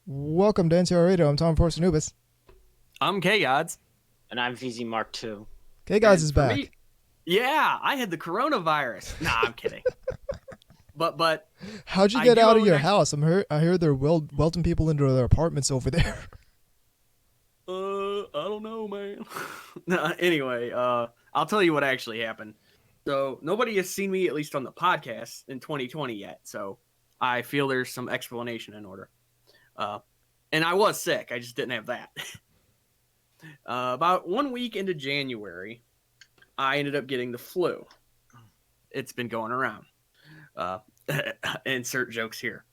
Welcome to NTR Radio. I'm Tom Force Anubis. I'm K-Gods. And I'm VZ Mark II. K-Gods is back. Yeah, I had the coronavirus. Nah, I'm kidding. But how'd you get out of your house? I hear they're welting people into their apartments over there. I don't know, man. Anyway, I'll tell you what actually happened. So nobody has seen me, at least on the podcast, in 2020 yet. So I feel there's some explanation in order. And I was sick. I just didn't have that. About 1 week into January, I ended up getting the flu. It's been going around. Insert jokes here.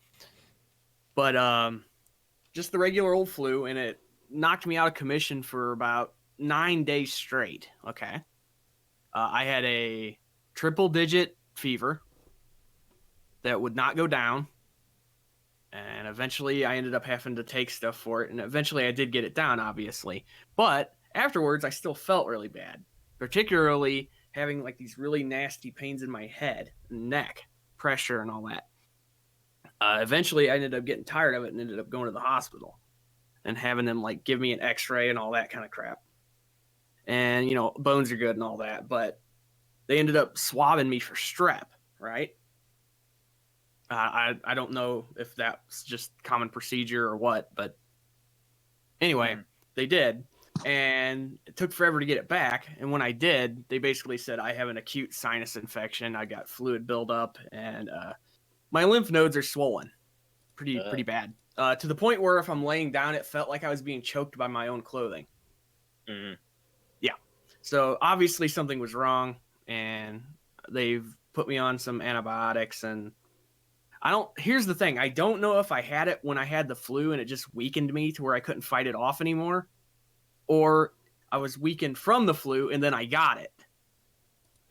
But just the regular old flu, and it knocked me out of commission for about 9 days straight. Okay. I had a triple-digit fever that would not go down. And eventually I ended up having to take stuff for it. And eventually I did get it down, obviously. But afterwards, I still felt really bad. Particularly having like these really nasty pains in my head and neck, pressure and all that. Eventually I ended up getting tired of it and ended up going to the hospital. And having them like give me an x-ray and all that kind of crap. And, you know, bones are good and all that. But they ended up swabbing me for strep, right? I don't know if that's just common procedure or what, but anyway, they did, and it took forever to get it back. And when I did, they basically said I have an acute sinus infection. I got fluid buildup, and my lymph nodes are swollen, pretty bad, to the point where if I'm laying down, it felt like I was being choked by my own clothing. Mm-hmm. Yeah, so obviously something was wrong, and they've put me on some antibiotics and. Here's the thing. I don't know if I had it when I had the flu and it just weakened me to where I couldn't fight it off anymore, or I was weakened from the flu and then I got it.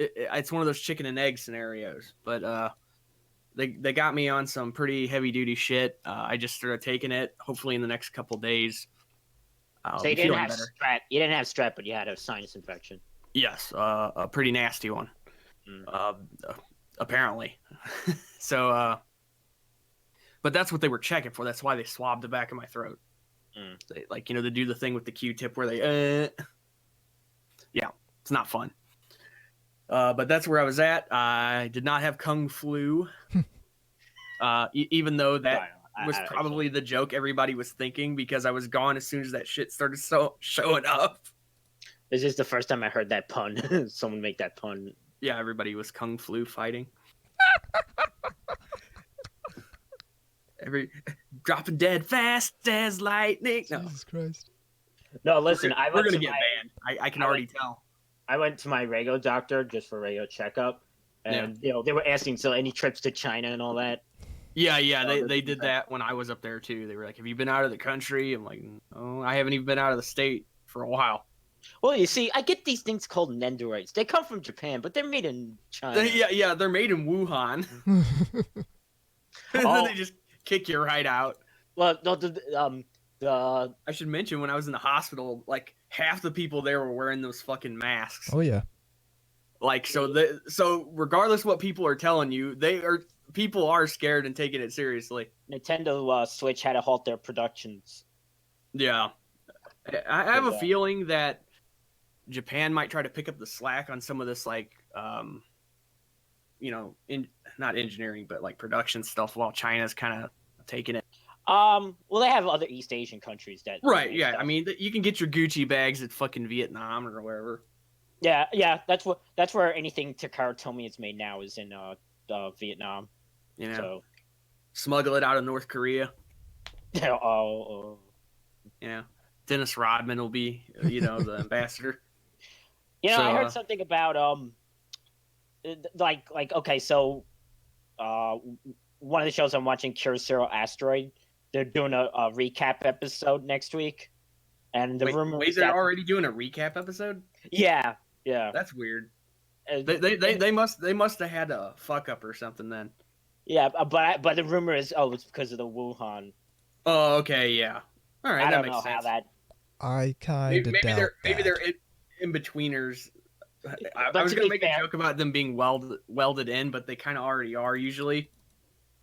It's one of those chicken and egg scenarios, but they got me on some pretty heavy duty shit. I just started taking it. Hopefully in the next couple days. So you didn't have strep. You didn't have strep, but you had a sinus infection. Yes, a pretty nasty one. Apparently. So. But that's what they were checking for. That's why they swabbed the back of my throat. They, they do the thing with the Q-tip where they, yeah, it's not fun. But that's where I was at. I did not have Kung Flu, even though that was probably the joke everybody was thinking because I was gone as soon as that shit started showing up. This is the first time I heard that pun. Someone make that pun. Yeah, everybody was Kung Flu fighting. Dropping dead fast as lightning. No. Jesus Christ. No, listen, we're gonna get banned. I can already tell. I went to my regular doctor just for regular checkup, and they were asking, so any trips to China and all that. Yeah, they did that when I was up there too. They were like, "Have you been out of the country?" I'm like, "No, I haven't even been out of the state for a while." Well, you see, I get these things called Nendoroids. They come from Japan, but they're made in China. Yeah, they're made in Wuhan. And then they just kick you right out. Well, no, I should mention when I was in the hospital, like half the people there were wearing those fucking masks. Oh yeah. Like so regardless what people are telling you, people are scared and taking it seriously. Nintendo Switch had to halt their productions. Yeah. I have a feeling that Japan might try to pick up the slack on some of this not engineering, but like production stuff while China's kind of taking it. Well, they have other East Asian countries that. Right. Yeah. Stuff. I mean, you can get your Gucci bags at fucking Vietnam or wherever. Yeah. That's where anything Takara told me is made now is in Vietnam. You know, so smuggle it out of North Korea. Yeah. Yeah. Dennis Rodman will be, the ambassador. So, I heard something about okay, so one of the shows I'm watching, Cure Asteroid, they're doing a recap episode next week, and rumor is they're already doing a recap episode. Yeah. That's weird. They must have had a fuck up or something then. Yeah, but the rumor is it's because of the Wuhan. Oh, okay, yeah. All right, that makes sense. How that. I kind of doubt maybe they're in betweeners. I was gonna make a joke about them being welded in, but they kind of already are usually.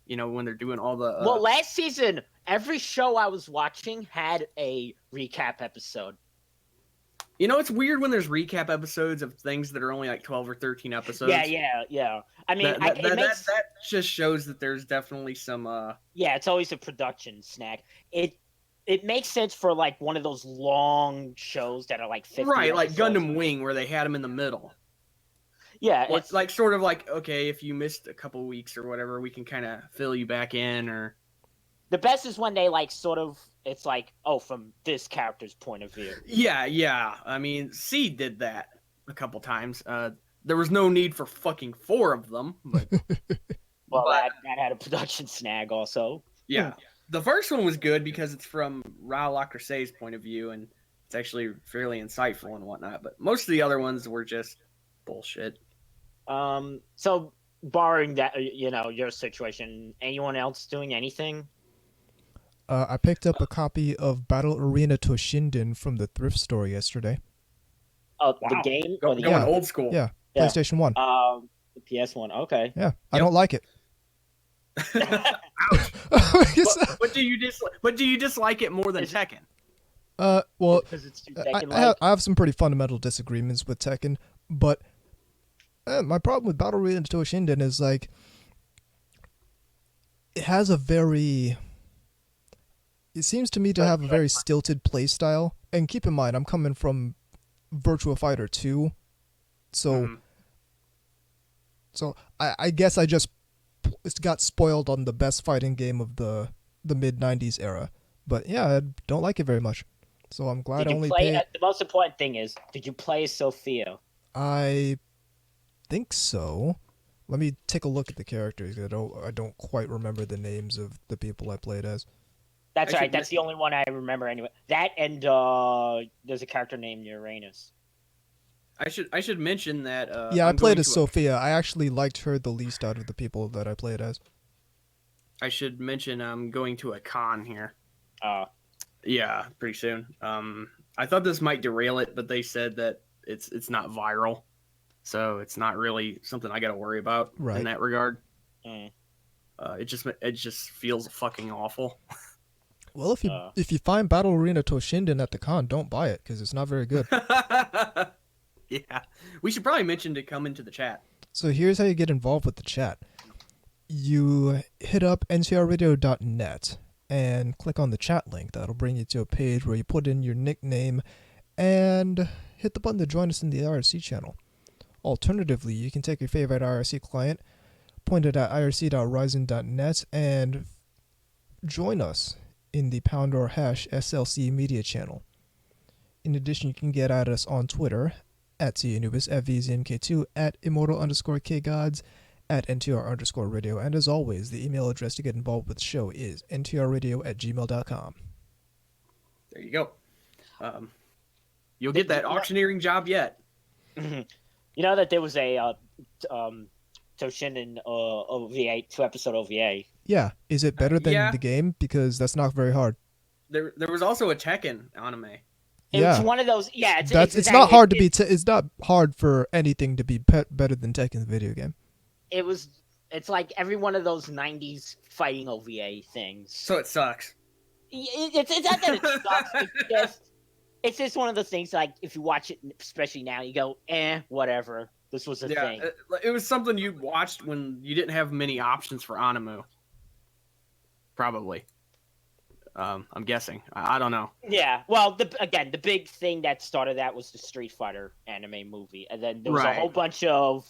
When they're doing all the. Well, last season every show I was watching had a recap episode. You know, it's weird when there's recap episodes of things that are only like 12 or 13 episodes. Yeah. I mean, that just shows that there's definitely some. Yeah, it's always a production snag. It makes sense for like one of those long shows that are like 50 right, like episodes. Gundam Wing, where they had them in the middle. Yeah, it's like sort of like, okay, if you missed a couple weeks or whatever, we can kind of fill you back in. Or the best is when they like sort of, it's like, oh, from this character's point of view. Yeah. I mean, C did that a couple times. There was no need for fucking 4 of them, but that had a production snag also. Yeah. The first one was good because it's from Rao Lacrasse's point of view, and it's actually fairly insightful and whatnot. But most of the other ones were just bullshit. So barring that, your situation, anyone else doing anything? I picked up a copy of Battle Arena Toshinden from the thrift store yesterday. Oh, wow. The game? Going old school. Yeah, PlayStation 1. The PS1, okay. Yeah, I don't like it. But do you dislike it more than Tekken? Well, because it's too Tekken-like? I have some pretty fundamental disagreements with Tekken, but my problem with Battle Arena Toshinden is like it has a very. It seems to me to have a very stilted play style, and keep in mind I'm coming from Virtua Fighter 2, so I guess I just got spoiled on the best fighting game of the mid-90s era. But yeah, I don't like it very much. So I'm glad I only paid... The most important thing is, did you play Sophia? I think so. Let me take a look at the characters. I don't quite remember the names of the people I played as. That's right. That's the only one I remember anyway. That and there's a character named Uranus. I should mention that. I played as Sophia. I actually liked her the least out of the people that I played as. I should mention I'm going to a con here. Yeah, pretty soon. I thought this might derail it, but they said that it's not viral, so it's not really something I got to worry about in that regard. It just feels fucking awful. Well, if you find Battle Arena Toshinden at the con, don't buy it because it's not very good. Yeah, we should probably mention to come into the chat. So here's how you get involved with the chat. You hit up ntrradio.net and click on the chat link. That'll bring you to a page where you put in your nickname and hit the button to join us in the IRC channel. Alternatively, you can take your favorite IRC client, point it at irc.ryzen.net, and join us in the # or hash SLC media channel. In addition, you can get at us on Twitter at TAnubis, at VZNK2, at Immortal_KGods, at NTR_radio, and as always, the email address to get involved with the show is ntrradio@gmail.com. There you go. You'll get that auctioneering job yet. You know that there was a Toshinden OVA, 2-episode OVA. Yeah, is it better than the game? Because that's not very hard. There was also a Tekken anime. It's one of those. Yeah, it's not hard to be. It's not hard for anything to be better than Tekken's video game. It's like every one of those 90s fighting OVA things. So it sucks. It's not that it sucks. It's just one of those things, like, if you watch it, especially now, you go, whatever. This was a thing. It was something you watched when you didn't have many options for Animu. Probably. I'm guessing. I don't know. Yeah. Well, the big thing that started that was the Street Fighter anime movie. And then there was a whole bunch of,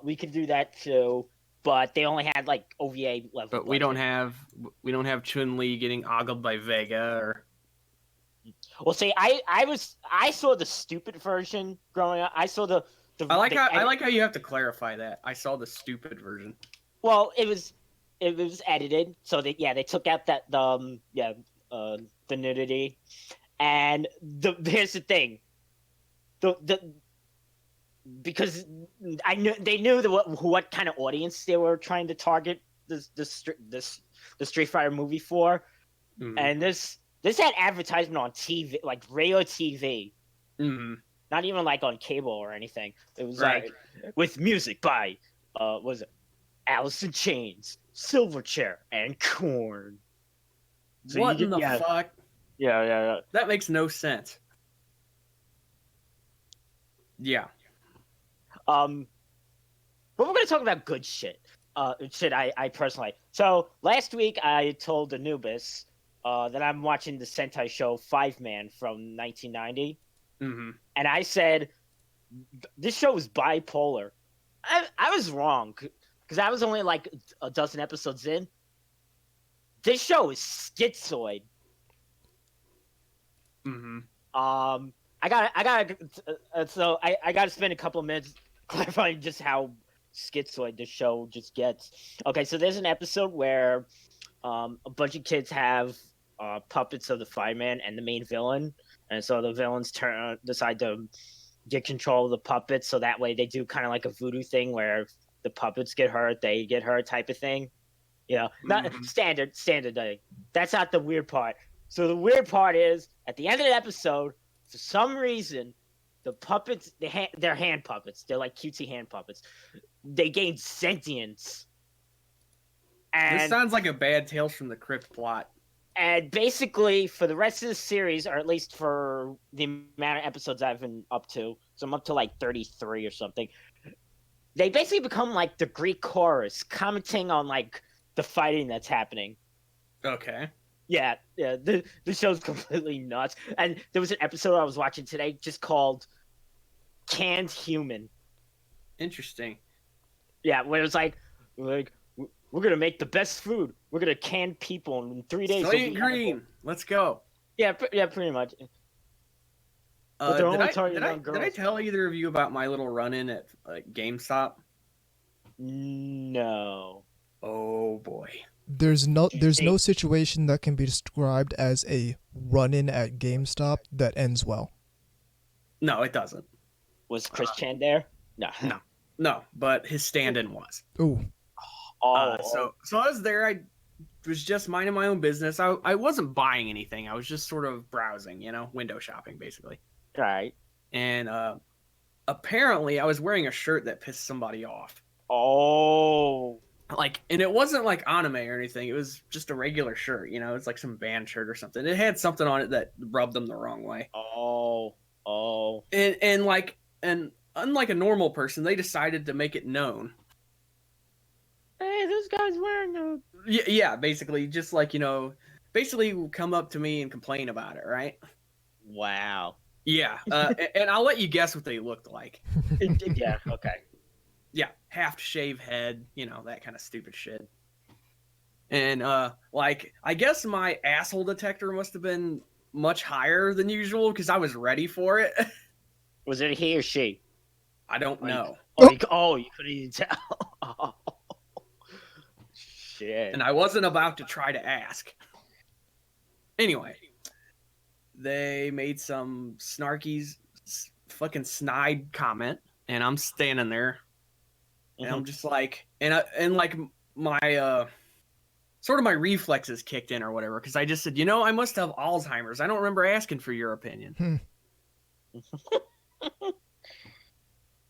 we can do that too, but they only had like OVA level. But we don't have Chun-Li getting ogled by Vega or. Well, see, I saw the stupid version growing up. I saw the I like how you have to clarify that. I saw the stupid version. Well, it was edited, so they took out that the nudity, and here's the thing, because they knew what kind of audience they were trying to target the Street Fighter movie for, and this had advertisement on TV, like regular TV. Not even like on cable or anything. It was like with music by was it Alice in Chains, Silverchair, and Korn. So what in the fuck? Yeah. That makes no sense. Yeah. But we're gonna talk about good shit. Shit I personally like. So last week I told Anubis that I'm watching the Sentai show 5-Man from 1990, and I said this show is bipolar. I was wrong because I was only like a dozen episodes in. This show is schizoid. I got to spend a couple of minutes clarifying just how schizoid the show just gets. Okay, so there's an episode where a bunch of kids have puppets of the fireman and the main villain, and so the villains decide to get control of the puppets, so that way they do kind of like a voodoo thing where if the puppets get hurt, they get hurt type of thing. You know, not standard thing. That's not the weird part. So the weird part is at the end of the episode, for some reason, the puppets, they're hand puppets. They're like cutesy hand puppets. They gain sentience. And this sounds like a bad Tales from the Crypt plot. And basically, for the rest of the series, or at least for the amount of episodes I've been up to, so I'm up to like 33 or something, they basically become like the Greek chorus, commenting on like the fighting that's happening. Okay. Yeah. The show's completely nuts. And there was an episode I was watching today just called Canned Human. Interesting. Yeah, where it was like we're gonna make the best food. We're gonna can people in 3 days. Soylent Green. Let's go. Yeah, pretty much. But Did I tell either of you about my little run-in at GameStop? No. Oh boy. There's no situation that can be described as a run-in at GameStop that ends well. No, it doesn't. Was Chris Chan there? No, but his stand-in was. Ooh. So I was there. I was just minding my own business. I wasn't buying anything. I was just sort of browsing, window shopping, basically. Right. And apparently I was wearing a shirt that pissed somebody off. Oh. And it wasn't like anime or anything. It was just a regular shirt, it's like some band shirt or something. It had something on it that rubbed them the wrong way. Oh. And unlike a normal person, they decided to make it known. Hey, this guy's wearing a... Yeah, basically, just like, basically come up to me and complain about it, right? Wow. Yeah, and I'll let you guess what they looked like. Yeah, okay. Yeah, half-shaved head, that kind of stupid shit. And, I guess my asshole detector must have been much higher than usual, because I was ready for it. Was it he or she? I don't know. You couldn't even tell. Oh, shit. And I wasn't about to try to ask. Anyway, they made some snarky, fucking snide comment, and I'm standing there, and I'm just like, and like my sort of my reflexes kicked in or whatever, because I just said, I must have Alzheimer's. I don't remember asking for your opinion.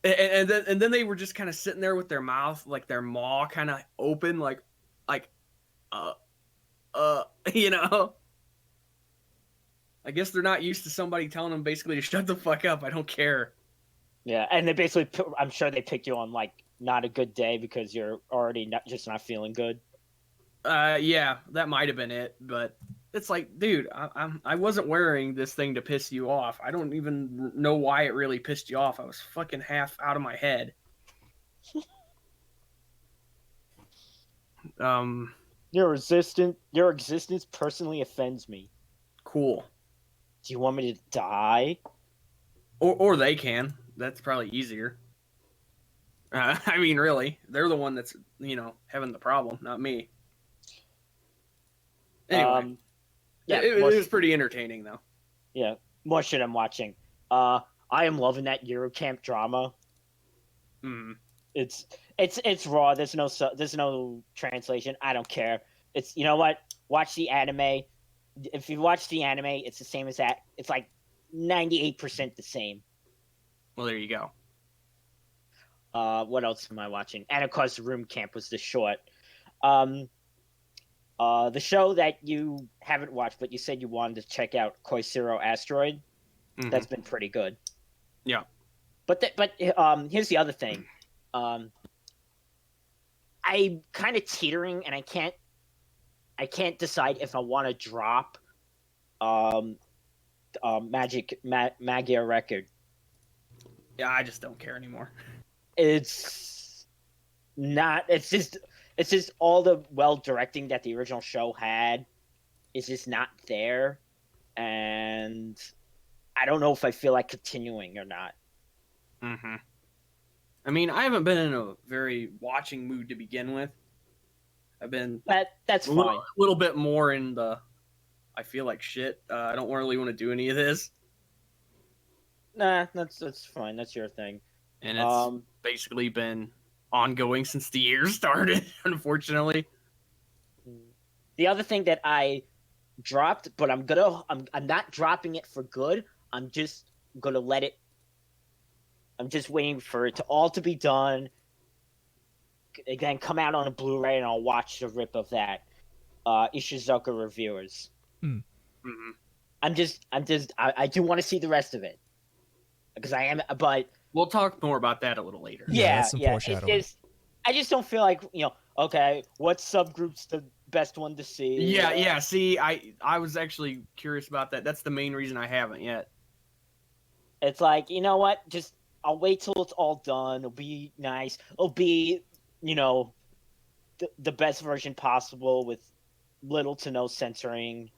And then they were just kind of sitting there with their mouth, like their maw kind of open, like, I guess they're not used to somebody telling them basically to shut the fuck up. I don't care. Yeah, and they basically, I'm sure they picked you on like not a good day because you're already not feeling good. Yeah, that might have been it, but it's like, dude, I wasn't wearing this thing to piss you off. I don't even know why it really pissed you off. I was fucking half out of my head. Your existence personally offends me. Cool. Do you want me to die? Or they can. That's probably easier. I mean, really, they're the one that's, having the problem, not me. Anyway, it was pretty entertaining, though. Yeah, more shit I'm watching. I am loving that Eurocamp drama. It's raw. There's no translation. I don't care. It's, you know what? Watch the anime. If you watch the anime, it's the same as that. It's like 98% the same. Well, there you go. What else am I watching? And of course, Room Camp was the short. The show that you haven't watched, but you said you wanted to check out, Koisiro Asteroid. That's been pretty good. Yeah. But here's the other thing. I'm kind of teetering, and I can't decide if I want to drop Magia Record. Yeah, I just don't care anymore. It's not. It's just all the well directing that the original show had is just not there, and I don't know if I feel like continuing or not. Mm-hmm. I mean, I haven't been in a very watching mood to begin with. I've been that's fine. A little bit more in the I feel like shit. I don't really want to do any of this. Nah, that's fine. That's your thing. And it's basically been ongoing since the year started, unfortunately. The other thing that I dropped, but I'm not dropping it for good. I'm just gonna let it. I'm just waiting for it to all to be done. Then come out on a Blu-ray, and I'll watch the rip of that. Ishizuka Reviewers. Mm-hmm. I do want to see the rest of it because I am, but we'll talk more about that a little later. Yeah. I just don't feel like, okay, what subgroup's the best one to see? Yeah. See, I was actually curious about that. That's the main reason I haven't yet. It's like, you know what? Just I'll wait till it's all done. It'll be nice. It'll be, the best version possible with little to no censoring.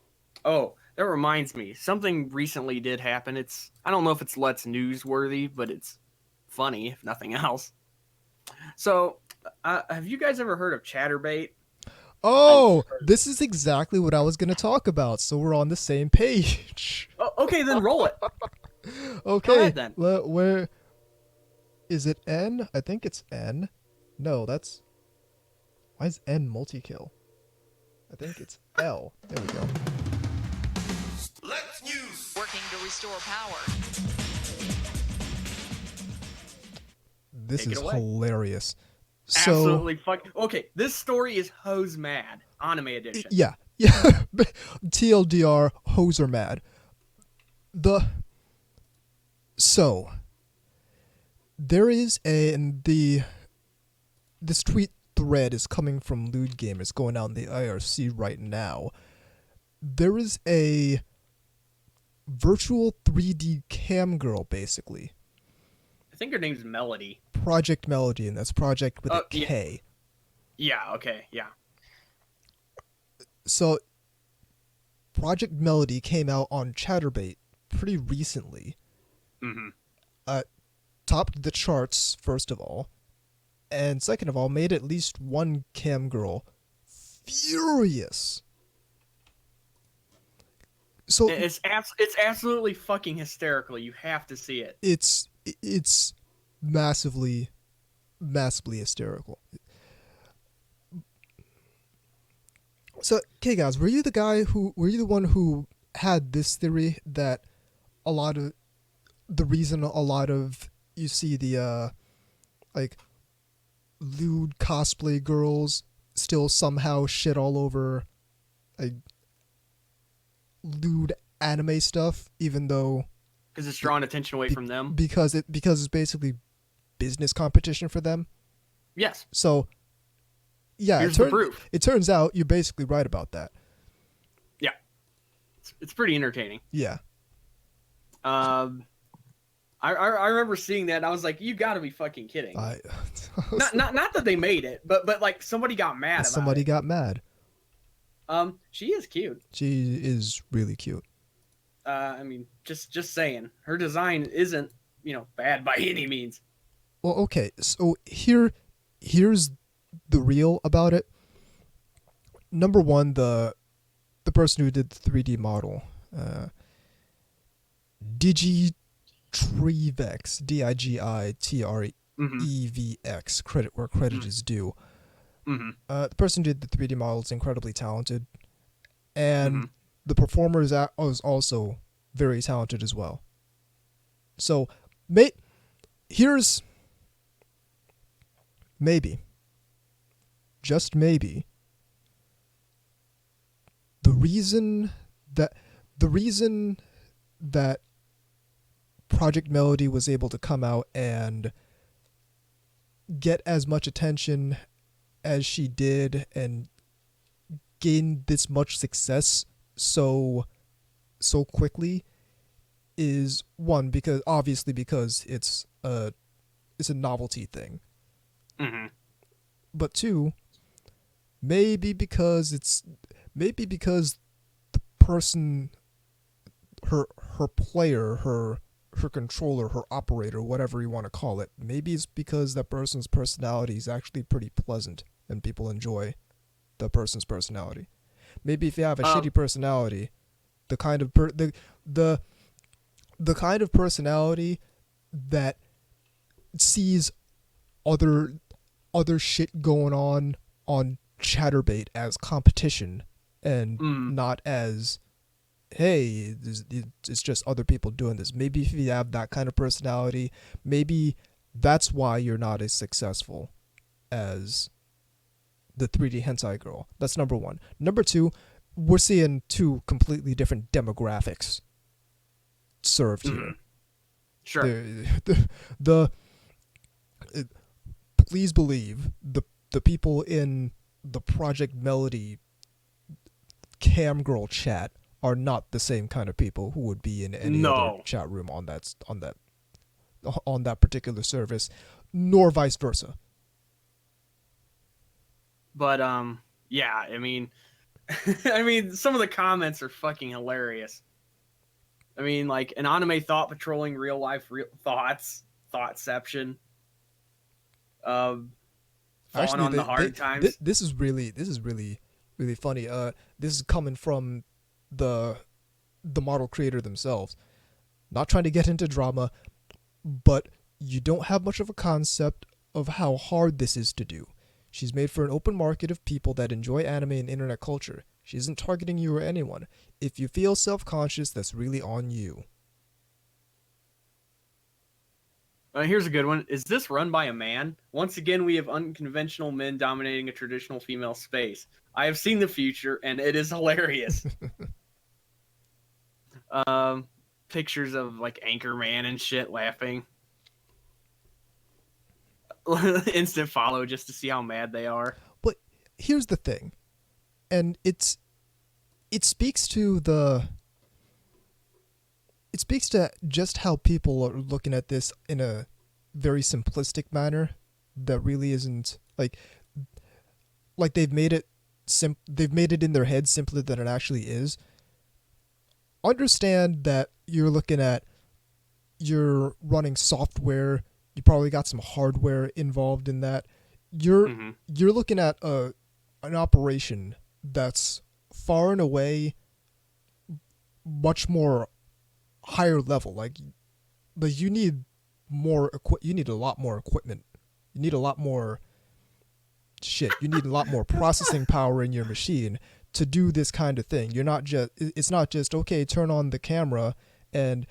Oh, that reminds me. Something recently did happen. I don't know if it's Let's newsworthy, but it's funny, if nothing else. So, have you guys ever heard of Chatterbait? Oh, this is exactly what I was going to talk about, so we're on the same page. Oh, okay, then roll it. Okay, go ahead, then. Where is it? N? I think it's N. No, that's... Why is N multi-kill? I think it's L. There we go. Let's News! Working to restore power. This Take is it away. hilarious. Absolutely fucking... Okay, this story is hose mad. Anime edition. Yeah. TLDR, hoes are mad. So, there is this tweet thread is coming from Lewd Gamers going out in the IRC right now. There is a virtual 3D cam girl, basically. I think her name's Melody. Project Melody, and that's Project with a K. Yeah, okay, yeah. So, Project Melody came out on Chatterbait pretty recently. Mm-hmm. Topped the charts, first of all. And second of all, made at least one cam girl furious. So it's absolutely fucking hysterical. You have to see it. It's massively hysterical. So, okay, guys, were you the one who had this theory that the reason a lot of you see the lewd cosplay girls still somehow shit all over lewd anime stuff, even though because it's drawing attention away from them? Because it's basically business competition for them. Yes. So, yeah, here's the proof. It turns out you're basically right about that. Yeah, it's pretty entertaining. Yeah. I remember seeing that and I was like, you gotta be fucking kidding. Not that they made it, but like somebody got mad about it. Somebody got mad. She is cute. She is really cute. I mean, just saying. Her design isn't, bad by any means. Well, okay. So here's the real about it. Number one, the person who did the 3D model, Digitrevex, DIGITREVX, credit where credit is due. Mm-hmm. The person who did the 3D model is incredibly talented, and the performer is also very talented as well. So, here's maybe, just maybe, the reason that Project Melody was able to come out and get as much attention as she did and gain this much success so quickly is one, because it's a novelty thing. Mm-hmm. But two, maybe because the person, her player, her controller, her operator, whatever you want to call it, maybe it's because that person's personality is actually pretty pleasant and people enjoy the person's personality. Maybe if you have a shitty personality, the kind of the kind of personality that sees other shit going on Chatterbait as competition and not as, hey, it's just other people doing this. Maybe if you have that kind of personality, maybe that's why you're not as successful as the 3D hentai girl. That's number one. Number two, we're seeing two completely different demographics served here. Sure. Please believe the people in the Project Melody cam girl chat are not the same kind of people who would be in any other chat room on that particular service, nor vice versa. But yeah, I mean some of the comments are fucking hilarious. I mean, like, an anime thought patrolling real life thoughtception. Falling on the hard times. This is really funny. This is coming from the model creator themselves. Not trying to get into drama, but you don't have much of a concept of how hard this is to do. She's made for an open market of people that enjoy anime and internet culture. She isn't targeting you or anyone. If you feel self-conscious, that's really on you. Here's a good one. Is this run by a man? Once again, we have unconventional men dominating a traditional female space. I have seen the future, and it is hilarious. Pictures of, like, Anchorman and shit laughing. Instant follow just to see how mad they are. But here's the thing. And it speaks to just how people are looking at this in a very simplistic manner that really isn't like they've made it in their head simpler than it actually is. Understand that you're running software, you probably got some hardware involved in that. You're looking at an operation that's far and away much more higher level. Like you need you need a lot more equipment. You need a lot more shit. You need a lot more processing power in your machine to do this kind of thing. It's not just okay, turn on the camera and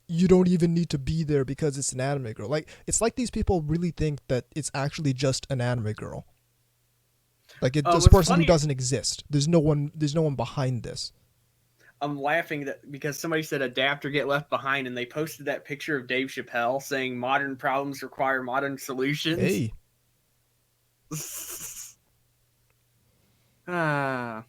you don't even need to be there because it's an anime girl. Like, it's like these people really think that it's actually just an anime girl. Like, this person who doesn't exist. There's no one behind this. I'm laughing because somebody said adapt or get left behind, and they posted that picture of Dave Chappelle saying modern problems require modern solutions. Hey. Yeah.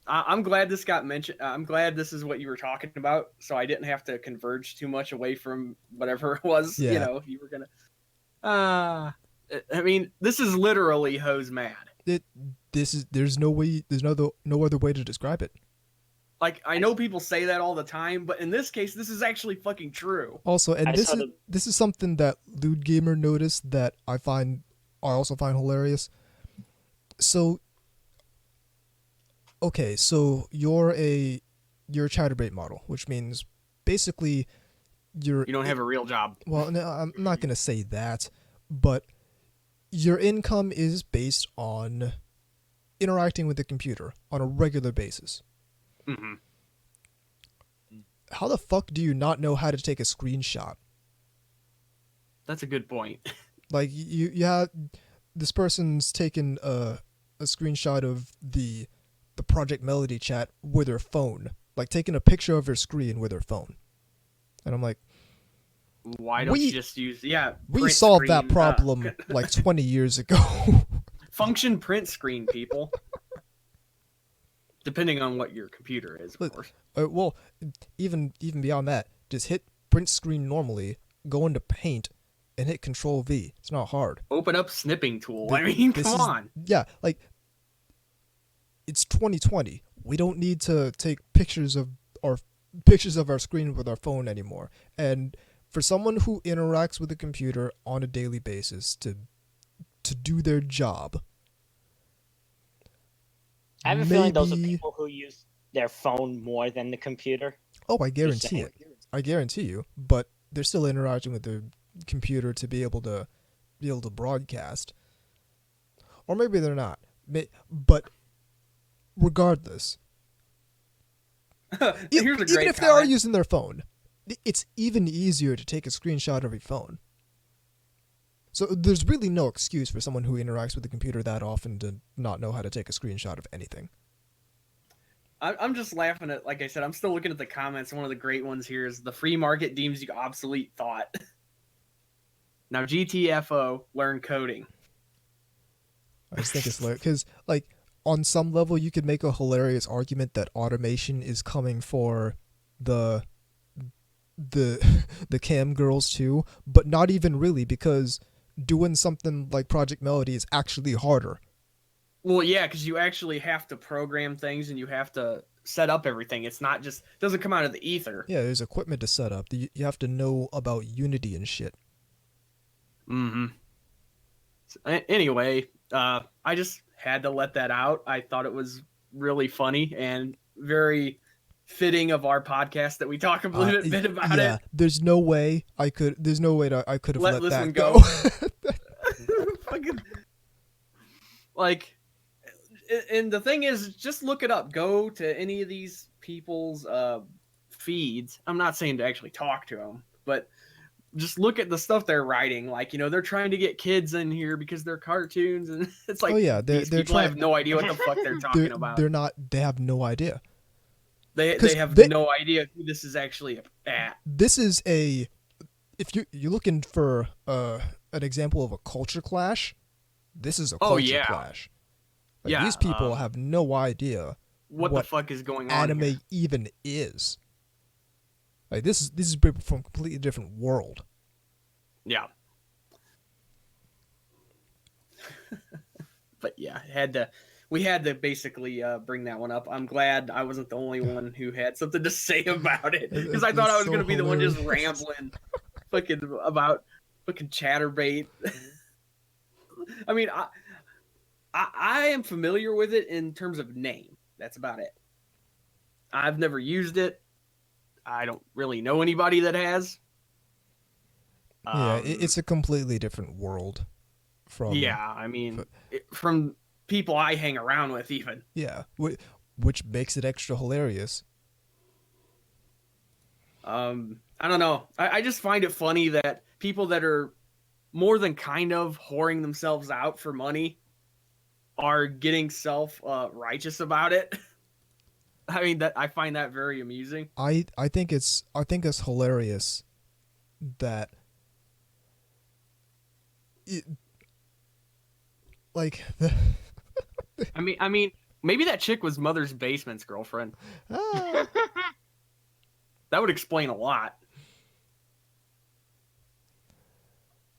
I'm glad this got mentioned. I'm glad this is what you were talking about, so I didn't have to converge too much away from whatever it was. Yeah. You know, you were gonna. I mean, this is literally hose mad. There's no other way to describe it. Like, I know people say that all the time, but in this case, this is actually fucking true. Also, and this is something that Lewd Gamer noticed that I also find hilarious. So. Okay, so you're a Chatterbait model, which means basically you don't have a real job. Well, no, I'm not going to say that, but your income is based on interacting with the computer on a regular basis. Mm-hmm. How the fuck do you not know how to take a screenshot? That's a good point. Like, you have this person's taken a a screenshot of the Project Melody chat with her phone, like taking a picture of her screen with her phone. And I'm like, why don't you just use we print solved that screen, problem like 20 years ago. function print screen, people. Depending on what your computer is, of course. Well, even beyond that, just hit print screen normally, go into Paint, and hit Control V. It's not hard. Open up snipping tool. I mean, come on. Yeah, like, it's 2020. We don't need to take pictures of our screen with our phone anymore. And for someone who interacts with a computer on a daily basis to do their job, I have a feeling those are people who use their phone more than the computer. Oh, I guarantee it. I guarantee you. But they're still interacting with their computer to be able to broadcast. Or maybe they're not. But regardless, Here's a great even if they are using their phone, it's even easier to take a screenshot of your phone. So there's really no excuse for someone who interacts with the computer that often to not know how to take a screenshot of anything. I'm just laughing at, like I said, I'm still looking at the comments. One of the great ones here is the free market deems you obsolete thought. Now GTFO, learn coding. I just think it's hilarious because, like, on some level, you could make a hilarious argument that automation is coming for the cam girls too, but not even really, because doing something like Project Melody is actually harder. Well, yeah, because you actually have to program things and you have to set up everything. It's not just, it doesn't come out of the ether. Yeah, there's equipment to set up. You have to know about Unity and shit. Mm-hmm. So, anyway, I just had to let that out. I thought it was really funny and very fitting of our podcast that we talk a little bit about it. Yeah, there's no way I could have let this that one go. Fucking, like, and the thing is, just look it up. Go to any of these people's feeds. I'm not saying to actually talk to them, but just look at the stuff they're writing. Like, you know, they're trying to get kids in here because they're cartoons, and it's like, oh yeah, these people have no idea what the fuck they're talking about. They have no idea. They have no idea who this is actually at. This is if you're looking for an example of a culture clash, this is a culture clash. Like, yeah, these people have no idea what the fuck is going on. Anime here. even is. Like, this is people from a completely different world. Yeah. But yeah, we had to basically bring that one up. I'm glad I wasn't the only one who had something to say about it, because I thought I was going to be the one just rambling fucking about fucking chatterbait. I mean, I am familiar with it in terms of name. That's about it. I've never used it. I don't really know anybody that has. Yeah, it's a completely different world from... Yeah, I mean, from people I hang around with even. Yeah, which makes it extra hilarious. I don't know. I just find it funny that people that are more than kind of whoring themselves out for money are getting self-righteous about it. I mean, I find that very amusing. I think it's hilarious that I mean, maybe that chick was Mother's Basement's girlfriend. That would explain a lot.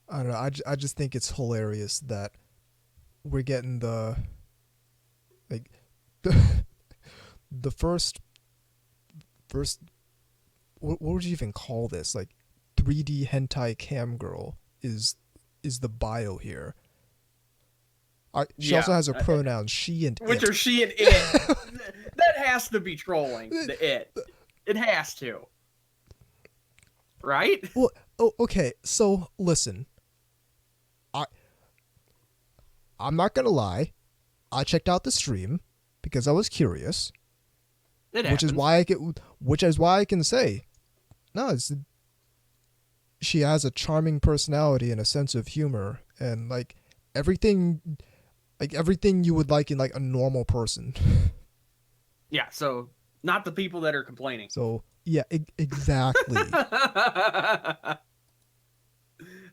I don't know. I just think it's hilarious that we're getting the first what would you even call this? Like, 3D hentai cam girl is the bio here. She also has her pronouns she and which it. are she and it. That has to be trolling. The it. It has to. Right? Well, okay. So listen, I'm not gonna lie. I checked out the stream because I was curious. Which is why I can say, no, she has a charming personality and a sense of humor, and like everything Like everything you would like in like a normal person. Yeah, so not the people that are complaining. So yeah, exactly.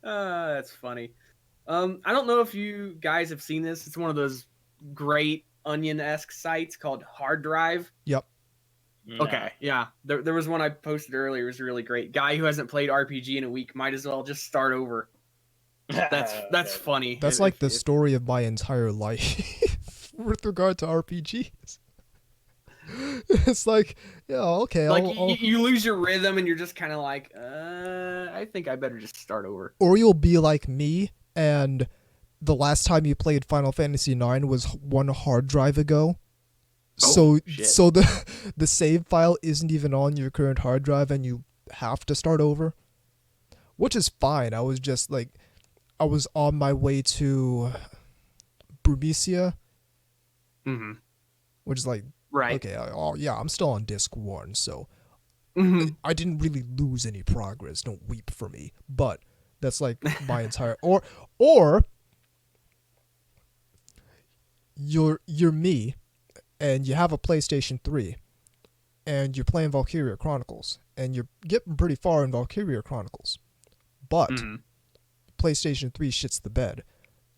That's funny. I don't know if you guys have seen this. It's one of those great Onion-esque sites called Hard Drive. Yep. No. Okay, yeah. There was one I posted earlier. It was really great. Guy who hasn't played RPG in a week might as well just start over. That's funny. That's like the story of my entire life with regard to RPGs. It's like, yeah, okay. Like I'll... you lose your rhythm and you're just kind of like, I think I better just start over. Or you'll be like me, and the last time you played Final Fantasy IX was one hard drive ago. Oh, shit. So the save file isn't even on your current hard drive, and you have to start over, which is fine. I was on my way to Brumesia, which is like, Right. okay, yeah, I'm still on disc 1, so I didn't really lose any progress. Don't weep for me. But that's like my entire or you're me, and you have a PlayStation 3, and you're playing Valkyria Chronicles, and you're getting pretty far in Valkyria Chronicles, but PlayStation 3 shits the bed,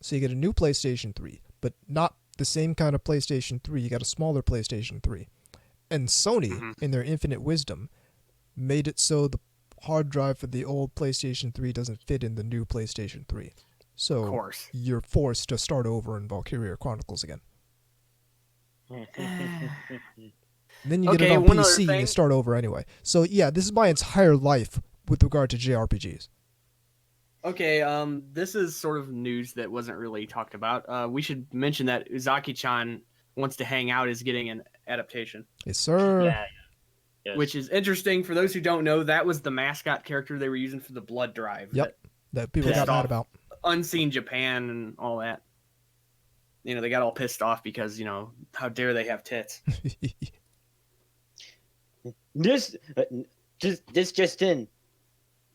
so you get a new PlayStation 3, but not the same kind of PlayStation 3. You got a smaller PlayStation 3, and Sony, in their infinite wisdom, made it so the hard drive for the old PlayStation 3 doesn't fit in the new PlayStation 3. So Of course. you're forced to start over in Valkyria Chronicles again. And then you get it Okay, on one other PC and thing. you start over anyway. So yeah, this is my entire life with regard to JRPGs. Okay, this is sort of news that wasn't really talked about. We should mention that Uzaki-chan Wants to Hang Out is getting an adaptation. Yes, sir. Yeah. Yes. Which is interesting. For those who don't know, that was the mascot character they were using for the blood drive. Yep. That people Pissed got mad off. about. Unseen Japan and all that. You know, they got all pissed off because, you know, how dare they have tits. This just in.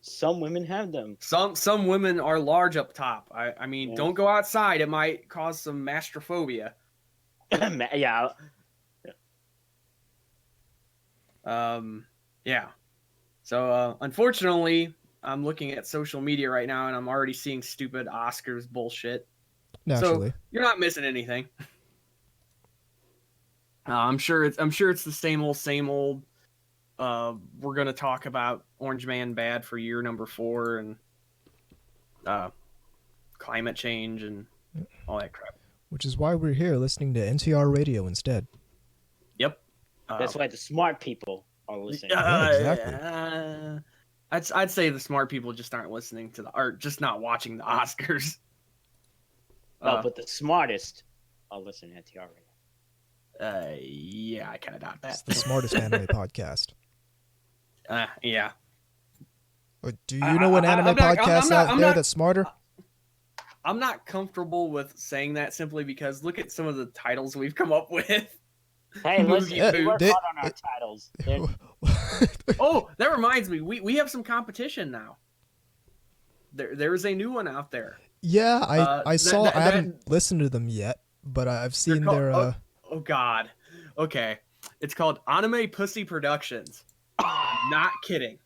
Some women have them. Some women are large up top. I mean, Yeah. don't go outside. It might cause some mastrophobia. Yeah. Yeah. So, unfortunately, I'm looking at social media right now, and I'm already seeing stupid Oscars bullshit. Naturally. So you're not missing anything. I'm sure it's the same old. We're gonna talk about Orange Man bad for year number 4 and climate change and all that crap. Which is why we're here listening to NTR Radio instead. Yep. That's why the smart people are listening. Yeah, exactly. I'd say the smart people just aren't listening to or just not watching the Oscars. But the smartest are listening to NTR Radio. Yeah, I kind of doubt It's that. the smartest anime podcast. Yeah. Do you know an anime podcast out there that's smarter? I'm not comfortable with saying that simply because look at some of the titles we've come up with. Hey, listen, Movie we work food. hard on our titles. Oh, that reminds me. We have some competition now. There is a new one out there. Yeah, I saw. that- I haven't listened to them yet, but I've seen called- their. Oh God. Okay. It's called Anime Pussy Productions. Not kidding.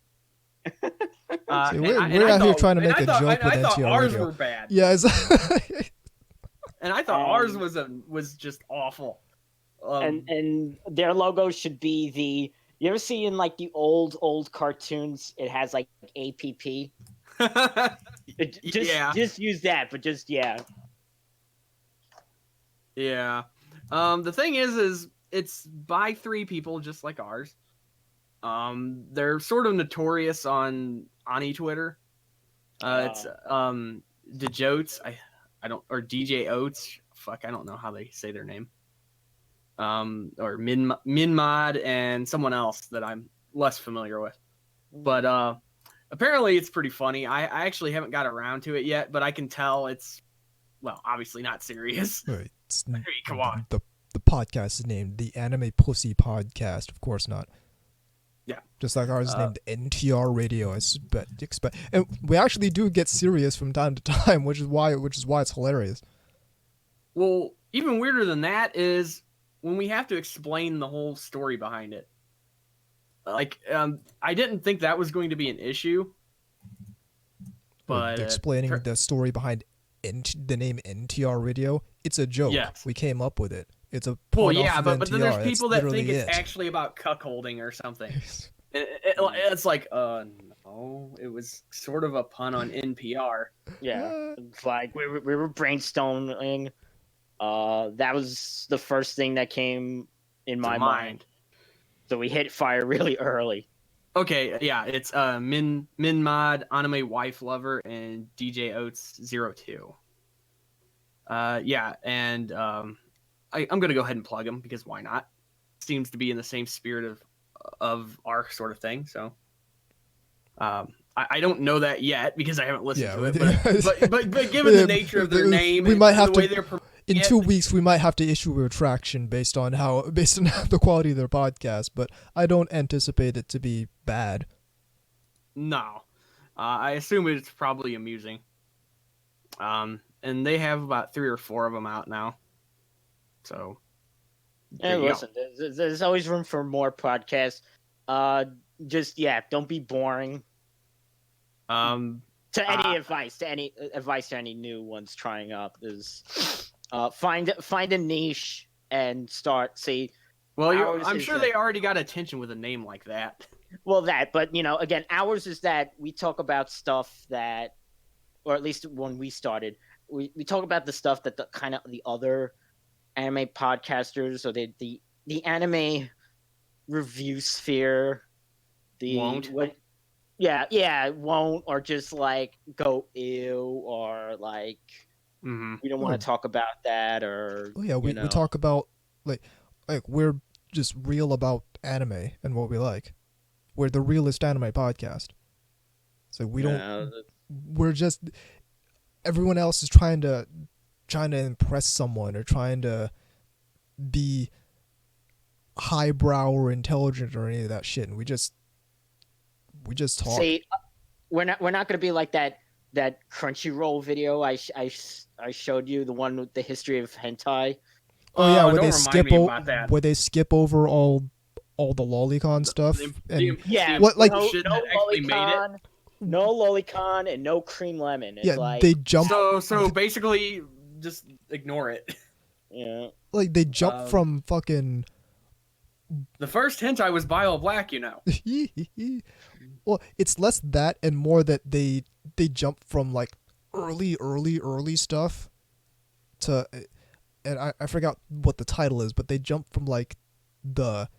See, we're out here trying to make a joke with I thought NTR ours Radio. were bad. Yeah, And I thought ours was just awful. And their logo should be the. You ever see in like the old cartoons? It has like APP. Just use that, but just yeah. Yeah. The thing is it's by 3 people just like ours. They're sort of notorious on Ani Twitter. It's Dejotes, I don't, or DJ Oats. Fuck, I don't know how they say their name. Or Minmod and someone else that I'm less familiar with. But apparently it's pretty funny. I actually haven't got around to it yet, but I can tell it's, well, obviously not serious. Right, Come on. The podcast is named the Anime Pussy Podcast. Of course not. Yeah. Just like ours is named NTR Radio. I expect, and we actually do get serious from time to time, which is why it's hilarious. Well, even weirder than that is when we have to explain the whole story behind it. Like, I didn't think that was going to be an issue, but explaining the story behind the name NTR Radio, it's a joke. Yes. We came up with it. It's a well, pun yeah, off of but then NTR. there's That's people that literally think it's it. actually about cuckolding or something. It's like, no, it was sort of a pun on NPR. Yeah, it's like we were brainstorming. That was the first thing that came in my mind. So we hit fire really early. Okay, yeah, it's Min Mod, Anime Wife Lover, and DJ Oats 02. Yeah, and I'm gonna go ahead and plug them because why not? Seems to be in the same spirit of our sort of thing. So, I don't know that yet because I haven't listened to it. But given the nature of their name, we might have the way to. they're In 2 weeks, we might have to issue a retraction based on the quality of their podcast. But I don't anticipate it to be bad. No, I assume it's probably amusing. And they have about 3 or 4 of them out now. So, and listen, there's always room for more podcasts. Just don't be boring. To any advice to any new ones trying up is find a niche and start. See, well, I'm sure they already got attention with a name like that. Well, but again, ours is that we talk about stuff that, or at least when we started, we talk about the stuff that the kind of the other anime podcasters or the anime review sphere, won't. Won't, or just like go ew, or like we don't want to talk about that, or we talk about like we're just real about anime and what we like. We're the realest anime podcast. So we don't. We're just. Everyone else is trying to impress someone or trying to be highbrow or intelligent or any of that shit, and we just talk. See, we're not going to be like that Crunchyroll video I showed you, the one with the history of hentai. Oh yeah, where they skip over all the lolicon stuff. No lolicon and no cream lemon. It's like, they jump. So basically, just ignore it. Yeah. Like they jump from fucking. The first hentai was Bile Black, Well, it's less that and more that they jump from like early stuff to, and I forgot what the title is, but they jump from like the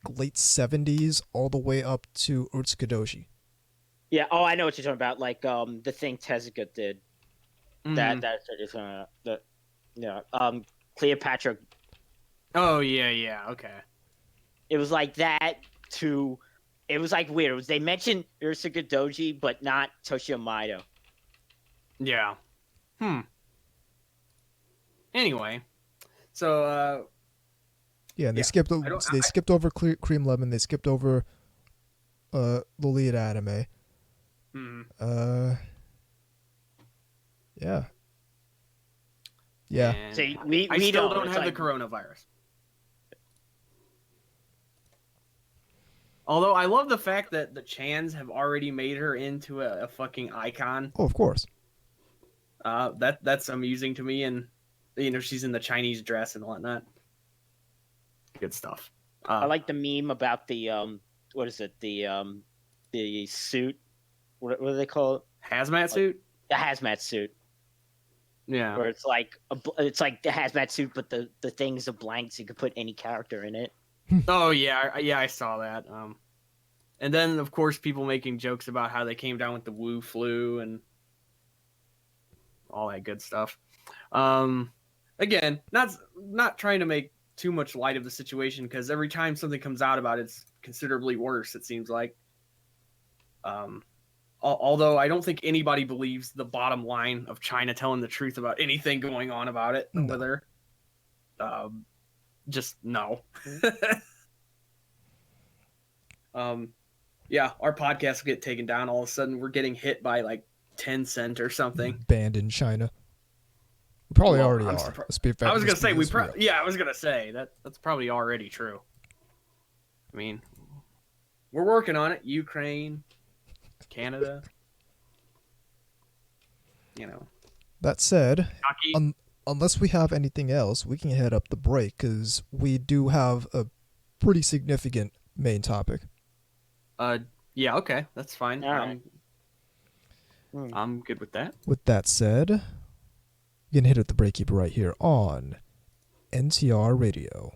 late 70s all the way up to Utsukadoshi. Yeah. Oh, I know what you're talking about. Like the thing Tezuka did. Cleopatra. Oh yeah. Okay. It was like that to. It was like weird. They mentioned Ursuka Doji, but not Toshio Maido. Yeah. Anyway, so they skipped over Cream Lemon. They skipped over Lolita Anime. Yeah. See, I still don't have the coronavirus. Although I love the fact that the Chans have already made her into a fucking icon. Oh, of course. That's amusing to me, and she's in the Chinese dress and whatnot. Good stuff. I like the meme about the what is it? The suit. What do they call it? Hazmat suit. The hazmat suit. Yeah. Where it's like the hazmat suit, but the thing's a blank, so you could put any character in it. Oh yeah, I saw that. And then of course people making jokes about how they came down with the Wu flu and all that good stuff. Again, not trying to make too much light of the situation because every time something comes out about it, it's considerably worse. It seems like. Although I don't think anybody believes the bottom line of China telling the truth about anything going on about it with her. Just no. Yeah, our podcast will get taken down. All of a sudden, we're getting hit by like Tencent or something. Banned in China. We probably Well, already I'm are. surpri- Let's be I was gonna say let's be real. I was gonna say that's probably already true. I mean, we're working on it. Ukraine, Canada, That said, Kentucky. unless we have anything else, we can head up the break because we do have a pretty significant main topic. Yeah, okay, that's fine. All right. I'm good with that. With that said, we can hit up the break keeper right here on NTR Radio.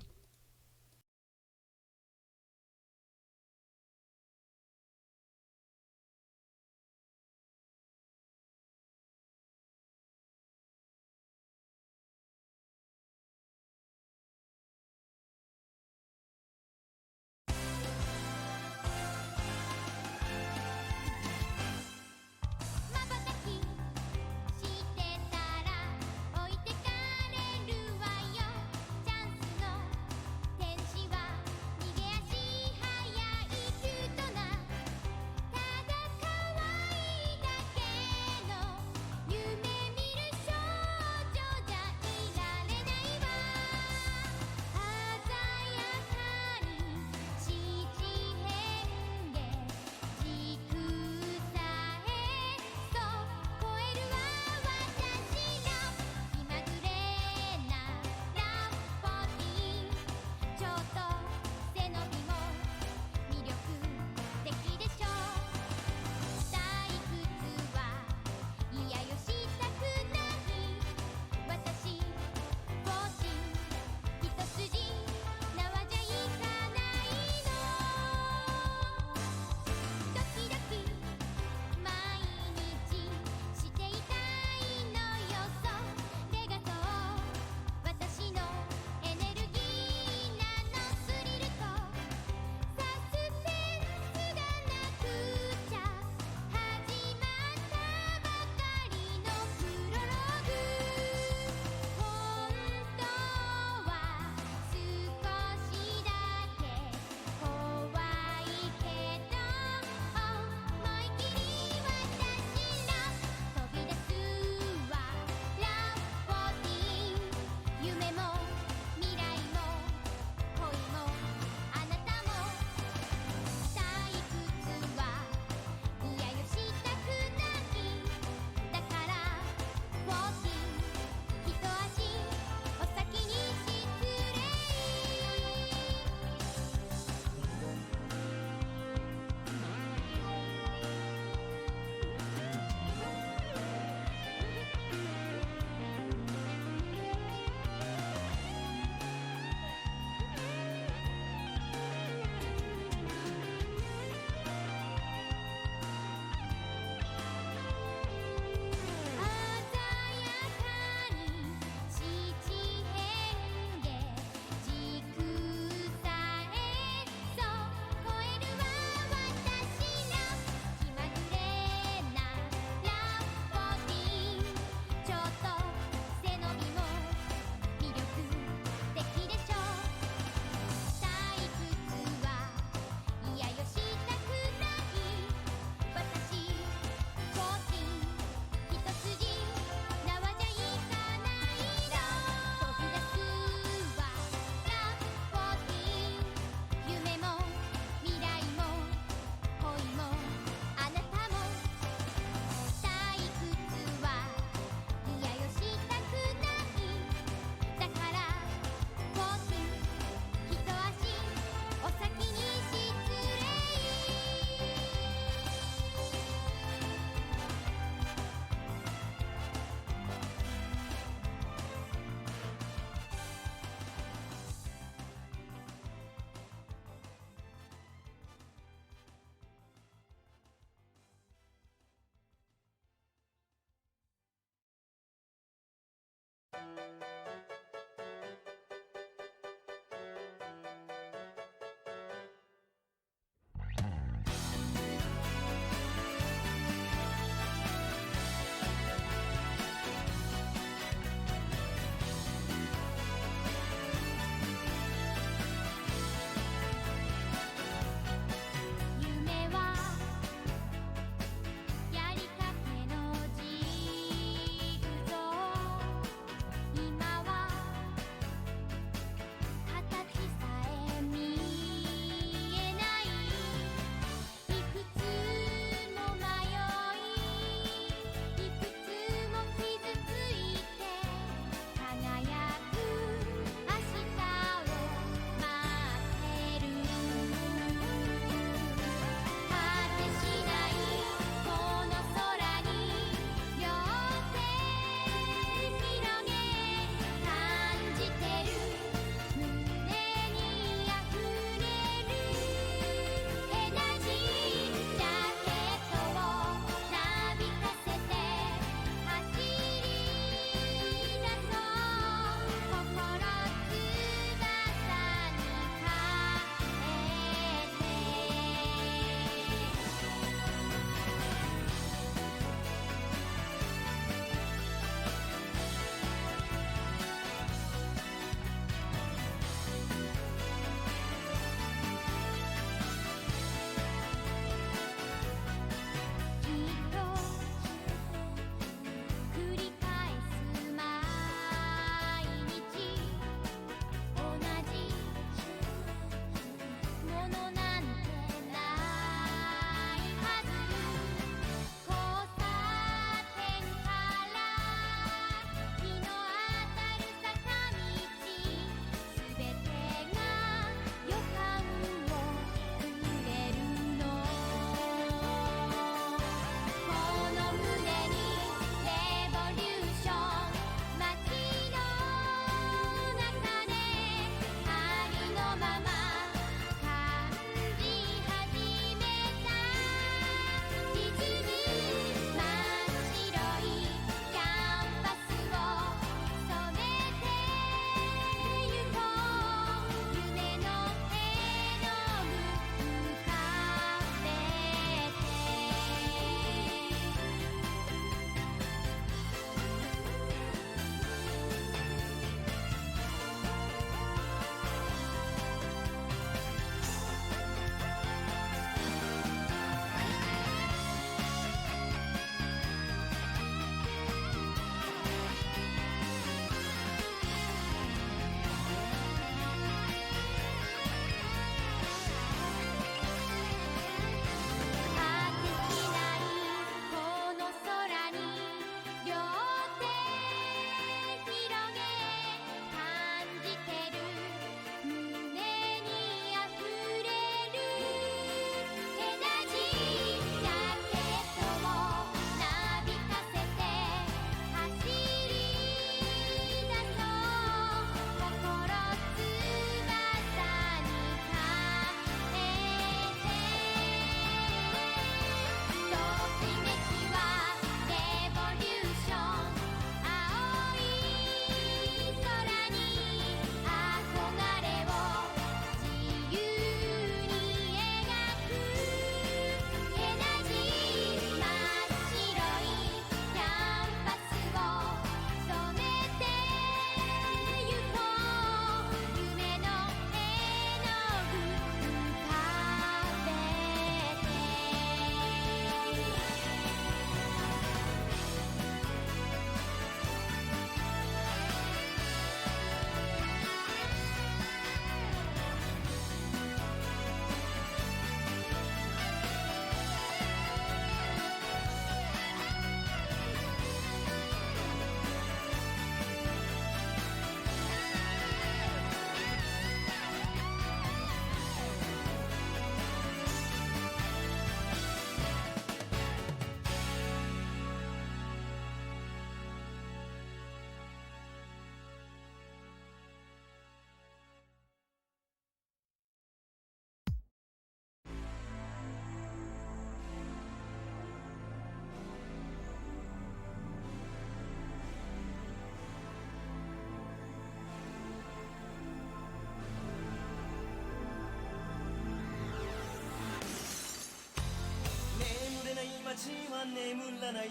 は眠らない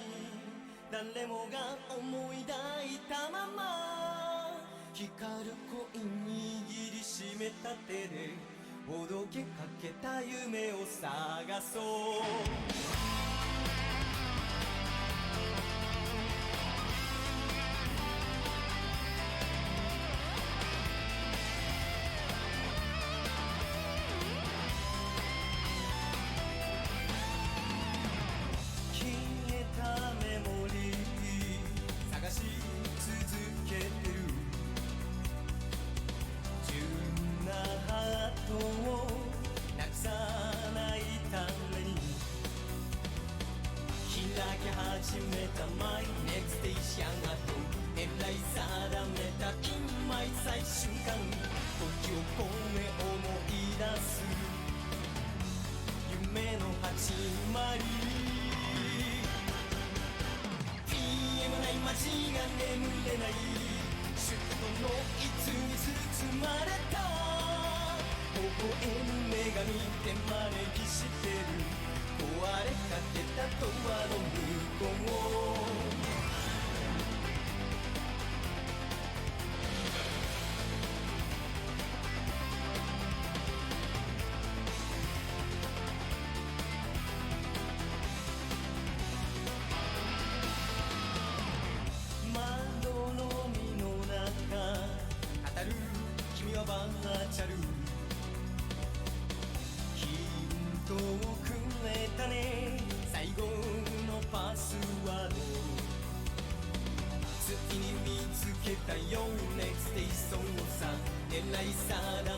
誰もが思い抱いたまま光るコイン握りしめた手でおどけかけた夢を探そう消えたメモリー探し続けてる純なハートをなくさないために開き始めたマイネクステーションあと狙い定めた金枚最終巻時を超え思い出す夢の始まり PM ない街が眠れないシュッとのいつに包まれた微笑む女神で招きしてる壊れかけたドアの向こう窓の海の中当たる君はバーチャルヒントをくれたね最後のパスワードついに見つけたよネクステーションをさ狙い定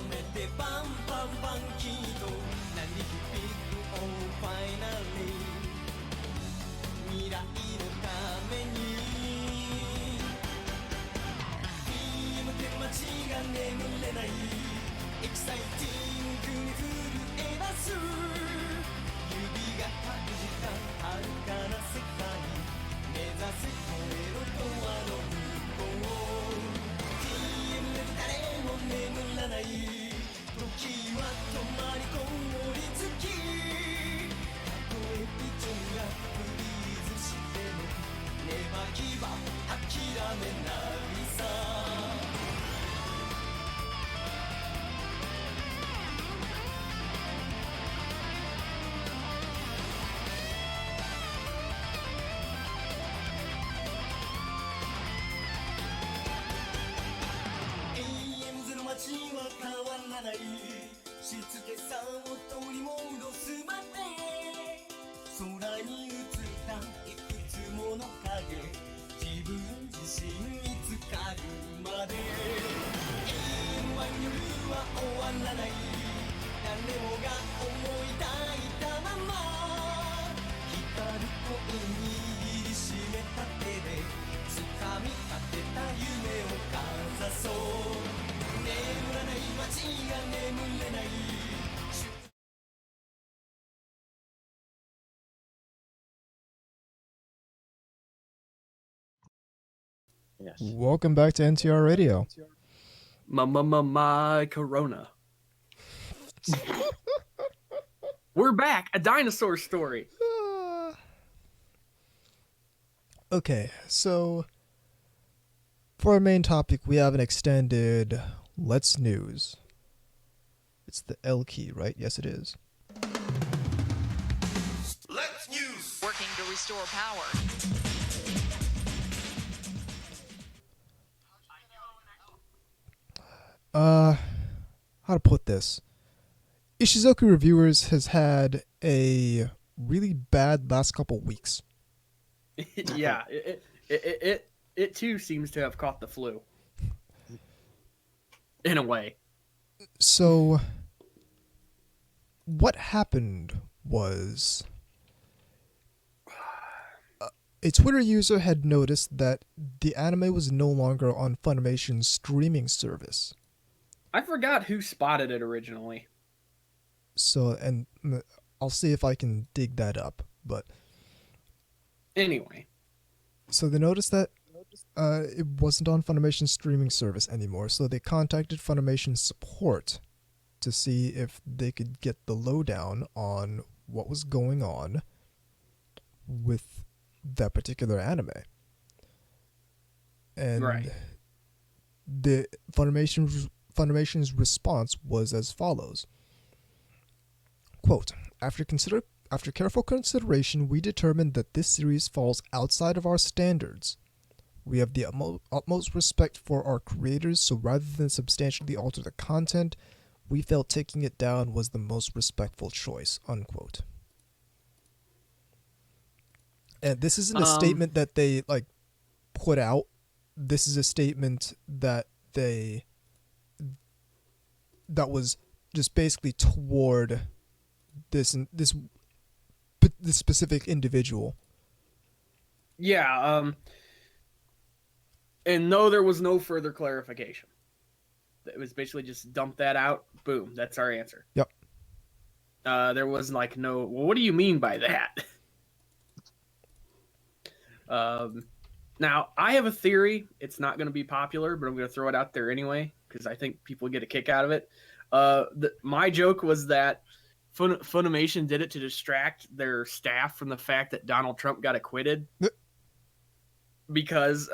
めてパンパンパンキーと何響くオーファイナリー未来のために PM って街が眠れないエキサイティングに震え出す指が感じた遥かな世界目指せ超えろドアの向こう PM で誰も眠らない時は止まり凍りつきたとえビジョンがフリーズしてもネバギバ諦めないさ AM の街は変わらないしつけさを取り戻すまで空に映ったいくつもの影自分自身見つかるまで AM は夜は終わらない誰もが思い抱いたまま光るコイン握りしめた手で掴みかけた夢をかざそう眠らない街が眠れない Yes. Welcome back to NTR Radio. My Corona. We're back. A dinosaur story. Okay, so for our main topic, we have an extended Let's News. It's the L key, right? Yes, it is. Let's news. Working to restore power. How to put this? Ishizoku Reviewers has had a really bad last couple weeks. Yeah, it too seems to have caught the flu. In a way. So, what happened was a Twitter user had noticed that the anime was no longer on Funimation's streaming service. I forgot who spotted it originally. So, and I'll see if I can dig that up. But Anyway. so they noticed that it wasn't on Funimation's streaming service anymore. So they contacted Funimation support to see if they could get the lowdown on what was going on. with that particular anime. And Right. the Funimation's response was as follows. Quote, after careful consideration, we determined that this series falls outside of our standards. We have the utmost respect for our creators, so rather than substantially alter the content, we felt taking it down was the most respectful choice, unquote. And this isn't a statement that they like put out. This is a statement that was just basically toward this specific individual. Yeah. And no, there was no further clarification. It was basically just dump that out. Boom. That's our answer. Yep. There was like no, well, what do you mean by that? Now, I have a theory. It's not going to be popular, but I'm going to throw it out there anyway, because I think people get a kick out of it. My joke was that Funimation did it to distract their staff from the fact that Donald Trump got acquitted. Because,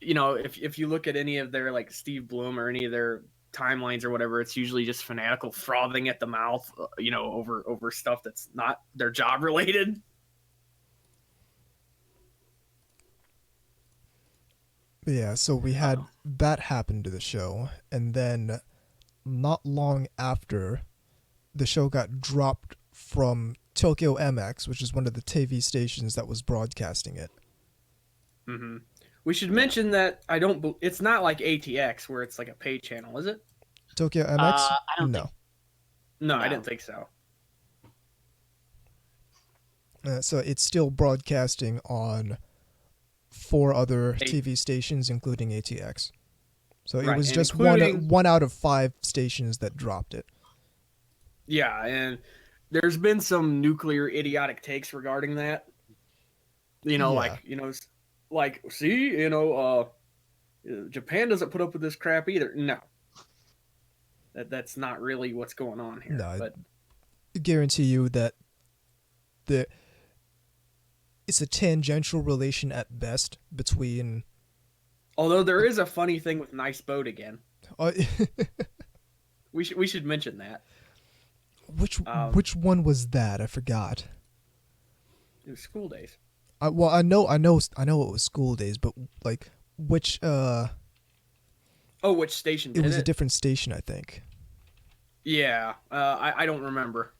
if you look at any of their, like, Steve Bloom or any of their timelines or whatever, it's usually just fanatical frothing at the mouth, over stuff that's not their job related. Yeah, so we had that happen to the show, and then not long after, the show got dropped from Tokyo MX, which is one of the TV stations that was broadcasting it. Mm-hmm. We should mention that it's not like ATX where it's like a pay channel, is it? Tokyo MX? I don't No. think. No, I didn't think so. So it's still broadcasting on 4 other TV stations, including ATX. So it was just one out of 5 stations that dropped it. Yeah, and there's been some nuclear idiotic takes regarding that. Japan doesn't put up with this crap either. No. That's not really what's going on here. No, but I guarantee you that it's a tangential relation at best between. Although there is a funny thing with Nice Boat again. We should mention that. Which one was that? I forgot. It was School Days. I know it was School Days, but like which which station did it? It was a different station, I think. Yeah, I don't remember.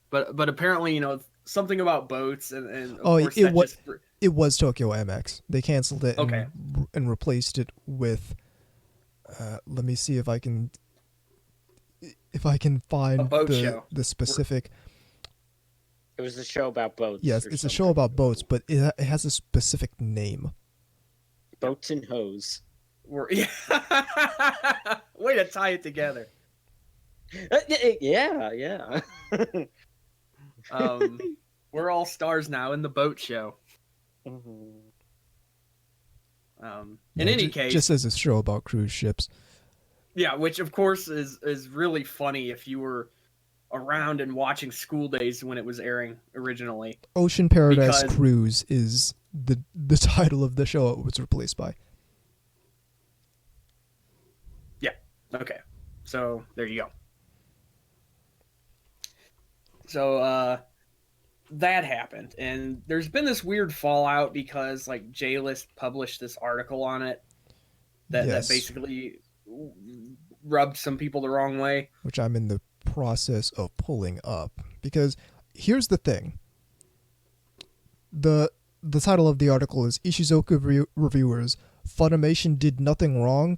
But apparently, something about boats and of course it was Tokyo MX. They canceled it and replaced it with let me see if I can find the specific. It was a show about boats. Yes, it's a show about boats, but it has a specific name. Boats and Hose. Way to tie it together. Yeah. We're all stars now in the boat show. Mm-hmm. In any case, just as a show about cruise ships. Yeah, which of course is really funny if you were around and watching School Days when it was airing originally. Ocean Paradise Cruise is the title of the show it was replaced by. Yeah. Okay. So there you go. So that happened, and there's been this weird fallout because like J-List published this article on it that basically rubbed some people the wrong way. Which I'm in the process of pulling up, because here's the thing. The title of the article is Ishizoku Reviewers, Funimation did nothing wrong, ?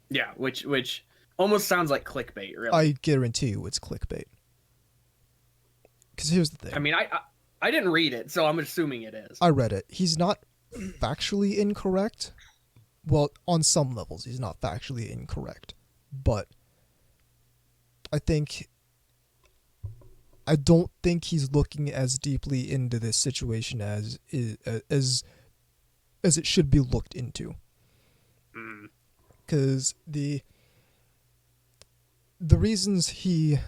Yeah, which almost sounds like clickbait, really. I guarantee you it's clickbait. Because here's the thing. I mean, I didn't read it, so I'm assuming it is. I read it. He's not factually incorrect. Well, on some levels, he's not factually incorrect. But I don't think he's looking as deeply into this situation as it should be looked into. Because the reasons he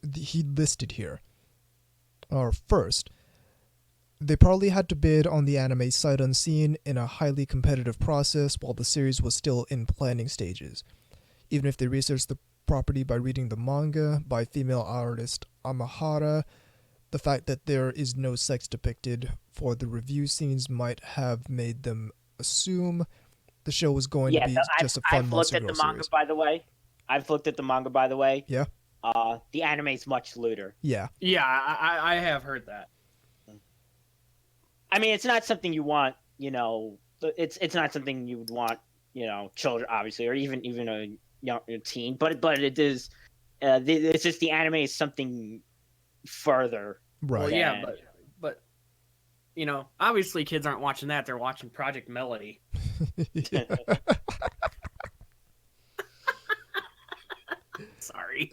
listed here Or first, they probably had to bid on the anime sight unseen in a highly competitive process while the series was still in planning stages. Even if they researched the property by reading the manga by female artist Amahara, the fact that there is no sex depicted for the review scenes might have made them assume the show was going to be just a fun Monster Girl series. I've looked at the manga, by the way. Yeah? The anime's much lewder. Yeah. Yeah, I have heard that. I mean, it's not something you want, it's not something you would want, children, obviously, or even a young teen, but it is, it's just the anime is something further. Right. Well, yeah, but obviously kids aren't watching that. They're watching Project Melody. Sorry.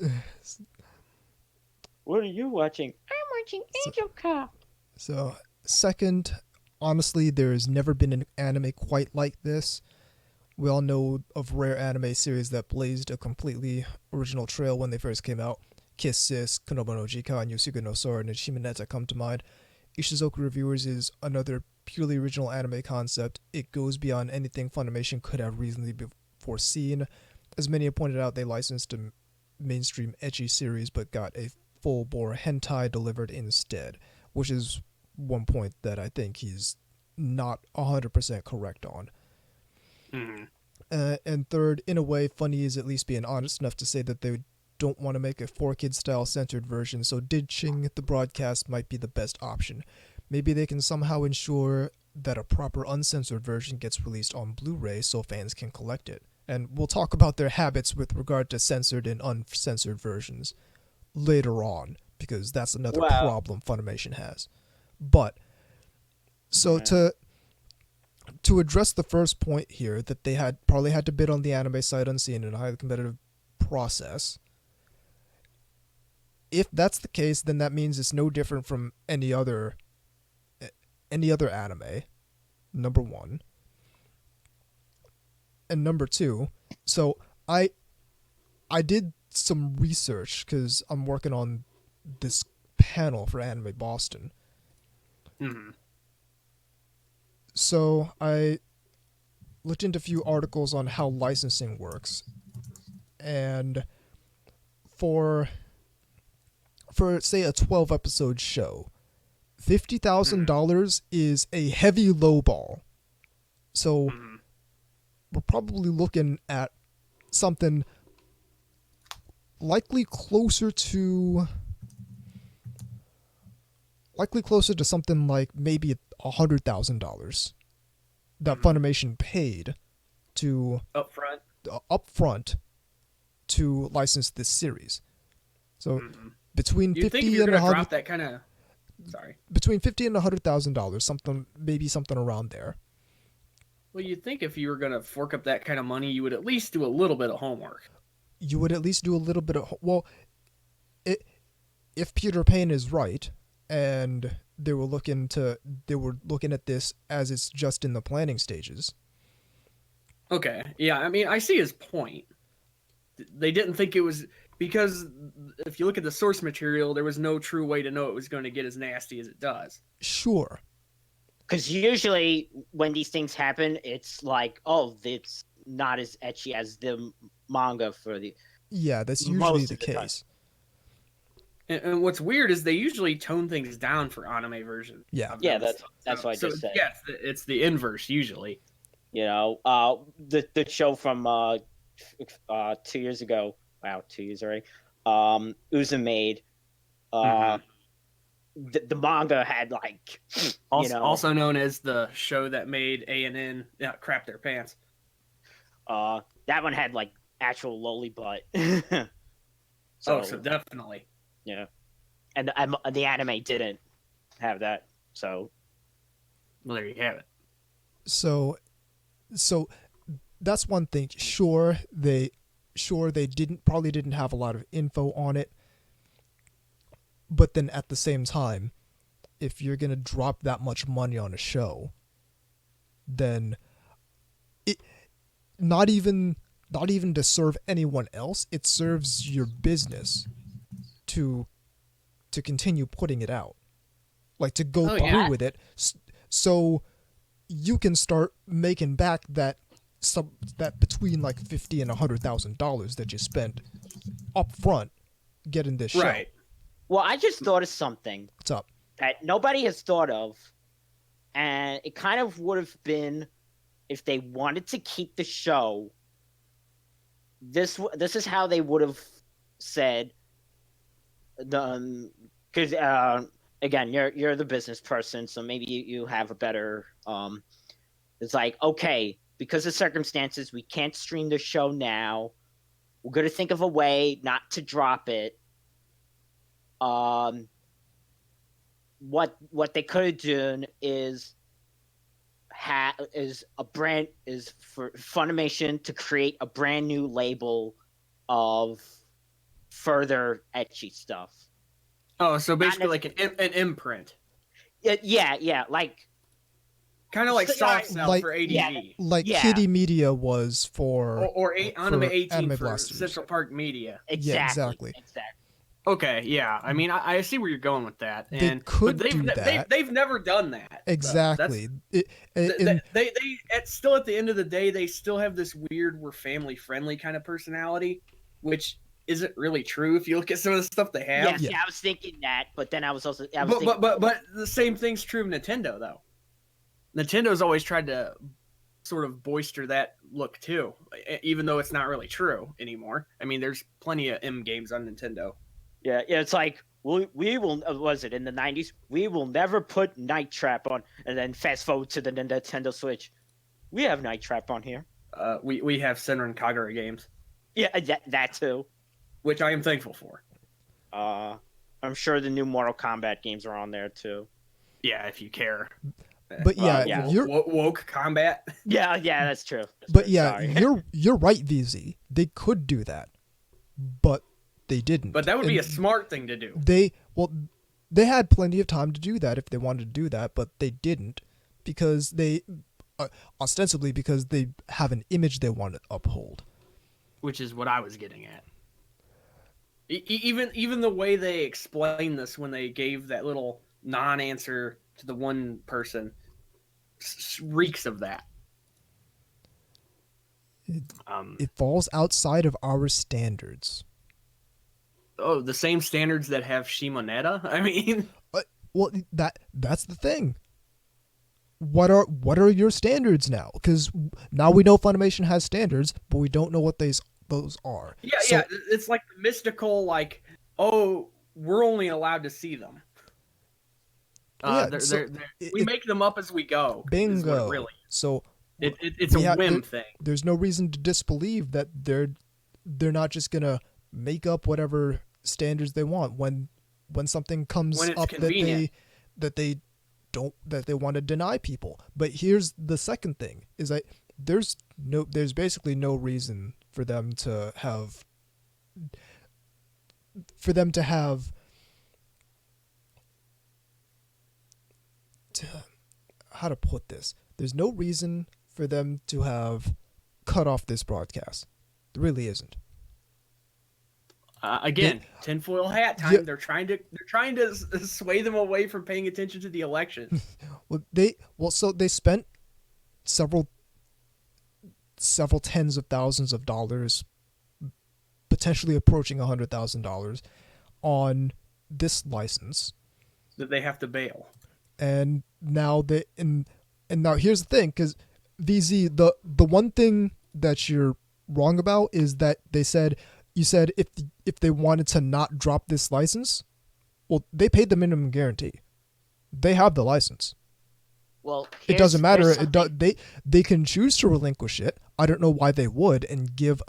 What are you watching? I'm watching Angel Cop. So, second, honestly, there's never been an anime quite like this. We all know of rare anime series that blazed a completely original trail when they first came out. Kiss Sis, Konoba no Jika, and Yosuke no Sora and Shimoneta come to mind. Ishizoku Reviewers is another purely original anime concept. It goes beyond anything Funimation could have reasonably foreseen. As many have pointed out, they licensed a mainstream ecchi series but got a full-bore hentai delivered instead, which is one point that I think he's not 100% correct on. Mm-hmm. And third, in a way, Funny is at least being honest enough to say that they don't want to make a 4Kids style censored version, so ditching the broadcast might be the best option. Maybe they can somehow ensure that a proper uncensored version gets released on Blu-ray so fans can collect it. And we'll talk about their habits with regard to censored and uncensored versions later on, because that's another problem Funimation has. But, so to address the first point here, that they probably had to bid on the anime sight unseen in a highly competitive process. If that's the case, then that means it's no different from any other anime, number one. And number two, so I did some research because I'm working on this panel for Anime Boston. Mm-hmm. So I looked into a few articles on how licensing works, and for say a 12-episode show, $50,000 is a heavy lowball. So we're probably looking at something likely closer to something like maybe $100,000 that Funimation paid to upfront to license this series. So between you think if $50 you're and gonna $100, drop that kind of between $50 and $100,000, maybe something around there. Well, you'd think if you were gonna fork up that kind of money, you would at least do a little bit of homework. You would at least do a little bit of if Peter Payne is right, and they were looking at this as it's just in the planning stages. Okay, yeah, I mean, I see his point. They didn't think it was, because if you look at the source material, there was no true way to know it was going to get as nasty as it does. Sure. Because usually when these things happen, it's like, oh, it's not as ecchi as the manga for the... Yeah, that's usually the case. And what's weird is they usually tone things down for anime versions. Yeah. Yeah, that's what I just said. Yeah, it's the inverse usually. The show from 2 years ago. Wow, 2 years already. Uzumade. The manga had like, also known as the show that made A&N crap their pants. That one had like actual loli butt. So definitely. Yeah, and the anime didn't have that. So, well, there you have it. So that's one thing. Sure, they probably didn't have a lot of info on it. But then at the same time, if you're going to drop that much money on a show, then it not even to serve anyone else, it serves your business to continue putting it out. like to go Oh, through yeah. with it, so you can start making back that between like $50,000 and $100,000 that you spent up front getting this show. Right. Well, I just thought of something What's up? that nobody has thought of, and it kind of would have been if they wanted to keep the show. This is how they would have said the because again, you're the business person, so maybe you have a better it's like, okay, because of circumstances, we can't stream the show now. We're gonna think of a way not to drop it. What they could have done is for Funimation to create a brand new label of further ecchi stuff. Oh, so basically like an imprint. Yeah, like Kind of like So, soft sell like- for ADV. Yeah. Like Yeah. Kitty Media was for Or Anime 18 Anime for Blasters. Central Park Media. exactly. Okay, yeah. I mean, I see where you're going with that. They And could but they've, do that. They've never done that. though. exactly. They In- still at the end of the day, they still have this weird we're family friendly kind of personality, which isn't really true if you look at some of the stuff they have. Yes, yeah, I was thinking that, but then I was thinking, But the same thing's true of Nintendo though. Nintendo's always tried to sort of boister that look too, even though it's not really true anymore. I mean, there's plenty of M games on Nintendo. yeah, it's like we will. Was it in the 90s? We will never put Night Trap on, and then fast forward to the Nintendo Switch. We have Night Trap on here. We have Senran Kagura games, Yeah, that too. which I am thankful for. I'm sure the new Mortal Kombat games are on there too. Yeah, if you care. But yeah, yeah. Woke combat. Yeah, that's true. but yeah, Sorry. you're right, VZ. They could do that, but they didn't. But that would be a And smart thing to do. they had plenty of time to do that if they wanted to do that, but they didn't because they ostensibly because they have an image they want to uphold. Which is what I was getting at. Even the way they explained this when they gave that little non-answer to the one person reeks of that. It falls outside of our standards. Oh, the same standards that have Shimoneta? I mean, Well, that's the thing. What are your standards now? Because now we know Funimation has standards, but we don't know what those are. yeah, it's like the mystical, like, oh, we're only allowed to see them. We make them up as we go. is what Bingo. it really. So It's a whim thing. there's no reason to disbelieve that they're not just gonna make up whatever standards they want when something comes When it's up convenient. that they want to deny people. But here's the second thing: is that there's basically no reason for them to have how to put this. There's no reason for them to have cut off this broadcast. There really isn't. Again, tinfoil hat time. Yeah. They're trying to sway them away from paying attention to the election. So they spent several tens of thousands of dollars, potentially approaching $100,000 on this license, That they have to bail. and now now here's the thing, because VZ, the one thing that you're wrong about is that you said if they wanted to not drop this license, well, they paid the minimum guarantee. They have the license. Well, It doesn't matter. something- They can choose to relinquish it. I don't know why they would, and give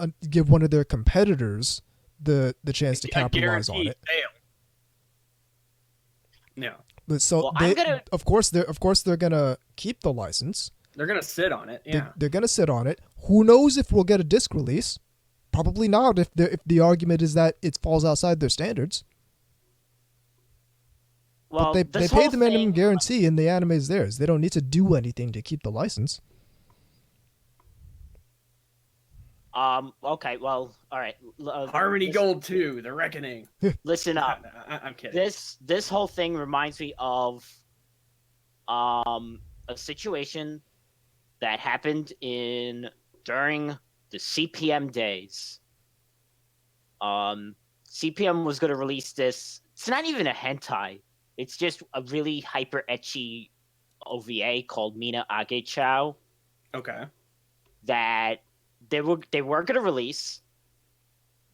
one of their competitors the chance to A capitalize on guaranteed it. bail. No, But so Well, I'm gonna- of course they're gonna keep the license. they're gonna sit on it. Yeah. They're gonna sit on it. Who knows if we'll get a disc release? Probably not. If the argument is that it falls outside their standards. well, They this paid whole the minimum thing- guarantee, and the anime is theirs. They don't need to do anything to keep the license. Okay. Well. All right. Harmony Gold 2, The Reckoning. Listen up. I'm kidding. This whole thing reminds me of a situation that happened during the CPM days. CPM was going to release this. It's not even a hentai. It's just a really hyper ecchi OVA called Mina Age Chow Okay. that they were going to release.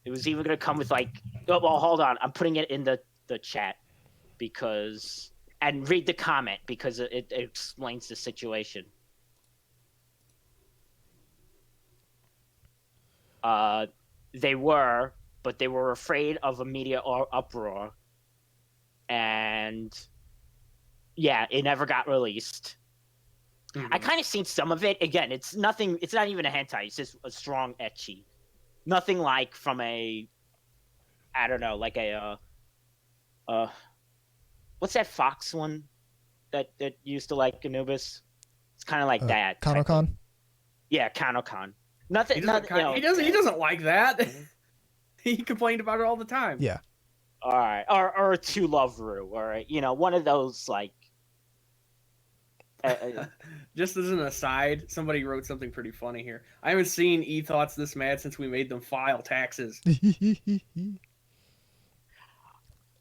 It was even going to come with like, oh, well, hold on, I'm putting it in the chat and read the comment because it explains the situation. They were afraid of a media uproar, and yeah, it never got released. Mhm. I kind of seen some of it. Again, it's nothing. It's not even a hentai. It's just a strong ecchi. Nothing like from I don't know, like what's that Fox one that used to like Anubis? It's kind of like that. Kanokon? Yeah, Kanokon. Nothing. He doesn't like that. He complained about it all the time. Yeah. All right, or To Love Ru, all right. One of those like. Just as an aside, somebody wrote something pretty funny here. I haven't seen E-Thoughts this mad since we made them file taxes.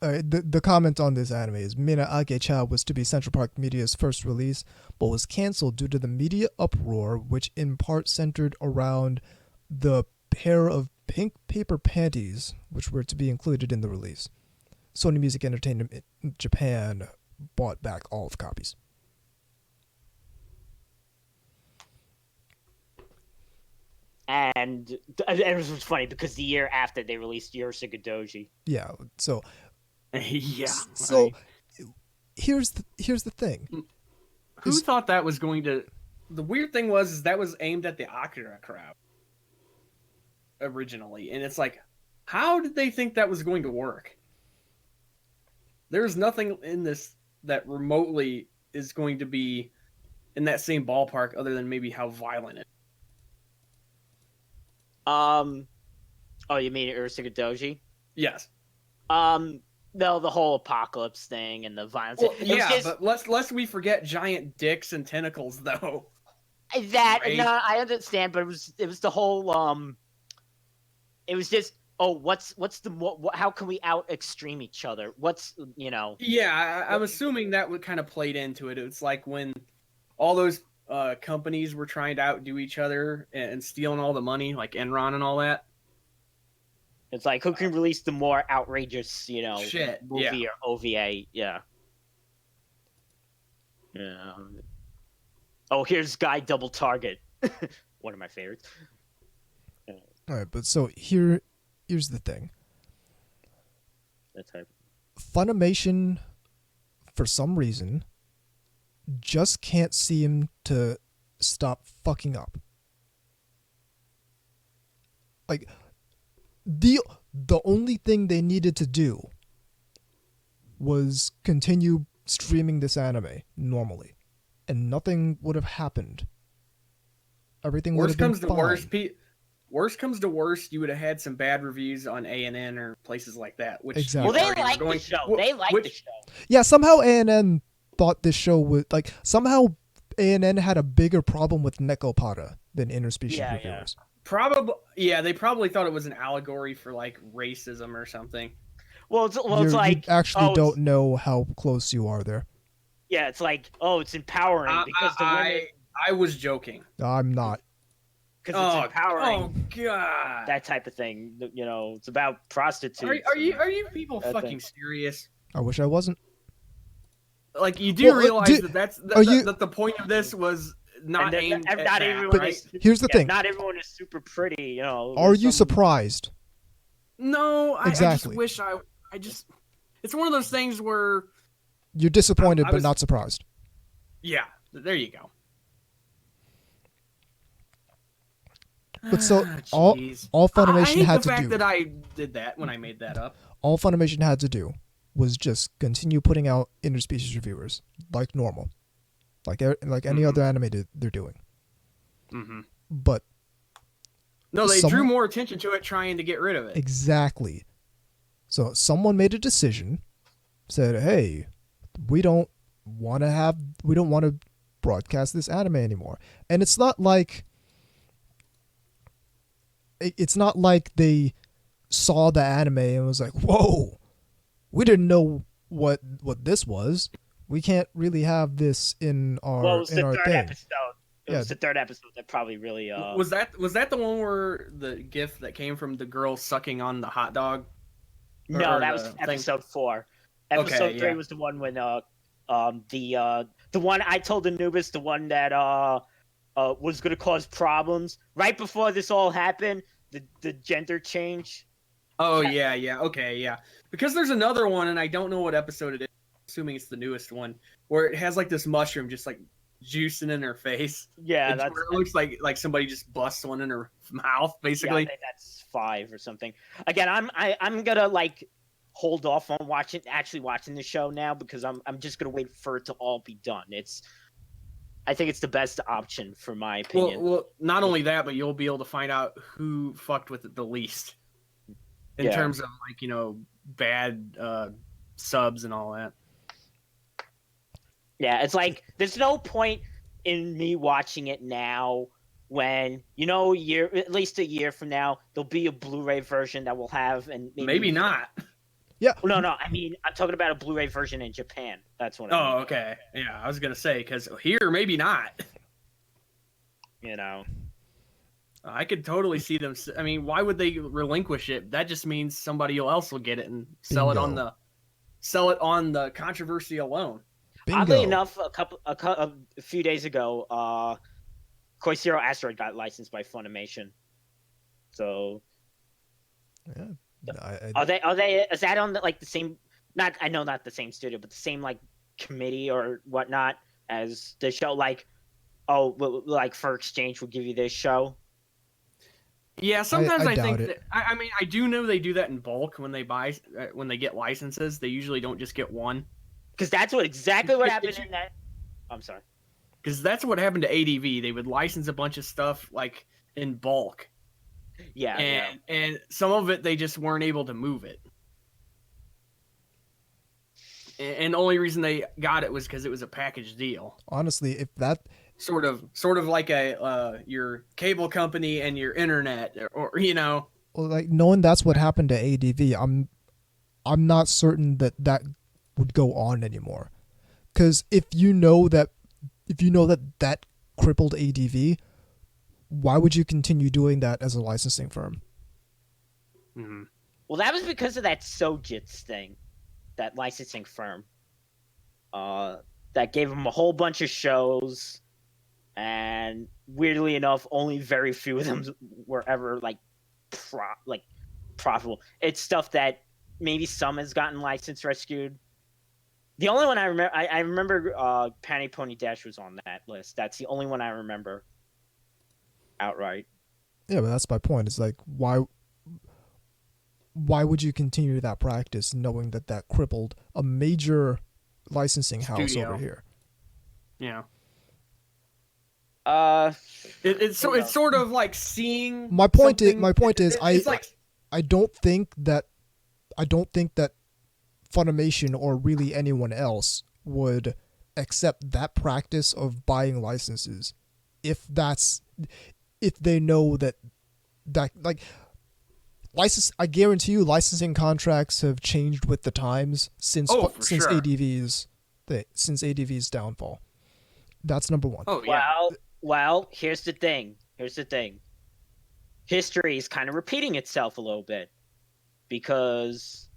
The comment on this anime is Mina Age Chow was to be Central Park Media's first release, but was canceled due to the media uproar, which in part centered around the pair of pink paper panties, which were to be included in the release. Sony Music Entertainment in Japan bought back all of the copies. And it was funny because the year after they released Yorusuga Doji. Yeah, so Yeah. So here's the thing. Who thought that was going to? The weird thing was that was aimed at the Akira crowd originally, and it's like, how did they think that was going to work? There's nothing in this that remotely is going to be in that same ballpark, other than maybe how violent it. Oh, you mean Yorusuga Doji? Yes. No, the whole apocalypse thing and the violence. Well, yeah, but lest we forget giant dicks and tentacles, though. That right? No, I understand, but it was the whole it was just how can we out extreme each other? Yeah, I'm assuming that would kind of played into it. It's like when all those companies were trying to outdo each other and stealing all the money, like Enron and all that. It's like who can release the more outrageous, shit, movie or OVA, yeah. Oh, here's Guy Double Target, one of my favorites. All right, but so here's the thing. That's right. Funimation, for some reason, just can't seem to stop fucking up. Like, the only thing they needed to do was continue streaming this anime normally, and nothing would have happened. Everything would have been fine. Worst comes to worst, you would have had some bad reviews on ANN or places like that. Which Exactly. Well, they like the show. The show. Yeah, somehow ANN thought this show would somehow ANN had a bigger problem with Nekopata than Interspecies Reviewers. They probably thought it was an allegory for like racism or something. Well, it's like you actually don't know how close you are there. Yeah, it's like, it's empowering because the women. I was joking. I'm not. Because it's empowering. Oh god. That type of thing. It's about prostitutes. Are you people fucking serious? I wish I wasn't. Like, you do realize that the point of this was not aimed at not that, everyone right? Here's the thing. Not everyone is super pretty, Are you surprised? No, Exactly. I just wish it's one of those things where you're disappointed but not surprised. Yeah, there you go. But so all Funimation had to do. I hate the fact that I did that when I made that up. All Funimation had to do was just continue putting out Interspecies Reviewers like normal, like any other anime they're doing. Mm-hmm. But No, they drew more attention to it trying to get rid of it. Exactly. So someone made a decision, said, "Hey, we don't want to broadcast this anime anymore." And it's not like they saw the anime and was like, "Whoa, we didn't know what this was. We can't really have this in our Well, it was the third thing." episode. It was the third episode that probably really. Was that the one where the GIF that came from the girl sucking on the hot dog? No, that was episode 4. Episode 3 was the one when the one I told Anubis, the one that was going to cause problems right before this all happened. The gender change. Oh yeah, okay, yeah. Because there's another one, and I don't know what episode it is. Assuming it's the newest one, where it has like this mushroom just like juicing in her face. Yeah, it looks like somebody just busts one in her mouth, basically. Yeah, I think that's 5 or something. Again, I'm gonna like hold off on actually watching the show now because I'm just gonna wait for it to all be done. I think it's the best option for my opinion. Well, not only that, but you'll be able to find out who fucked with it the least in terms of like bad subs and all that. Yeah, it's like there's no point in me watching it now when at least a year from now there'll be a Blu-ray version that we'll have, and maybe not. Yeah. No. I mean, I'm talking about a Blu-ray version in Japan. That's what. Oh, okay. Yeah, I was gonna say because here maybe not. I could totally see them. I mean, why would they relinquish it? That just means somebody else will get it and sell it on the controversy alone. Bingo. Oddly enough, a few days ago, Koi Zero Asteroid got licensed by Funimation. So, yeah, are they? Is that on the same? Not the same studio, but the same committee or whatnot as the show. For exchange, we'll give you this show. Yeah, sometimes I think doubt it. that. I mean, I do know they do that in bulk when they get licenses. They usually don't just get one. Because that's exactly what happened in that. I'm sorry. Because that's what happened to ADV. They would license a bunch of stuff in bulk. Yeah. And some of it they just weren't able to move it. And the only reason they got it was because it was a package deal. Honestly, if that sort of like your cable company and your internet, or well, knowing that's what happened to ADV, I'm not certain that would go on anymore. Because if you know that crippled ADV, why would you continue doing that as a licensing firm? Mm-hmm. Well, that was because of that Sojitz thing, that licensing firm. That gave them a whole bunch of shows, and weirdly enough, only very few of them were ever profitable. It's stuff that maybe some has gotten license rescued. The only one I remember, Panty Pony Dash was on that list. That's the only one I remember outright. Yeah, but that's my point. It's why would you continue that practice knowing that crippled a major licensing house over here? Yeah. It's sort of like seeing. My point is I don't think that Funimation or really anyone else would accept that practice of buying licenses if they know that license. I guarantee you licensing contracts have changed with the times since sure. ADV's downfall. That's number one. Oh yeah. Well, here's the thing. History is kind of repeating itself a little bit because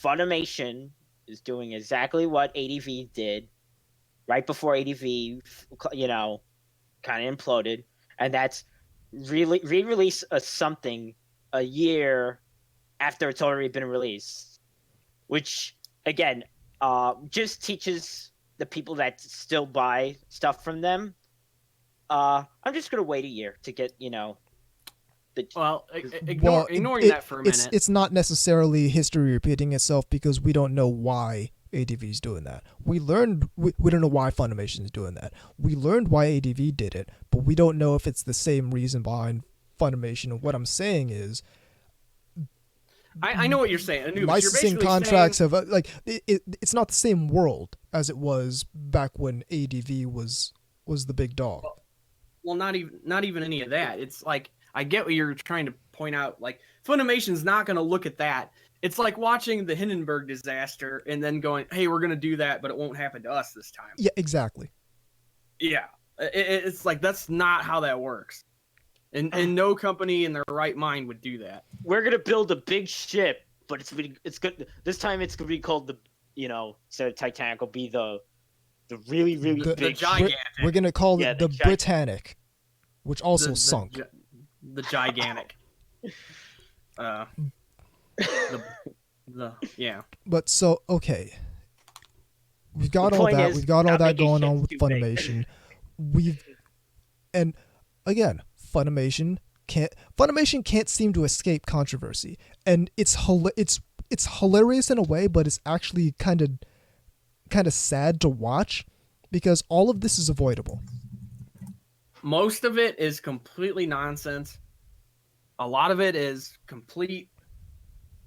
Funimation is doing exactly what ADV did right before ADV, kind of imploded, and that's re-release something a year after it's already been released, which again just teaches the people that still buy stuff from them. I'm just gonna wait a year to get ignoring that for a minute. It's not necessarily history repeating itself because we don't know why ADV is doing that. We don't know why Funimation is doing that. We learned why ADV did it, but we don't know if it's the same reason behind Funimation. And what I'm saying is, I know what you're saying. Anubis, you're licensing basically contracts saying, have it's not the same world as it was back when ADV was the big dog. well, not even any of that. It's like, I get what you're trying to point out. Like, Funimation's not going to look at that. It's like watching the Hindenburg disaster and then going, hey, we're going to do that, but it won't happen to us this time. Yeah, exactly. Yeah. It's like, that's not how that works. And no company in their right mind would do that. We're gonna build a big ship, but it's good. This time it's gonna be called the, instead of Titanic, will be the really The big gigantic. We're gonna call Yeah, it the Britannic, which also sunk. The gigantic. Yeah. But so okay, we've got The all point that. is, We've got all not that making going on ships with too big. Funimation. And again, Funimation can't seem to escape controversy, and it's hilarious in a way, but it's actually kind of sad to watch because all of this is avoidable. Most of it is completely nonsense. A lot of it is complete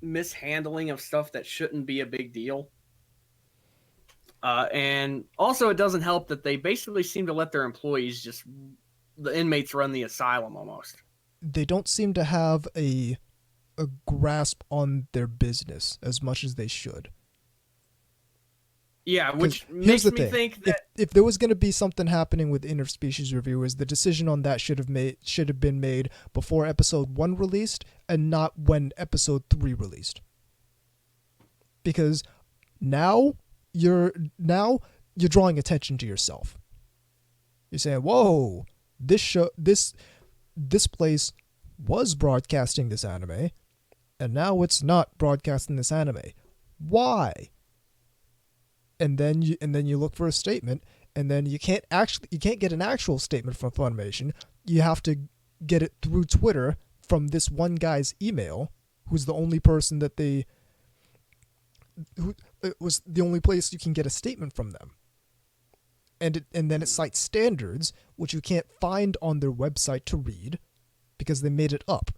mishandling of stuff that shouldn't be a big deal. And also, it doesn't help that they basically seem to let their employees the inmates run the asylum almost. They don't seem to have a grasp on their business as much as they should. Yeah, which Here's makes the me thing. think that If there was going to be something happening with Interspecies Reviewers, the decision on that should have been made before episode 1 released and not when episode 3 released. Because now you're drawing attention to yourself. You're saying, "Whoa, this place was broadcasting this anime, and now it's not broadcasting this anime. Why?" And then you look for a statement, and then you can't get an actual statement from Funimation. You have to get it through Twitter from this one guy's email, who's the only person who it was the only place you can get a statement from them. And then it cites standards which you can't find on their website to read because they made it up.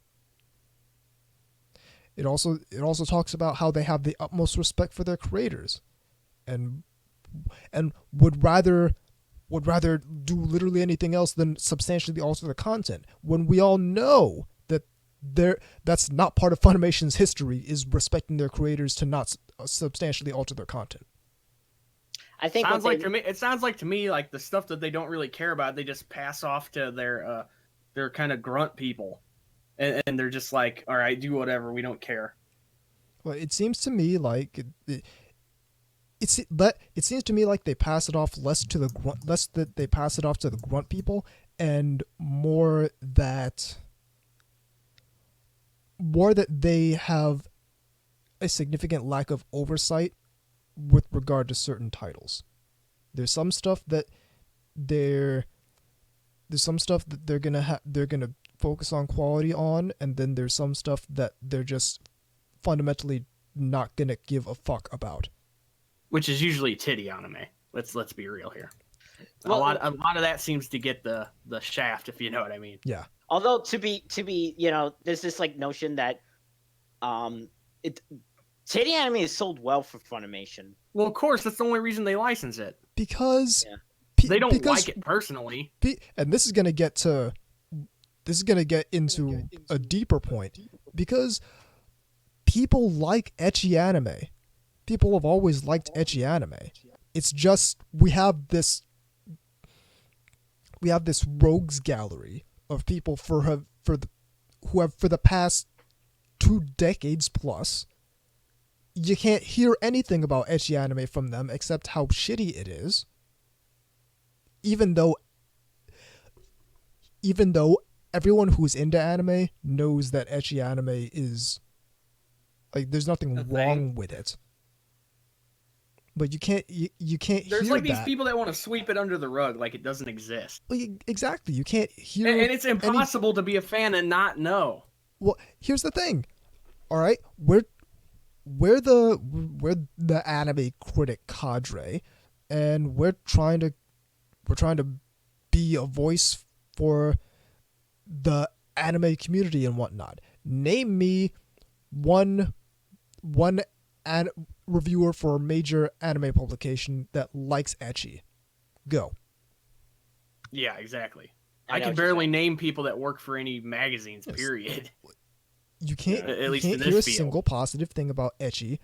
It also talks about how they have the utmost respect for their creators, and would rather do literally anything else than substantially alter the content, when we all know that that's not part of Funimation's history, is respecting their creators to not substantially alter their content. I think it sounds like to me like the stuff that they don't really care about, they just pass off to their kind of grunt people, and they're just like, all right, do whatever, we don't care. Well, it seems to me like it seems to me like they pass it off less that they pass it off to the grunt people, and more that they have a significant lack of oversight with regard to certain titles. There's some stuff that they're gonna focus on quality on, and then there's some stuff that they're just fundamentally not gonna give a fuck about. Which is usually titty anime. Let's be real here. Well, a lot of that seems to get the shaft, if you know what I mean. Yeah. although to be there's this like notion that titty anime is sold well for Funimation. Well, of course, that's the only reason they license it. Because They don't like it personally. And this is gonna get into a deeper point, because people like ecchi anime. People have always liked ecchi anime. It's just we have this rogues gallery of people who have for the past 2 decades plus. You can't hear anything about ecchi anime from them except how shitty it is. Even though everyone who's into anime knows that ecchi anime is like there's nothing wrong with it. But you can't There's hear like these that. people that want to sweep it under the rug like it doesn't exist. Well, exactly. You can't hear And it's impossible to be a fan and not know. Well, here's the thing. All right, we're the anime critic cadre, and we're trying to be a voice for the anime community and whatnot. Name me one reviewer for a major anime publication that likes ecchi. Go. Yeah, exactly. I I know can what you're barely saying. name people that work for any magazines, Yes. period. You can't, At you least can't in hear a this field. single positive thing about ecchi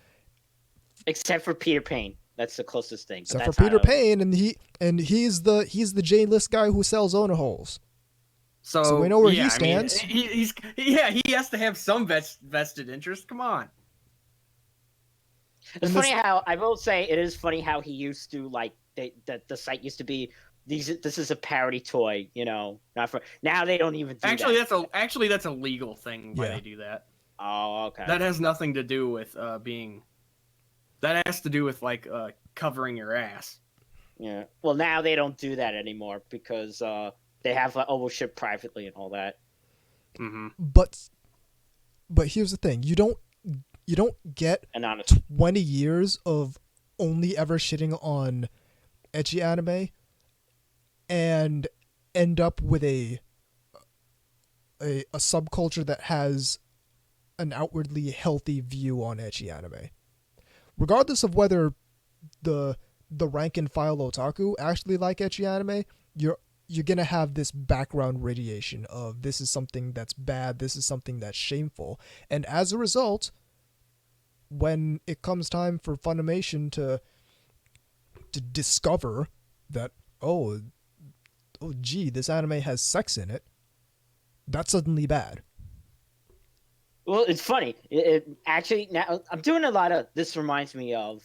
Except for Peter Payne. That's the closest thing. but except for that's Peter how- Payne, and he's the J-list guy who sells owner holes. So we know where he yeah, I mean, stands. he has to have some vested interest. Come on. It's And funny this- how I will say it is funny how he used to like the site used to be this is a parody toy, not for now they don't even do Actually, that's a legal thing why Yeah. they do that. Oh, okay. That has nothing to do with being. That has to do with like covering your ass. Yeah. Well, now they don't do that anymore because they have like we'll ship privately and all that. Mm-hmm. But here's the thing: you don't get And honestly, 20 years of only ever shitting on ecchi anime and end up with a subculture that has an outwardly healthy view on ecchi anime. Regardless of whether the rank and file otaku actually like ecchi anime, you're gonna have this background radiation of this is something that's bad, this is something that's shameful, and as a result, when it comes time for Funimation to discover that oh gee, this anime has sex in it, that's suddenly bad. well, it's funny. It actually now I'm doing a lot of. This reminds me of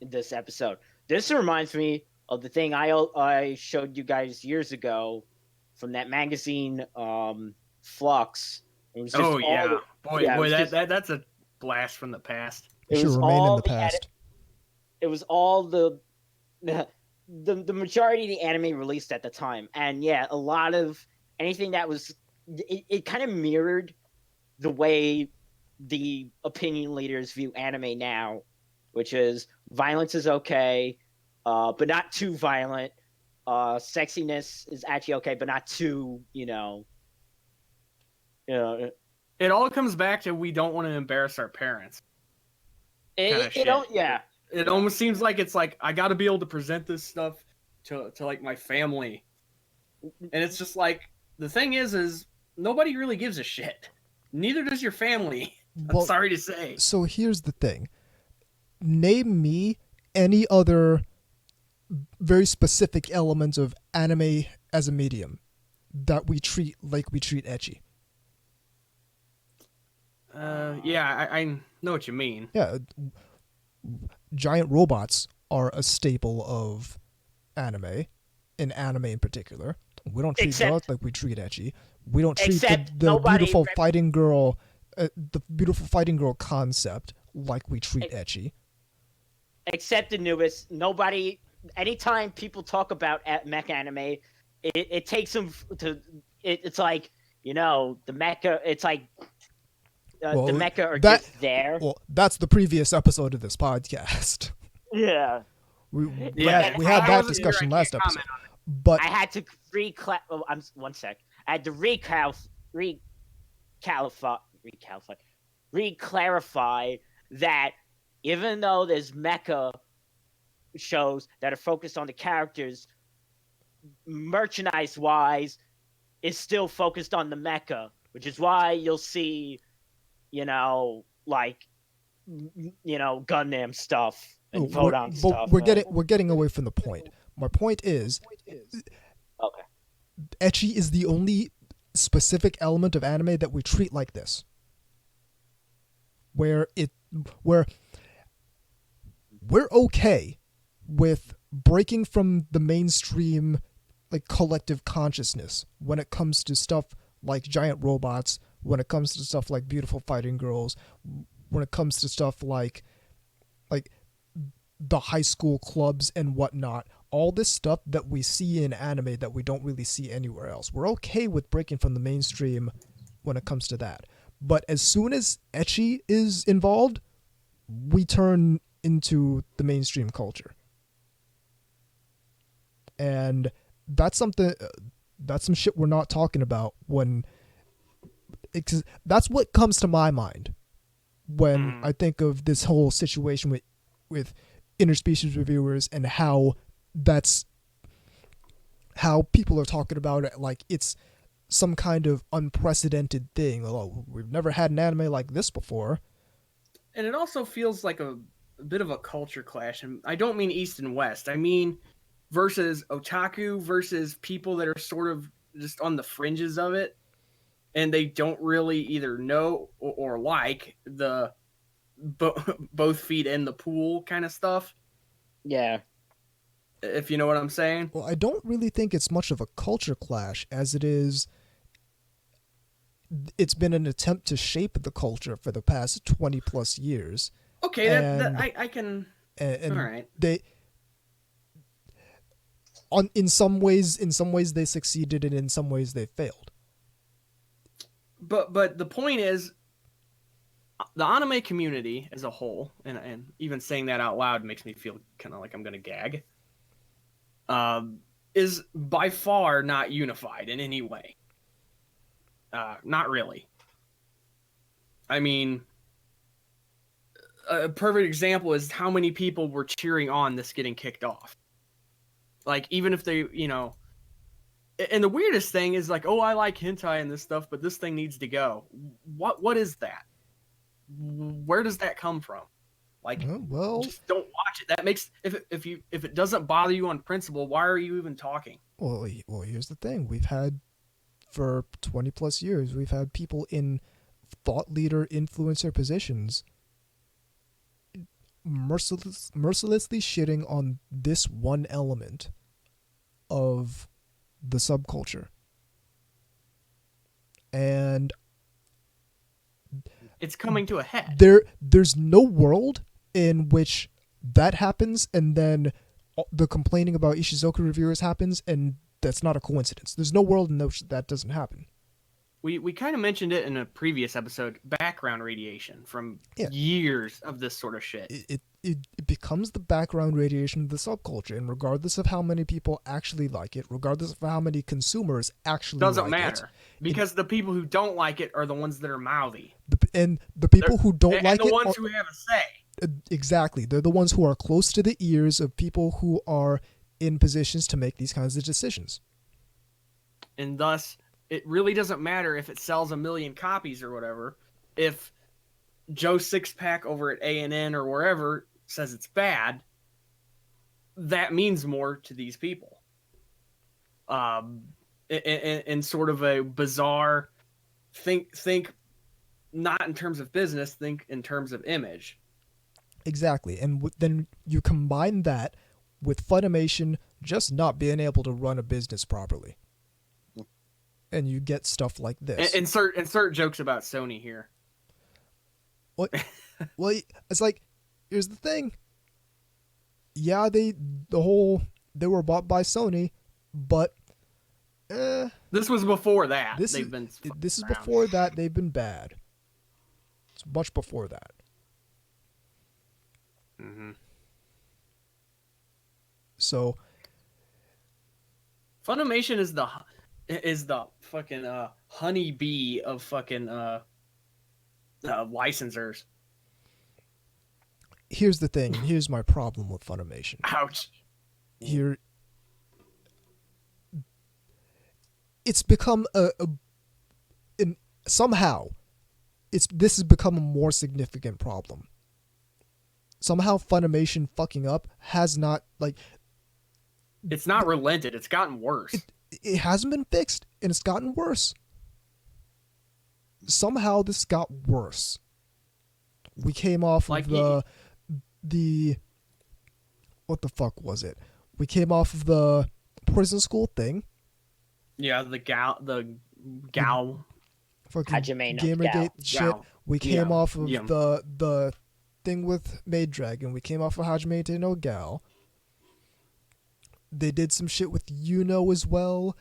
this episode. This reminds me of the thing I showed you guys years ago from that magazine, Flux. It was just Oh all yeah, the- boy, yeah, it was just- that's a blast from the past. It It should was remain in all the the past. it was all the majority of the anime released at the time, and yeah, a lot of anything that was it kind of mirrored the way the opinion leaders view anime now, which is violence is okay, but not too violent. Sexiness is actually okay, but not too, It all comes back to we don't want to embarrass our parents. Kinda it shit. don't, yeah. It almost seems like it's like I got to be able to present this stuff to like my family, and it's just like the thing is nobody really gives a shit. Neither does your family. I'm Well, sorry to say. so here's the thing. Name me any other very specific elements of anime as a medium that we treat like we treat ecchi. Yeah, I know what you mean. Yeah, giant robots are a staple of anime, in anime in particular. We don't treat Except- those like we treat ecchi. We don't treat Except the nobody beautiful rep- fighting girl, the beautiful fighting girl concept like we treat ecchi. Except the newest, nobody. Anytime people talk about mech anime, it takes them to. It's like the mecha. It's like Well, the mecha are that- just there. Well, that's the previous episode of this podcast. Yeah, We Yeah, we had I that wasn't here, discussion I last can't episode. comment on it. But I had to one sec. I had to reclarify that even though there's mecha shows that are focused on the characters, merchandise wise, is still focused on the mecha, which is why you'll see, Gundam stuff and Vodon stuff. we're getting away from the point. My point is, Okay. ecchi is the only specific element of anime that we treat like this, where we're okay with breaking from the mainstream like collective consciousness when it comes to stuff like giant robots, when it comes to stuff like beautiful fighting girls, when it comes to stuff like the high school clubs and whatnot, all this stuff that we see in anime that we don't really see anywhere else. We're okay with breaking from the mainstream when it comes to that. But as soon as ecchi is involved, we turn into the mainstream culture. And that's some shit we're not talking about when That's what comes to my mind when I think of this whole situation with Interspecies Reviewers and how people are talking about it like it's some kind of unprecedented thing. Oh, we've never had an anime like this before. And it also feels like a bit of a culture clash. And I don't mean East and West. I mean versus otaku versus people that are sort of just on the fringes of it. And they don't really either know or like the both feet in the pool kind of stuff. Yeah. If you know what I'm saying. Well, I don't really think it's much of a culture clash as it is. It's been an attempt to shape the culture for the past 20 plus years. Okay, I can. And all right. In some ways they succeeded, and in some ways they failed. But the point is, the anime community as a whole, and even saying that out loud makes me feel kind of like I'm gonna gag. Is by far not unified in any way. Not really. I mean, a perfect example is how many people were cheering on this getting kicked off. Like, even if they, and the weirdest thing is like, oh, I like hentai and this stuff, but this thing needs to go. What is that? Where does that come from? Like, well, just don't watch it. That makes if it doesn't bother you on principle, why are you even talking? Well, here's the thing: we've had for 20 plus years, we've had people in thought leader, influencer positions mercilessly shitting on this one element of the subculture, and it's coming to a head. There's no world in which that happens and then the complaining about Ishizoku reviewers happens, and that's not a coincidence. There's no world in which that doesn't happen. We kind of mentioned it in a previous episode, background radiation from years of this sort of shit. It becomes the background radiation of the subculture, and regardless of how many people actually like it, regardless of how many consumers actually doesn't like matter, because the people who don't like it are the ones that are mouthy. And the people who don't like it are the ones who have a say. Exactly. They're the ones who are close to the ears of people who are in positions to make these kinds of decisions. And thus, it really doesn't matter if it sells 1 million copies or whatever. If Joe Sixpack over at A&N or wherever says it's bad, that means more to these people. In sort of a bizarre think not in terms of business, think in terms of image. Exactly. And then you combine that with Funimation just not being able to run a business properly. And you get stuff like this. Insert jokes about Sony here. What? Well, it's like, here's the thing. Yeah, they were bought by Sony, but this was before that. This is before that. They've been bad. It's much before that. Mm-hmm. So, Funimation is the fucking honeybee of fucking licensors. Here's the thing. Here's my problem with Funimation. Ouch. It's become somehow this has become a more significant problem. Somehow Funimation fucking up has not, like, it's not relented. It's gotten worse. It hasn't been fixed, and it's gotten worse. Somehow this got worse. We came off of the what the fuck was it? We came off of the prison school thing. Yeah, the gal fucking Hajime no Gamergate gal. shit. Gal. We came off of Yeah. the thing with Maid Dragon. We came off of Hajime no Gal. They did some shit with Yuno as well.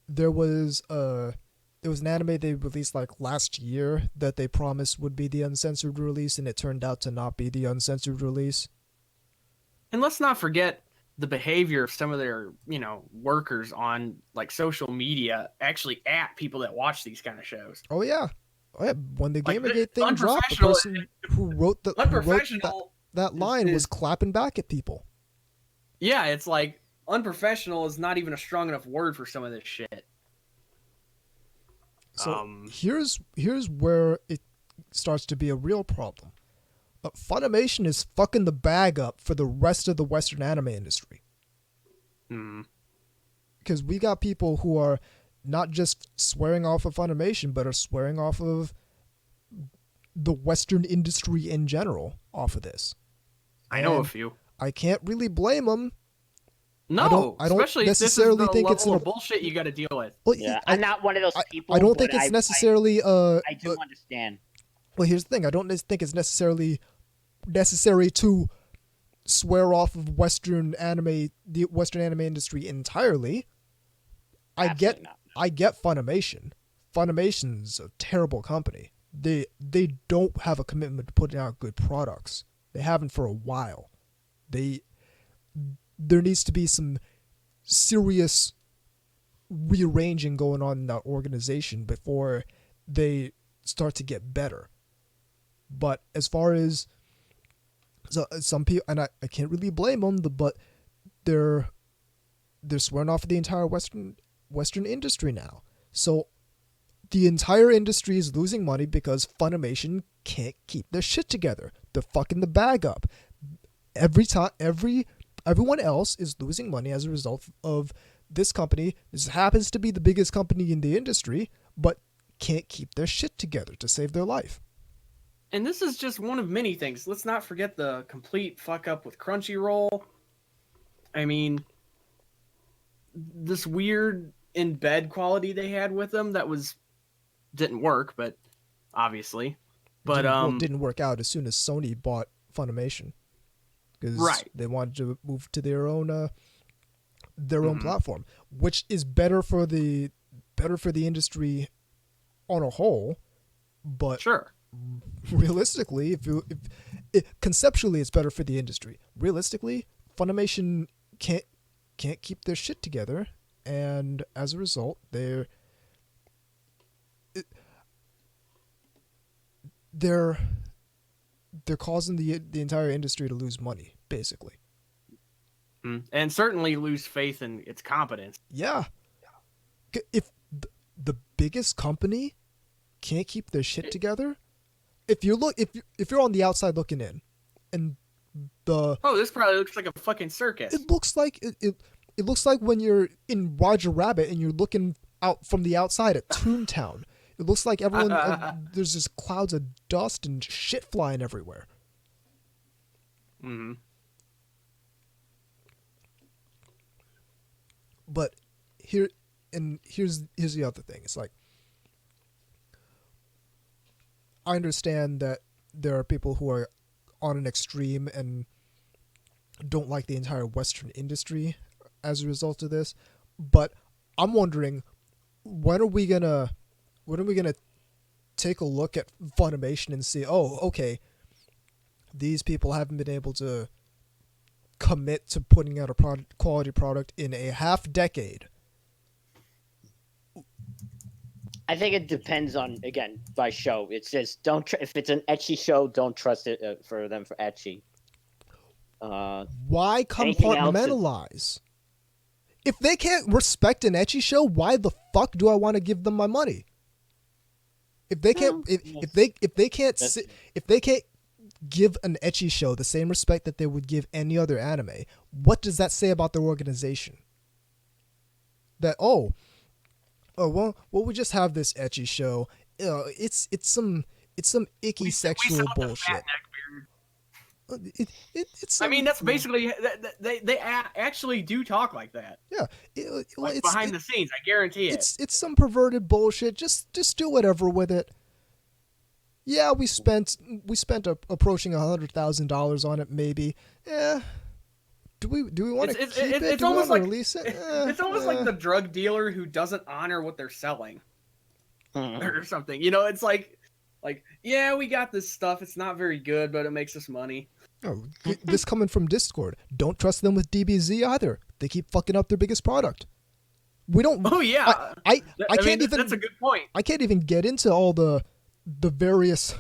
There was an anime they released like last year that they promised would be the uncensored release, and it turned out to not be the uncensored release. And let's not forget the behavior of some of their, workers on like social media actually at people that watch these kind of shows. Oh yeah. Oh, yeah, when the Like, Gamergate thing dropped, the unprofessional- person who wrote Unprofessional. that line was clapping back at people. Yeah, it's like unprofessional is not even a strong enough word for some of this shit. So here's where it starts to be a real problem. Funimation is fucking the bag up for the rest of the Western anime industry. Because we got people who are not just swearing off of Funimation, but are swearing off of the Western industry in general off of this. I know a And few. I can't really blame them. No, I don't especially necessarily if this is the think level it's of bullshit you got to deal with. Well, Yeah, I'm not one of those people. I don't think but it's necessarily. I do understand. Well, here's the thing. I don't think it's necessarily necessary to swear off of the Western anime industry entirely. Absolutely not. I get Funimation. Funimation's a terrible company. They don't have a commitment to putting out good products. They haven't for a while. There needs to be some serious rearranging going on in that organization before they start to get better. But as far as some people, and I can't really blame them, but they're swearing off the entire Western industry now. So the entire industry is losing money because Funimation can't keep their shit together. They're fucking the bag up. Everyone else is losing money as a result of this company. This happens to be the biggest company in the industry, but can't keep their shit together to save their life. And this is just one of many things. Let's not forget the complete fuck up with Crunchyroll. I mean, this weird in-bed quality they had with them that didn't work, but obviously. But didn't work out as soon as Sony bought Funimation. Because they wanted to move to their own platform, which is better for the industry on a whole. But sure, realistically, conceptually, it's better for the industry. Realistically, Funimation can't keep their shit together, and as a result, they're causing the entire industry to lose money, basically. And certainly lose faith in its competence. Yeah. If the biggest company can't keep their shit together, if you're on the outside looking in, and this probably looks like a fucking circus. It looks like it looks like when you're in Roger Rabbit and you're looking out from the outside at Toontown. It looks like everyone there's just clouds of dust and shit flying everywhere. But here's the other thing. It's like, I understand that there are people who are on an extreme and don't like the entire Western industry as a result of this, but I'm wondering, when are we gonna take a look at Funimation and see, oh, okay, these people haven't been able to commit to putting out a quality product in a half decade. I think it depends on, again, by show. It says if it's an ecchi show, don't trust it for ecchi. Why compartmentalize? If they can't respect an ecchi show, why the fuck do I want to give them my money? If they can't, if they can't give an ecchi show the same respect that they would give any other anime, what does that say about their organization? That well, we just have this ecchi show. It's some icky sexual bullshit. It's I mean, that's basically they actually do talk like that. Yeah, it's behind the scenes. I guarantee it. It's some perverted bullshit. Just do whatever with it. Yeah, we spent approaching $100,000 on it. Maybe. Yeah. Do we want to keep it? It's almost like release it? It's almost like the drug dealer who doesn't honor what they're selling, or something. You know, it's like, yeah, we got this stuff. It's not very good, but it makes us money. Oh, this coming from Discord. Don't trust them with DBZ either. They keep fucking up their biggest product. We don't. Oh yeah. I can't even. That's a good point. I can't even get into all the the various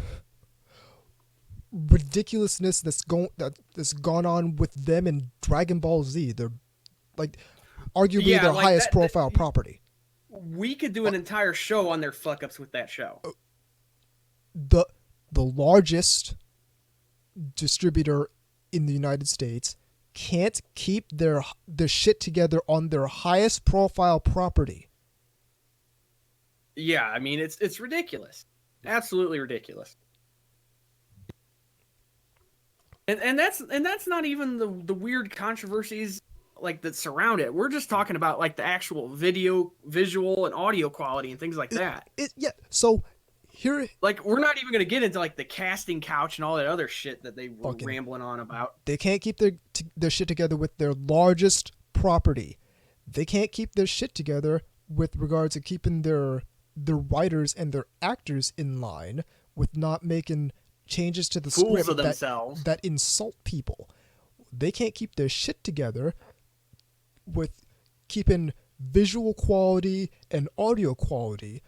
ridiculousness that's gone on with them in Dragon Ball Z. They're like arguably their highest profile property. We could do an entire show on their fuck ups with that show. The largest distributor in the United States can't keep their shit together on their highest profile property. Yeah, I mean it's ridiculous. Absolutely ridiculous. And that's not even the weird controversies like that surround it. We're just talking about like the actual visual and audio quality and things like that. Yeah. So here, like, we're not even going to get into like the casting couch and all that other shit that they were rambling on about. They can't keep their shit together with their largest property. They can't keep their shit together with regards to keeping their writers and their actors in line with not making changes to the Fools script of themselves. that insult people. They can't keep their shit together with keeping visual quality and audio quality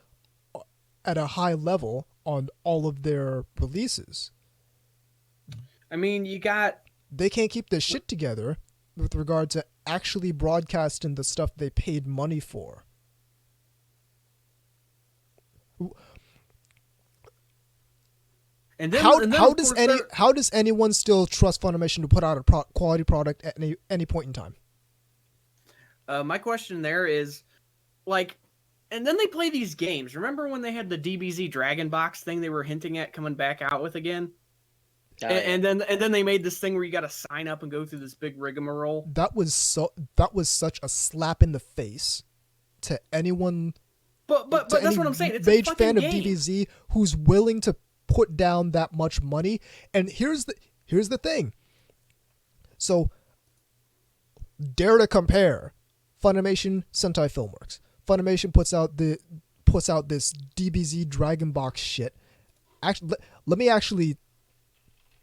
at a high level on all of their releases. I mean, they can't keep their shit together with regard to actually broadcasting the stuff they paid money for. And then, how does anyone still trust Funimation to put out a quality product at any point in time? My question there is, like, and then they play these games. Remember when they had the DBZ Dragon Box thing they were hinting at coming back out with again? And then they made this thing where you got to sign up and go through this big rigmarole. That was such a slap in the face to anyone. But that's what I'm saying. It's a fan of DBZ who's willing to put down that much money. And here's the thing. So dare to compare Funimation, Sentai Filmworks. Funimation puts out this DBZ Dragon Box shit. Actually, let me actually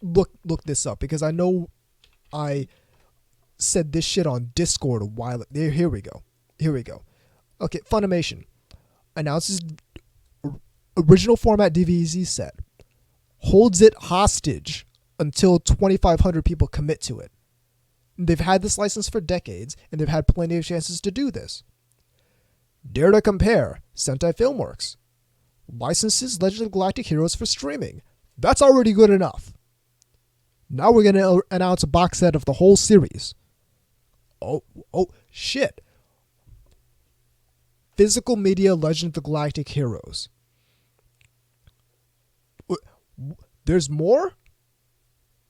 look this up because I know I said this shit on Discord a while. Here we go. Okay, Funimation announces original format DBZ set, holds it hostage until 2,500 people commit to it. They've had this license for decades, and they've had plenty of chances to do this. Dare to compare Sentai Filmworks. Licenses Legend of Galactic Heroes for streaming. That's already good enough. Now we're going to announce a box set of the whole series. Oh, shit. Physical Media Legend of the Galactic Heroes. There's more?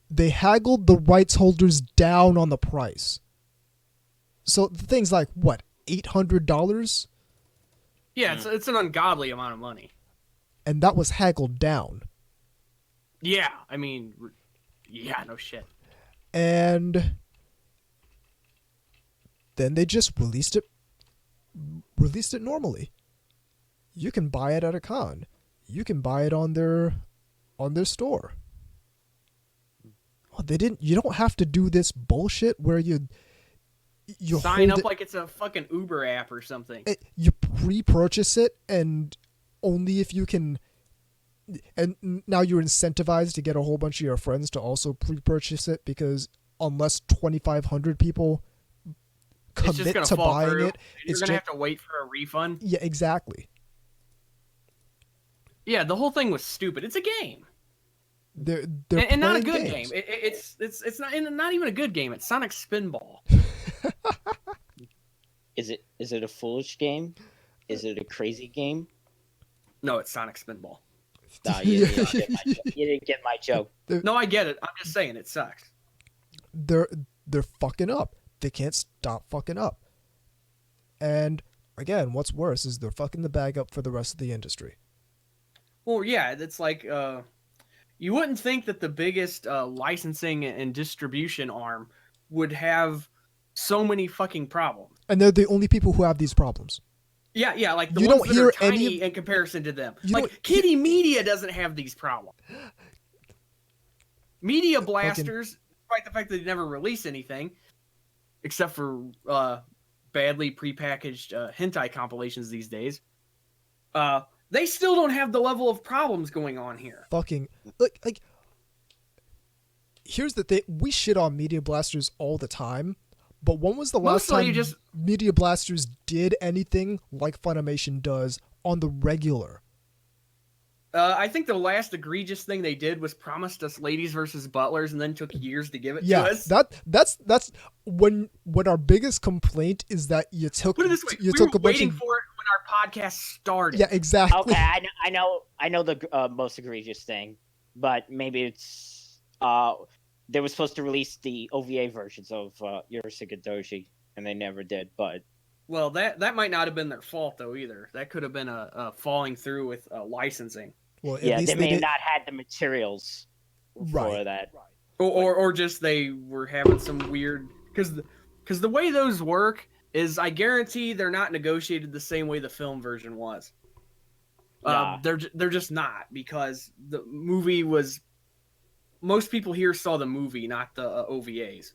They haggled the rights holders down on the price. So things like, what, $800? Yeah, it's an ungodly amount of money. And that was haggled down. Yeah, I mean, yeah, no shit. And then they just released it normally. You can buy it at a con. You can buy it on their store. Oh, they didn't. You don't have to do this bullshit where you sign up like it's a fucking Uber app or something. You pre-purchase it, and only if you can. And now you're incentivized to get a whole bunch of your friends to also pre-purchase it, because unless 2,500 people commit to buying it, you're gonna have to wait for a refund. Yeah, exactly. Yeah, the whole thing was stupid. It's a game. They're and not a good games. game. It's not even a good game. It's Sonic Spinball. Is it a foolish game? Is it a crazy game? No, it's Sonic Spinball. No, you didn't get my joke. No, I get it. I'm just saying it sucks. They're fucking up. They can't stop fucking up. And again, what's worse is they're fucking the bag up for the rest of the industry. Well, yeah, it's like you wouldn't think that the biggest licensing and distribution arm would have so many fucking problems. And they're the only people who have these problems. Yeah, like the you ones don't that hear are tiny any in comparison to them. Like Kitty Media doesn't have these problems. Media Blasters, despite the fact that they never release anything, except for badly prepackaged hentai compilations these days, they still don't have the level of problems going on here. Fucking like here's the thing, we shit on Media Blasters all the time, but when was the last Mostly time Media Blasters did anything like Funimation does on the regular? I think the last egregious thing they did was promised us Ladies versus Butlers and then took years to give it to us. That's when our biggest complaint is that you took Put it this way, you we took were a bunch waiting of for it when our podcast started. yeah, exactly. Okay, I know the most egregious thing, but maybe it's they were supposed to release the OVA versions of Urusega Doji, and they never did. But Well, that might not have been their fault though either. That could have been a falling through with licensing. Well, at yeah, least they may did- have not had the materials for Right. that. Or just they were having some weird because the way those work is I guarantee they're not negotiated the same way the film version was. Nah. They're just not, because the movie was, most people here saw the movie, not the OVAs.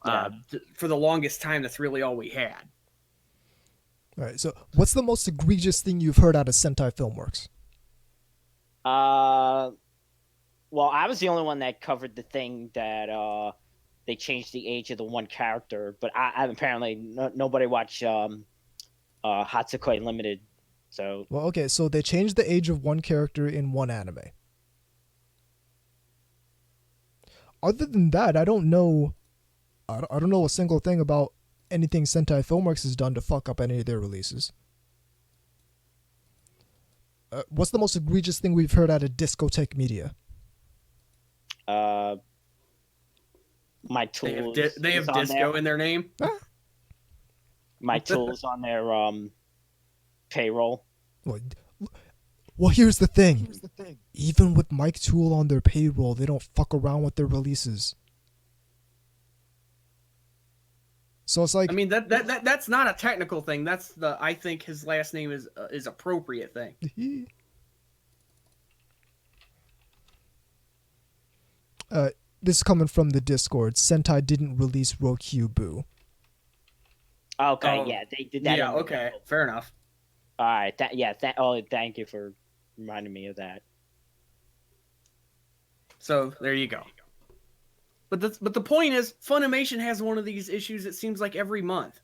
Yeah. For the longest time, that's really all we had. All right. So, what's the most egregious thing you've heard out of Sentai Filmworks? Well, I was the only one that covered the thing that they changed the age of the one character, but I apparently nobody watched Hatsukoi Limited. So Well, okay, so they changed the age of one character in one anime. Other than that, I don't know a single thing about anything Sentai Filmworks has done to fuck up any of their releases. What's the most egregious thing we've heard out of Discotheque Media? my tools. They have is on disco there. in their name. My tools on their payroll. Well, here's the thing. Even with Mike Toole on their payroll, they don't fuck around with their releases. So it's like, I mean that's not a technical thing. That's I think his last name is appropriate thing. This is coming from the Discord. Sentai didn't release Rokyubu. Okay, Oh, yeah, they did that. Yeah, in the okay, middle. fair enough. All right, thank you for reminding me of that. So there you go. But the point is, Funimation has one of these issues. It seems like every month,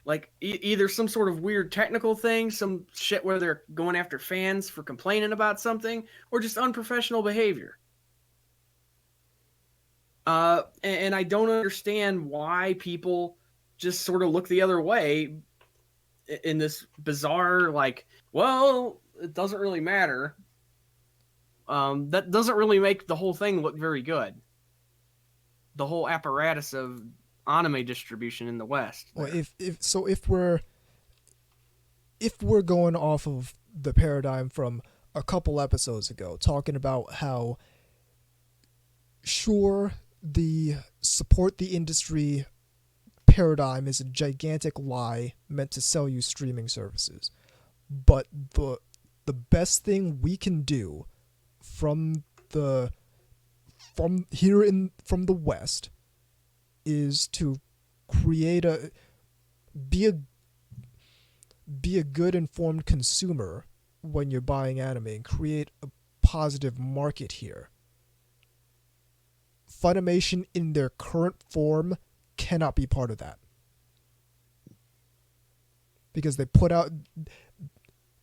like either some sort of weird technical thing, some shit where they're going after fans for complaining about something, or just unprofessional behavior. And I don't understand why people just sort of look the other way in this bizarre, like, well, it doesn't really matter. That doesn't really make the whole thing look very good. The whole apparatus of anime distribution in the West. Well, if we're going off of the paradigm from a couple episodes ago, talking about how sure the support the industry paradigm is a gigantic lie meant to sell you streaming services, but the best thing we can do from the West is to create be a good informed consumer when you're buying anime and create a positive market here. Funimation in their current form cannot be part of that, because they put out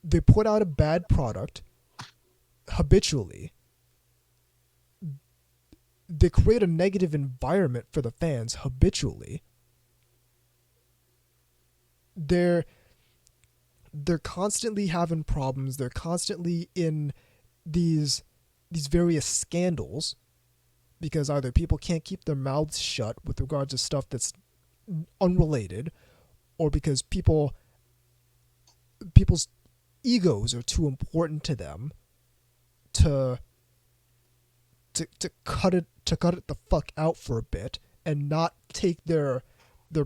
a bad product habitually. They create a negative environment for the fans habitually. They're constantly having problems. They're constantly in these various scandals, because either people can't keep their mouths shut with regards to stuff that's unrelated, or because people's egos are too important to them to cut it the fuck out for a bit and not take their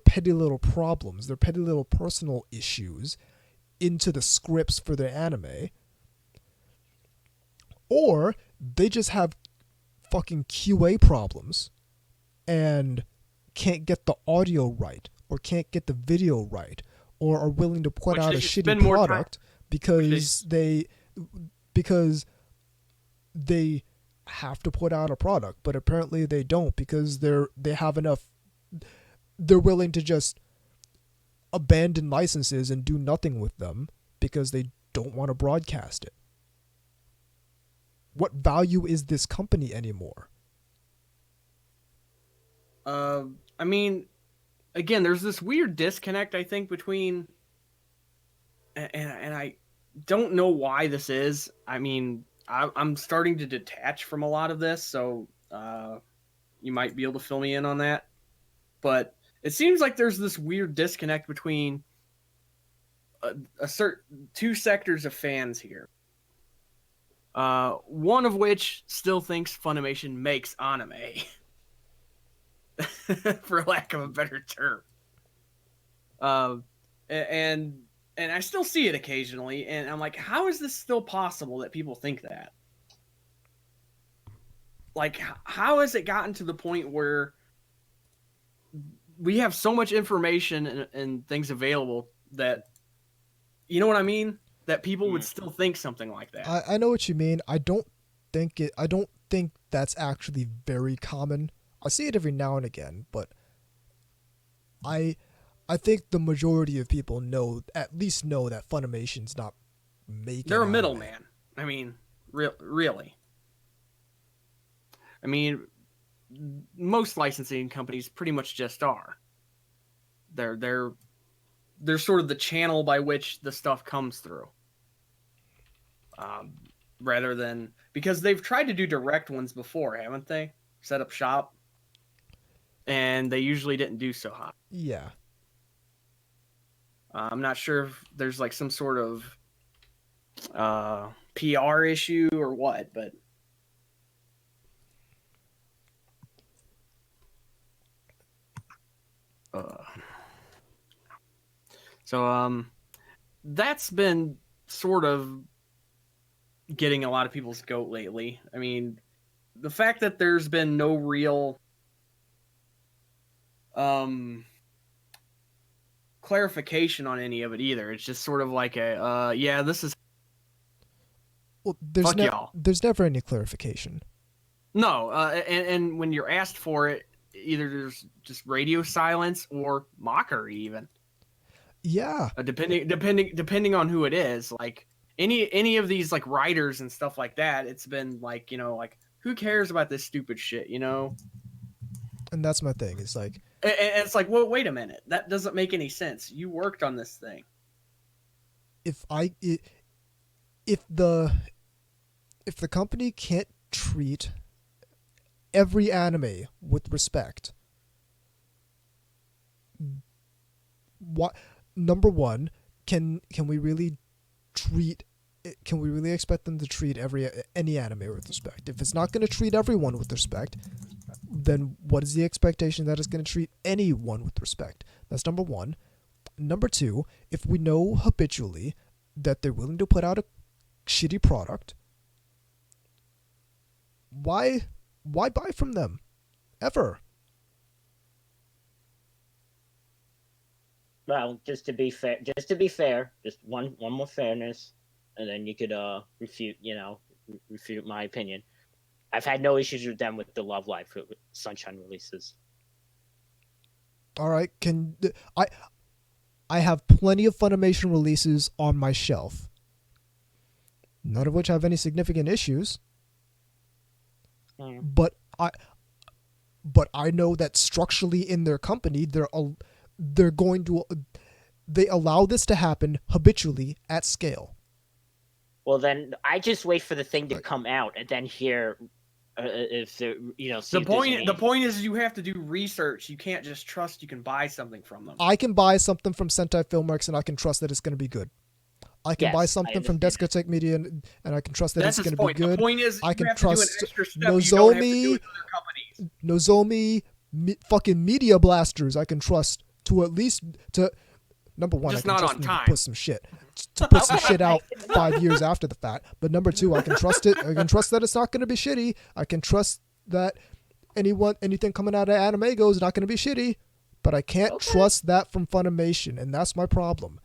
petty little problems, their petty little personal issues into the scripts for their anime. Or they just have fucking QA problems and can't get the audio right, or can't get the video right, or are willing to put Which out they a should shitty spend more time- product because they have to put out a product, but apparently they don't because they have enough. They're willing to just abandon licenses and do nothing with them because they don't want to broadcast it. What value is this company anymore? I mean, again, there's this weird disconnect, I think, between, and I don't know why this is. I mean, I'm starting to detach from a lot of this, so you might be able to fill me in on that. But it seems like there's this weird disconnect between a certain two sectors of fans here. One of which still thinks Funimation makes anime. For lack of a better term. And I still see it occasionally, and I'm like, how is this still possible that people think that? Like, how has it gotten to the point where we have so much information and things available that, you know what I mean? That people would still think something like that. I know what you mean. I don't think that's actually very common. I see it every now and again, but I think the majority of people at least know that Funimation's not making. They're a anime. middleman. I mean, really. I mean, most licensing companies pretty much just are. They're sort of the channel by which the stuff comes through. Rather than, because they've tried to do direct ones before, haven't they? Set up shop. And they usually didn't do so hot. Yeah. I'm not sure if there's like some sort of PR issue or what, but so that's been sort of getting a lot of people's goat lately. I mean, the fact that there's been no real clarification on any of it either. It's just sort of like yeah, this is Well, fuck y'all. There's never any clarification. No, and when you're asked for it, either there's just radio silence or mockery even. Yeah. Depending on who it is. Like any of these like writers and stuff like that, it's been like, you know, like, who cares about this stupid shit, you know? And that's my thing. It's like, and it's like, well, wait a minute, that doesn't make any sense. You worked on this thing. if the company can't treat every anime with respect, what, number one, can we really expect them to treat any anime with respect? If it's not going to treat everyone with respect, then what is the expectation that it's going to treat anyone with respect? That's number one. Number two, if we know habitually that they're willing to put out a shitty product, why buy from them ever? Well, just to be fair, just one more fairness, and then you could refute my opinion. I've had no issues with them with the Love Live with Sunshine releases. All right, I have plenty of Funimation releases on my shelf, none of which have any significant issues. But I know that structurally in their company, they allow this to happen habitually at scale. Well, then I just wait for the thing to come out and then hear if there, see the point is you have to do research. You can't just trust you can buy something from them. I can buy something from Sentai Filmworks and I can trust that it's going to be good. I can buy something from Discotheque Media and I can trust that it's going to be good. The point is I can have trust to do an extra step you don't have to do Nozomi, with other companies. fucking Media Blasters. I can trust to at least to number one. Just I can not trust on them time. to put some shit out 5 years after the fact. But number two, I can trust it. I can trust that it's not going to be shitty. I can trust that anything coming out of anime is not going to be shitty. but I can't Okay. trust that from Funimation, and that's my problem.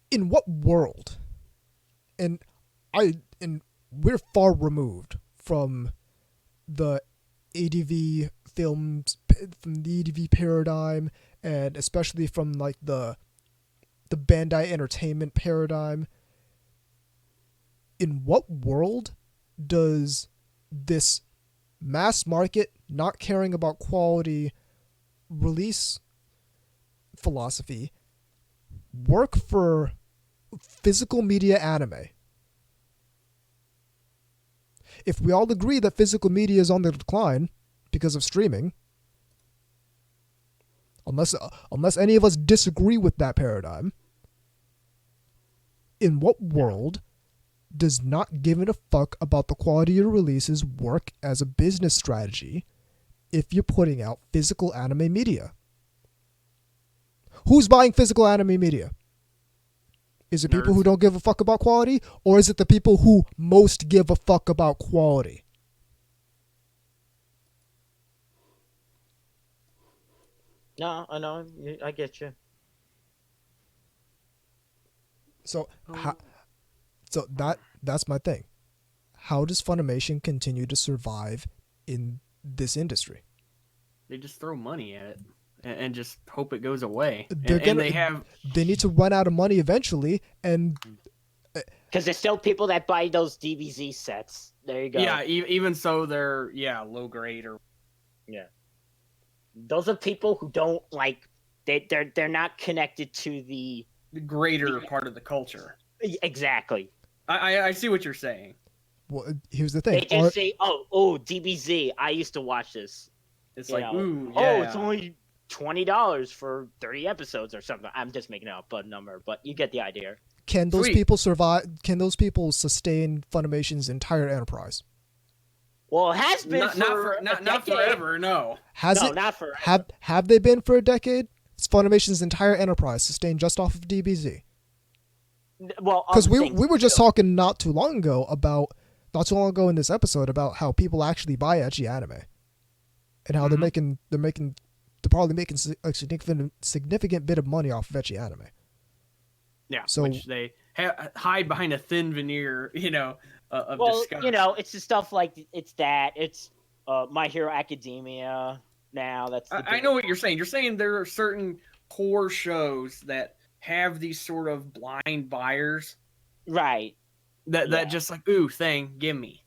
In what world? And we're far removed from the ADV films, from the ADV paradigm, and especially from like the Bandai Entertainment paradigm. In what world does this mass market, not caring about quality release philosophy work for physical media anime? If we all agree that physical media is on the decline because of streaming, unless any of us disagree with that paradigm, in what world does not giving a fuck about the quality of releases work as a business strategy if you're putting out physical anime media? Who's buying physical anime media? Is it people Nerds. who don't give a fuck about quality, or is it the people who most give a fuck about quality? No, I know. I get you. So, that's my thing. How does Funimation continue to survive in this industry? They just throw money at it and just hope it goes away. They're And they need to run out of money eventually, and Because there's still people that buy those DBZ sets. There you go. yeah, even so, they're low grade or Those are people who don't like. They're not connected to the greater part of the culture. exactly. I see what you're saying. well, here's the thing. They just say, "Oh, DBZ. I used to watch this." It's You like, know, ooh, oh, yeah. it's only $20 for 30 episodes or something. I'm just making up a number, but you get the idea. Can those Sweet. people survive? Can those people sustain Funimation's entire enterprise? Well, it has been not forever. No. Has No, it? not forever. Have they been for a decade? It's Funimation's entire enterprise sustained just off of DBZ. Well, Because other we things were just too. talking not too long ago in this episode about how people actually buy ecchi anime, and how they're probably making a significant bit of money off of ecchi anime. Yeah. So- which they hide behind a thin veneer, of Well, disgust. it's the stuff like it's My Hero Academia. Now that's. I know what you're saying. You're saying there are certain core shows that have these sort of blind buyers Right. that just like, ooh, thing, give me.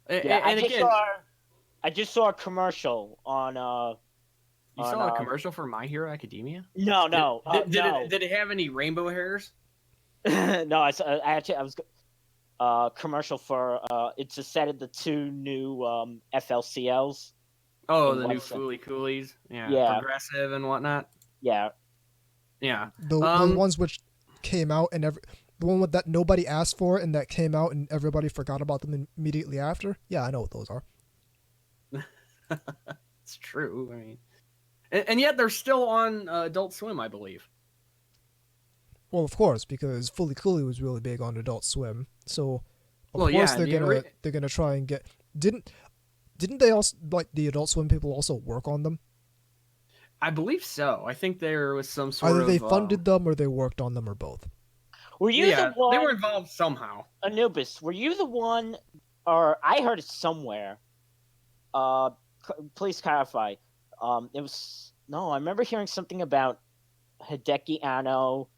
Yeah, And again, I just saw a commercial on. you saw a commercial for My Hero Academia? No. No. No. Did it have any rainbow hairs? No, I was commercial for it's a set of the 2 new FLCLs. Oh, In the new website. Fooly Coolies. Yeah. Yeah. Progressive and whatnot. Yeah. Yeah. The ones which came out and the one that nobody asked for and that came out and everybody forgot about them immediately after. Yeah, I know what those are. It's true. I mean, and yet they're still on Adult Swim, I believe. Well, of course, because Fully Cooley was really big on Adult Swim, so of Well, course yeah, they're gonna try and get. Didn't they also, like, the Adult Swim people also work on them? I believe so. I think there was some sort Either of they funded them or they worked on them or both. Were you yeah, the one? they were involved somehow. Anubis, were you the one, or I heard it somewhere? Please clarify. It was no. I remember hearing something about Hideki Anno,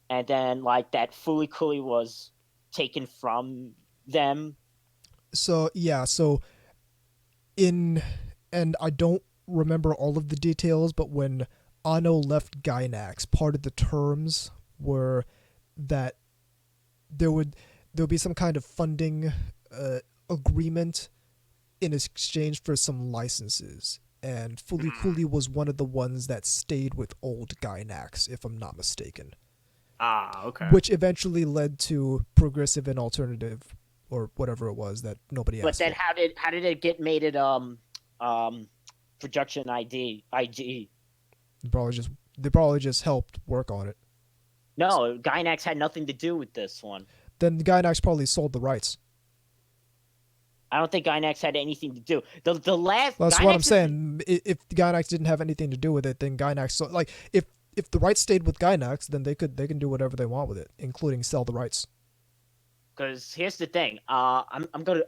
and then like that Fooly Cooley was taken from them. So yeah, and I don't remember all of the details, but when Anno left Gainax, part of the terms were that there'll be some kind of funding agreement in exchange for some licenses, and Fully Cooley was one of the ones that stayed with old Gainax, if I'm not mistaken. Ah, okay. Which eventually led to Progressive and Alternative, or whatever it was that nobody asked But then for. how did it get made at Production IG? They probably just helped work on it. No, Gainax had nothing to do with this one. Then Gainax probably sold the rights. I don't think Gainax had anything to do. The last. That's Gainax what I'm is- saying. If Gainax didn't have anything to do with it, then Gainax. So, like, if the rights stayed with Gainax, then they can do whatever they want with it, including sell the rights. Because here's the thing. I'm gonna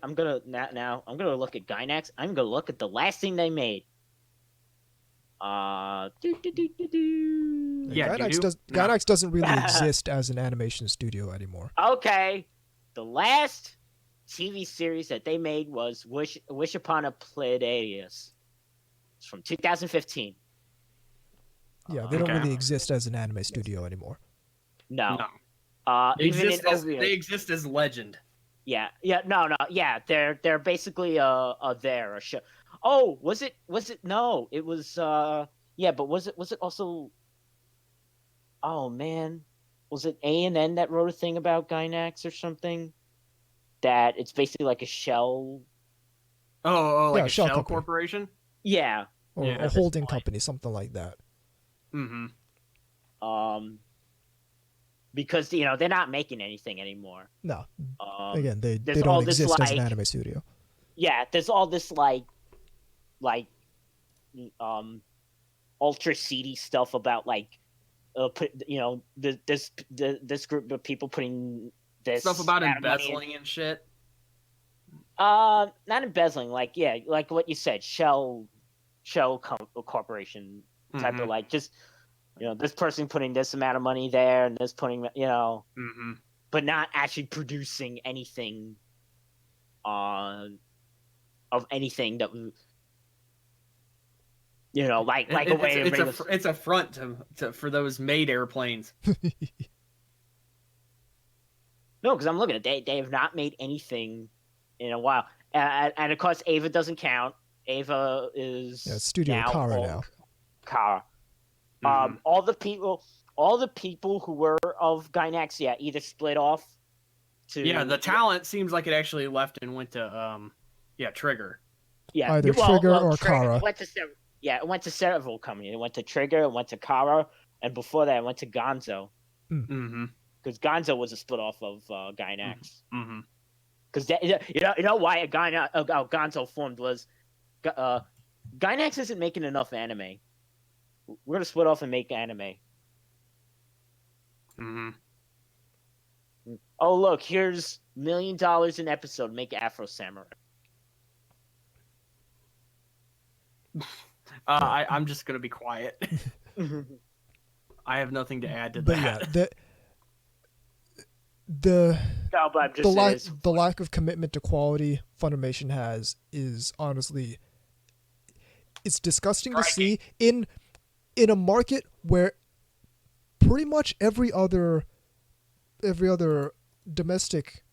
now I'm gonna look at Gainax. I'm gonna look at the last thing they made. Yeah, Gainax doesn't really exist as an animation studio anymore. Okay, the last TV series that they made was Wish Upon a Pleiades. It's from 2015. Yeah, they don't Okay. really exist as an anime studio anymore. No. No. They They exist as legend. Yeah, they're basically a show. Oh, was it? No, it was. But was it also? Oh man, was it A&N that wrote a thing about Gainax or something? That it's basically like a shell. Oh, like Yeah, a shell shell company. corporation. Yeah. Or Yeah, a holding company, something like that. Mm-hmm. Because they're not making anything anymore. No, Um, they there's all don't this, exist as an like- anime studio. Yeah, there's all this like ultra seedy stuff about this group of people putting this Stuff about amount of money in- embezzling and shit. Not embezzling, like what you said, shell corporation type Mhm. of like just this person putting this amount of money there and this putting Mm-hmm. but not actually producing anything of anything that like a way to bring this. It's a front to for those made airplanes. No, because I'm looking at they have not made anything in a while, and of course Ava doesn't count. Ava is Yeah, it's Studio Kara now. Kara. Mhm. All the people who were of Gainax, either split off to Yeah, the talent seems like it actually left and went to Trigger. Either Trigger or Kara. It went to several companies. It went to Trigger, it went to Kara, and before that, it went to Gonzo. Mm-hmm. Because Gonzo was a split off of Gainax. Mm-hmm. Because you know why Gonzo formed was Gainax isn't making enough anime. We're gonna split off and make anime. Mm-hmm. Oh look, here's $1 million an episode. Make Afro Samurai. I'm just gonna be quiet. I have nothing to add to But that. yeah, the No, but I'm just the lack of commitment to quality Funimation has is honestly, it's disgusting to see in a market where pretty much every other domestic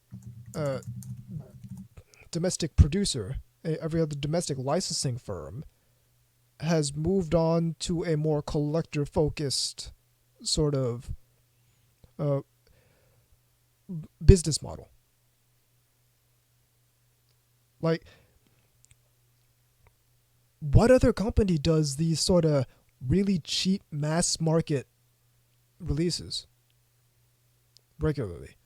producer, every other domestic licensing firm has moved on to a more collector focused sort of business model. Like, what other company does these sort of really cheap mass market releases regularly?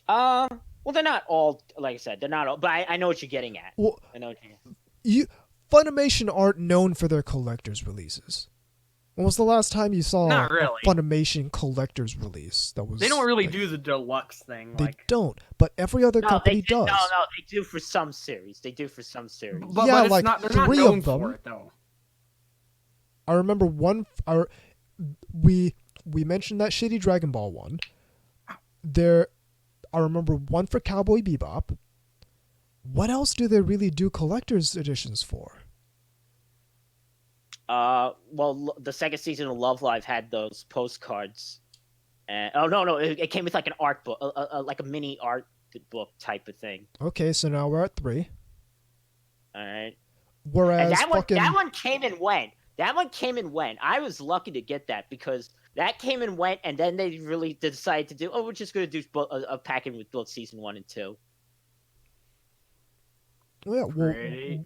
well, they're not all, like I said, they're not all, but I know what you're getting at. Well, I know what you're Funimation aren't known for their collectors releases. When was the last time you saw Not really. a Funimation collectors release that was? They don't really like, do the deluxe thing. They Like, don't, but every other company does. No, they do for some series. Yeah, but it's like not, they're not 3 known of them. for it though. I remember we mentioned that shitty Dragon Ball one. I remember one for Cowboy Bebop. What else do they really do collector's editions for? Well, the second season of Love Live had those postcards. And it came with like an art book, like a mini art book type of thing. Okay, so now we're at 3. All right. Whereas And fucking that one came and went. I was lucky to get that because that came and went, and then they really decided to do. Oh, we're just going to do a package with both season 1 and 2. yeah, well,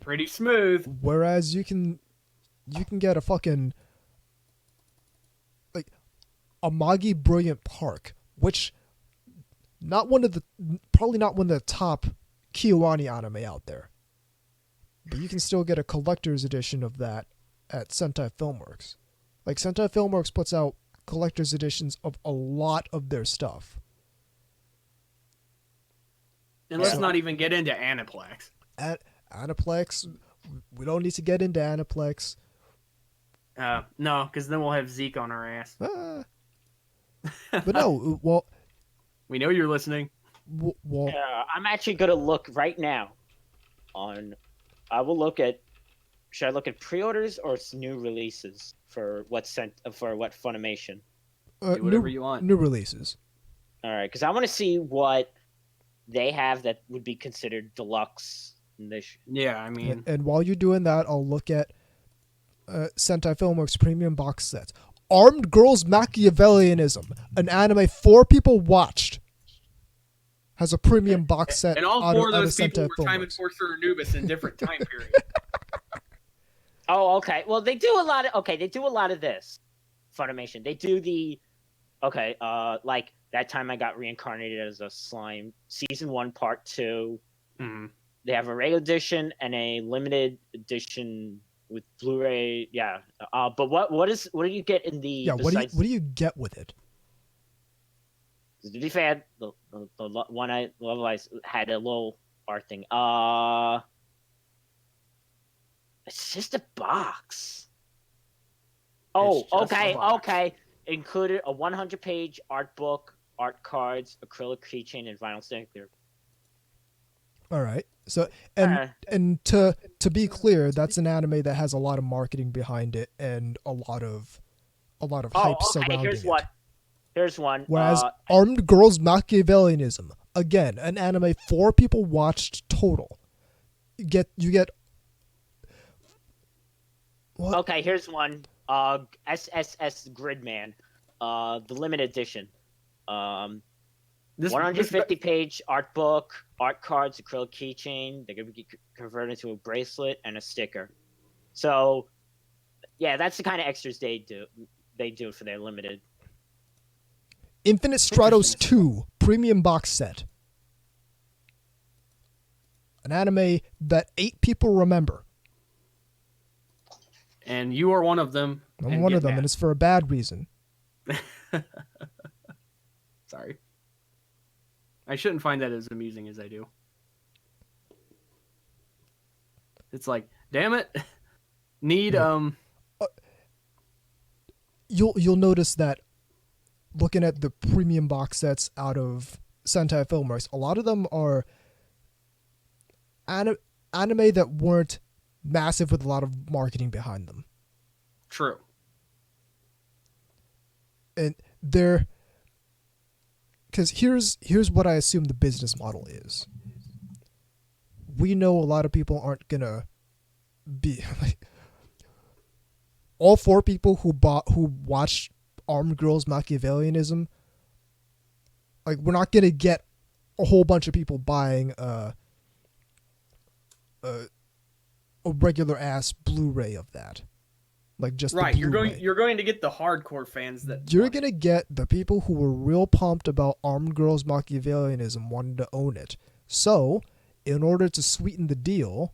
Pretty smooth. whereas you can get a fucking like Amagi Brilliant Park, which probably not one of the top Kiwani anime out there. But you can still get a collector's edition of that at Sentai Filmworks. Like, Sentai Filmworks puts out collector's editions of a lot of their stuff. And let's not even get into Aniplex. Aniplex, we don't need to get into Aniplex. No, because then we'll have Zeke on our ass. But no, well... We know you're listening. Well, I'm actually going to look right now on... I will look at... Should I look at pre-orders or new releases for what Funimation? Do whatever you want. New releases. All right, because I want to see what they have that would be considered deluxe edition. Yeah, I mean... And while you're doing that, I'll look at Sentai Filmworks premium box sets. Armed Girls Machiavellianism, an anime 4 people watched, has a premium box set. And all 4 of those people were Time Filmworks. Enforcer Anubis in different time periods. Oh, okay. Well, they do a lot of this. Funimation. They do like that time I got reincarnated as a slime, season 1, part 2. Mm-hmm. They have a regular edition and a limited edition with Blu-ray. Yeah. But what do you get in the? Yeah. What do you get with it? To be fair, the one I had a little art thing. It's just a box. Oh, okay. Included a 100-page art book, art cards, acrylic keychain, and vinyl sticker. All right. So and to be clear, that's an anime that has a lot of marketing behind it and a lot of hype surrounding it. Here's one. Whereas Armed Girls Machiavellianism, again, an anime 4 people watched total. You get. What? Okay, here's one. SSS Gridman, the limited edition. 150-page art book, art cards, acrylic keychain. They're gonna be converted into a bracelet and a sticker. So, yeah, that's the kind of extras they do. They do for their limited. Infinite Stratos 2 premium box set. An anime that 8 people remember. And you are one of them. I'm one of them, and it's for a bad reason. Sorry. I shouldn't find that as amusing as I do. It's like, damn it. Need You'll notice that looking at the premium box sets out of Sentai Filmworks, a lot of them are anime that weren't massive with a lot of marketing behind them. True. And they're... Because here's what I assume the business model is. We know a lot of people aren't going to be... like, all 4 people who watched Armed Girls Machiavellianism, like, we're not going to get a whole bunch of people buying a regular ass Blu-ray of that, like just right. The you're going to get the hardcore fans that you're going to get the people who were real pumped about Armed Girls Machiavellianism wanting to own it. So, in order to sweeten the deal,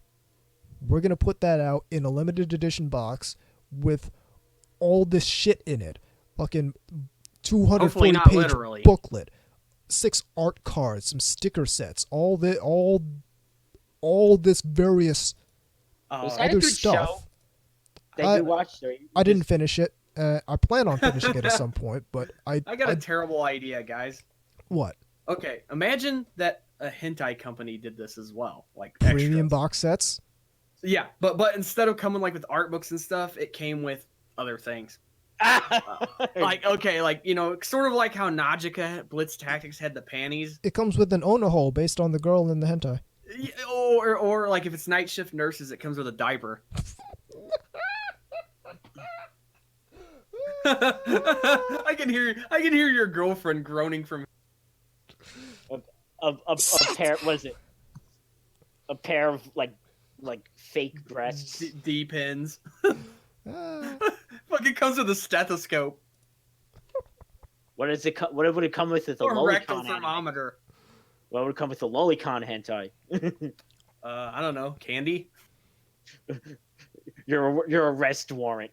we're going to put that out in a limited edition box with all this shit in it. Fucking 240-page booklet, 6 art cards, some sticker sets, all this various other stuff. That you watched? I didn't finish it. I plan on finishing it at some point, but I got a terrible idea, guys. What? Okay, imagine that a hentai company did this as well, like premium extras. Box sets. Yeah, but instead of coming like with art books and stuff, it came with other things. Like sort of like how Najika Blitz Tactics had the panties. It comes with an owner hole based on the girl in the hentai. Or like if it's night shift nurses, it comes with a diaper. I can hear your girlfriend groaning from a pair. Was it a pair of like fake breasts? D pins. Fucking comes with a stethoscope. What does it? What would it come with? The Or rectal lolicon anime? thermometer. What would come with the lolicon hentai? I don't know. Candy? Your arrest warrant.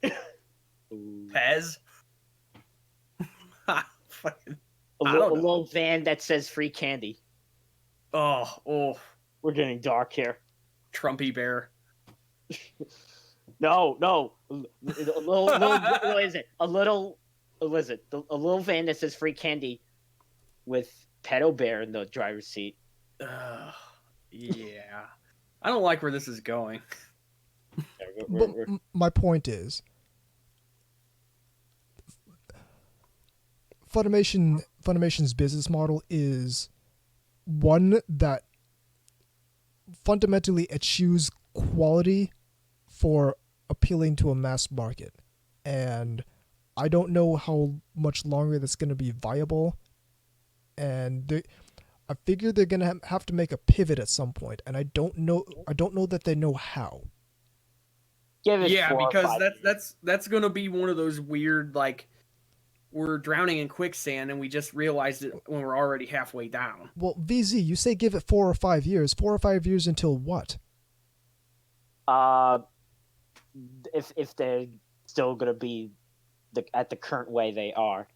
Pez? Fucking, A little van that says free candy. oh, We're getting dark here. Trumpy bear. No. A little what is it? A little van that says free candy with pedo bear in the driver's seat. Yeah. I don't like where this is going. But my point is, Funimation's business model is one that fundamentally achieves quality for appealing to a mass market, and I don't know how much longer that's going to be viable, and I figure they're going to have to make a pivot at some point, and I don't know that they know how. Yeah, because that's going to be one of those weird, like, we're drowning in quicksand and we just realized it when we're already halfway down. Well, VZ, you say give it 4 or 5 years. 4 or 5 years until what? If they're still gonna be at the current way they are.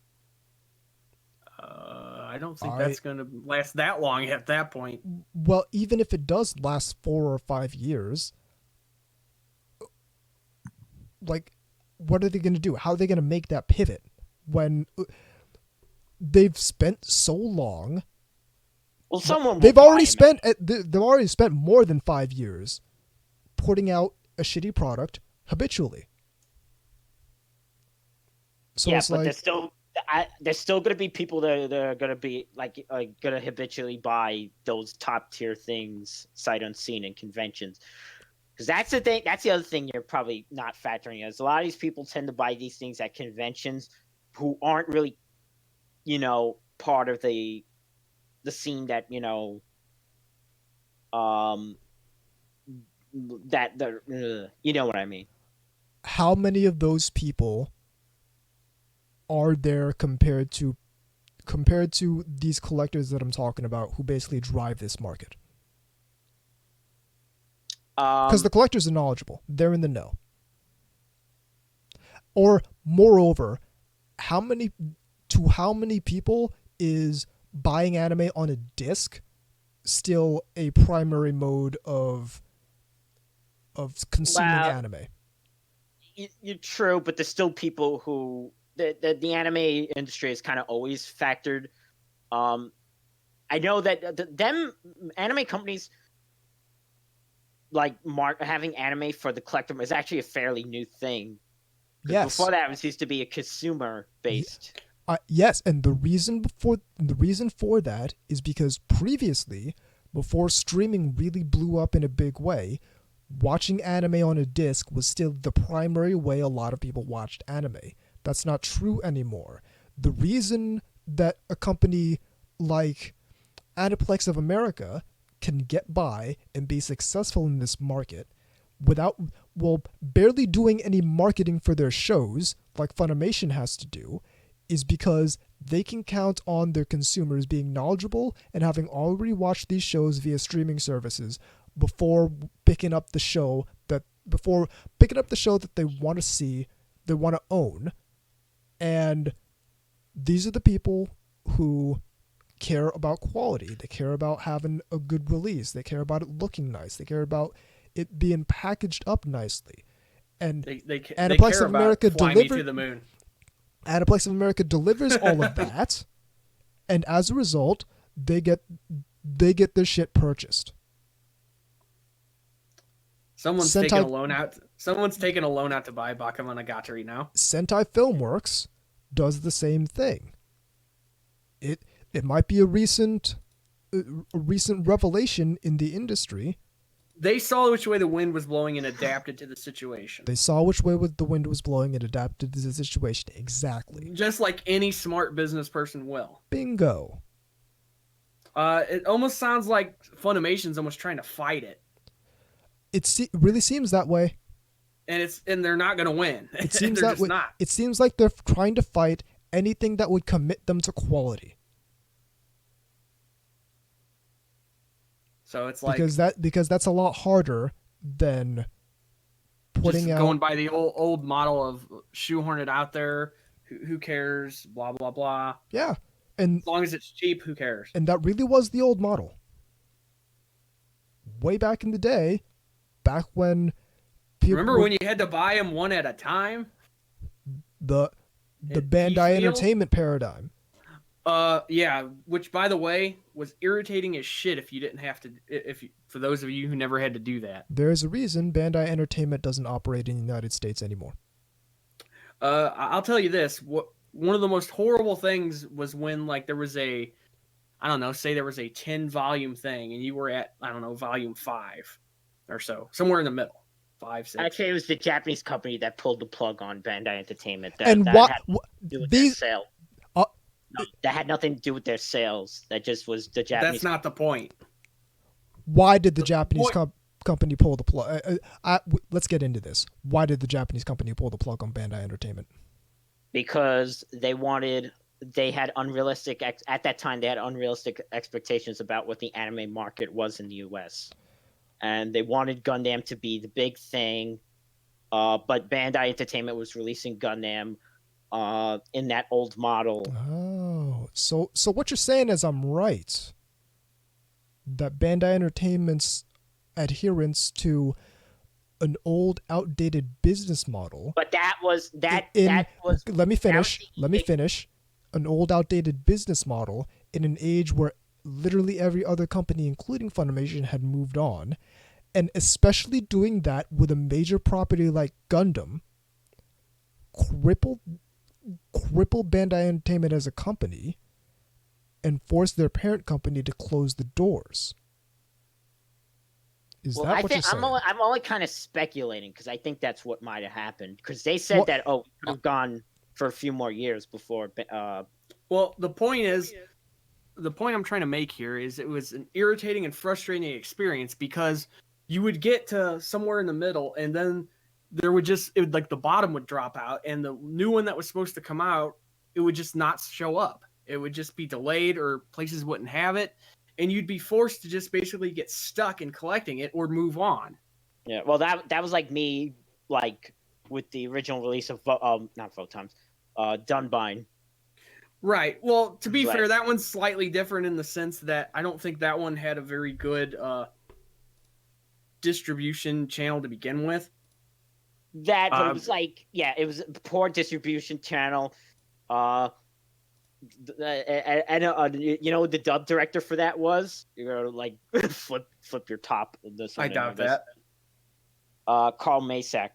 I don't think that's gonna last that long at that point. Well, even if it does last 4 or 5 years, like, what are they gonna do? How are they gonna make that pivot when they've spent so long? Well, someone they've already spent more than 5 years putting out a shitty product habitually. So yeah, it's but like, there's still going to be people that are going to be like going to habitually buy those top tier things sight unseen in conventions. Because that's the thing. That's the other thing you're probably not factoring in. Is a lot of these people tend to buy these things at conventions who aren't really, part of the scene that that you know what I mean. how many of those people are there compared to these collectors that I'm talking about who basically drive this market? Because the collectors are knowledgeable. They're in the know. Or, moreover, how many people is buying anime on a disc still a primary mode of consuming anime? You're true, but there's still people who the anime industry has kind of always factored. I know that them anime companies like having anime for the collector is actually a fairly new thing. Yes. Before that, it used to be a consumer based. Yes, and the reason for that is because previously, before streaming really blew up in a big way, watching anime on a disc was still the primary way a lot of people watched anime. That's not true anymore. The reason that a company like Aniplex of America can get by and be successful in this market without, barely doing any marketing for their shows like Funimation has to do, is because they can count on their consumers being knowledgeable and having already watched these shows via streaming services before picking up the show that they want to see, they want to own. And these are the people who care about quality. They care about having a good release. They care about it looking nice. They care about it being packaged up nicely. And Aniplex of America to the moon. Aniplex of America delivers all of that, and as a result, they get their shit purchased. Someone's taking a loan out to buy Bakemonogatari now. Sentai Filmworks does the same thing. It might be a recent revelation in the industry. They saw which way the wind was blowing and adapted to the situation. They saw which way the wind was blowing and adapted to the situation. Exactly. Just like any smart business person will. Bingo. It almost sounds like Funimation's almost trying to fight it. It really seems that way. And they're not going to win. It seems they're that just way. Not. It seems like they're trying to fight anything that would commit them to quality. So it's like Because that's a lot harder than putting just out going by the old model of shoehorn it out there. Who cares? Blah blah blah. yeah, and As long as it's cheap, who cares? and that really was the old model. Way back in the day, back when people Remember when you had to buy them one at a time? the Bandai piecemeal? Entertainment paradigm. Yeah. Which, by the way, was irritating as shit. If you didn't have to, for those of you who never had to do that. There's a reason Bandai Entertainment doesn't operate in the United States anymore. I'll tell you this. One of the most horrible things was when, like, there was a, I don't know, say there was a 10-volume thing, and you were at, I don't know, volume 5 or so, somewhere in the middle, 5, 6. Actually, it was the Japanese company that pulled the plug on Bandai Entertainment. And that what had to do with these their sale. No, that had nothing to do with their sales. That just was the Japanese. That's not the point. why did the Japanese company pull the plug? Let's get into this. Why did the Japanese company pull the plug on Bandai Entertainment? Because they had unrealistic at that time. They had unrealistic expectations about what the anime market was in the U.S. and they wanted Gundam to be the big thing. But Bandai Entertainment was releasing Gundam in that old model. Oh, so what you're saying is I'm right. That Bandai Entertainment's adherence to an old, outdated business model. But that was. Let me finish. An old, outdated business model in an age where literally every other company, including Funimation, had moved on, and especially doing that with a major property like Gundam, crippled Bandai Entertainment as a company and forced their parent company to close the doors. Is that what you're saying? I'm only kind of speculating because I think that's what might have happened. Because they said that we could have gone for a few more years before. Well, the point I'm trying to make here is it was an irritating and frustrating experience because you would get to somewhere in the middle and then there would like the bottom would drop out and the new one that was supposed to come out, it would just not show up. It would just be delayed or places wouldn't have it. And you'd be forced to just basically get stuck in collecting it or move on. Yeah, well, that was like me, like with the original release of not Photons, Dunbine. Right. Well, to be fair, that one's slightly different in the sense that I don't think that one had a very good distribution channel to begin with. But it was like, it was a poor distribution channel. And you know what the dub director for that was? You're gonna like flip your top. I doubt that. Carl Masak.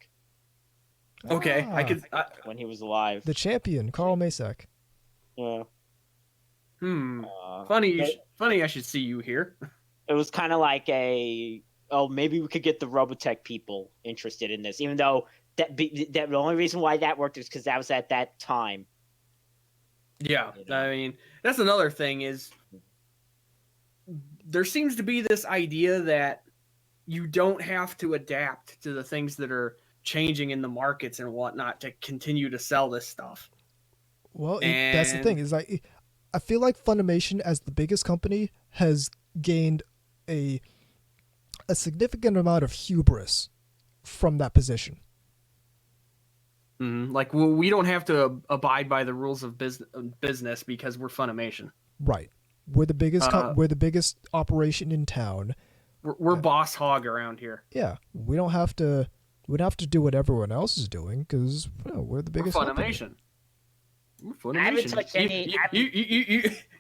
Okay, I could when he was alive. The champion, Carl Masak. Yeah. Funny. I should see you here. It was kind of like maybe we could get the Robotech people interested in this, even though that the only reason why that worked is because that was at that time. Yeah, I mean, that's another thing is there seems to be this idea that you don't have to adapt to the things that are changing in the markets and whatnot to continue to sell this stuff. Well, that's the thing is like, I feel like Funimation as the biggest company has gained a significant amount of hubris from that position. Like, well, we don't have to abide by the rules of business because we're Funimation. Right. We're the biggest. We're the biggest operation in town. We're boss hog around here. Yeah, we don't have to. We don't have to do what everyone else is doing because we're the biggest. We're Funimation. We're Funimation. I haven't touched any.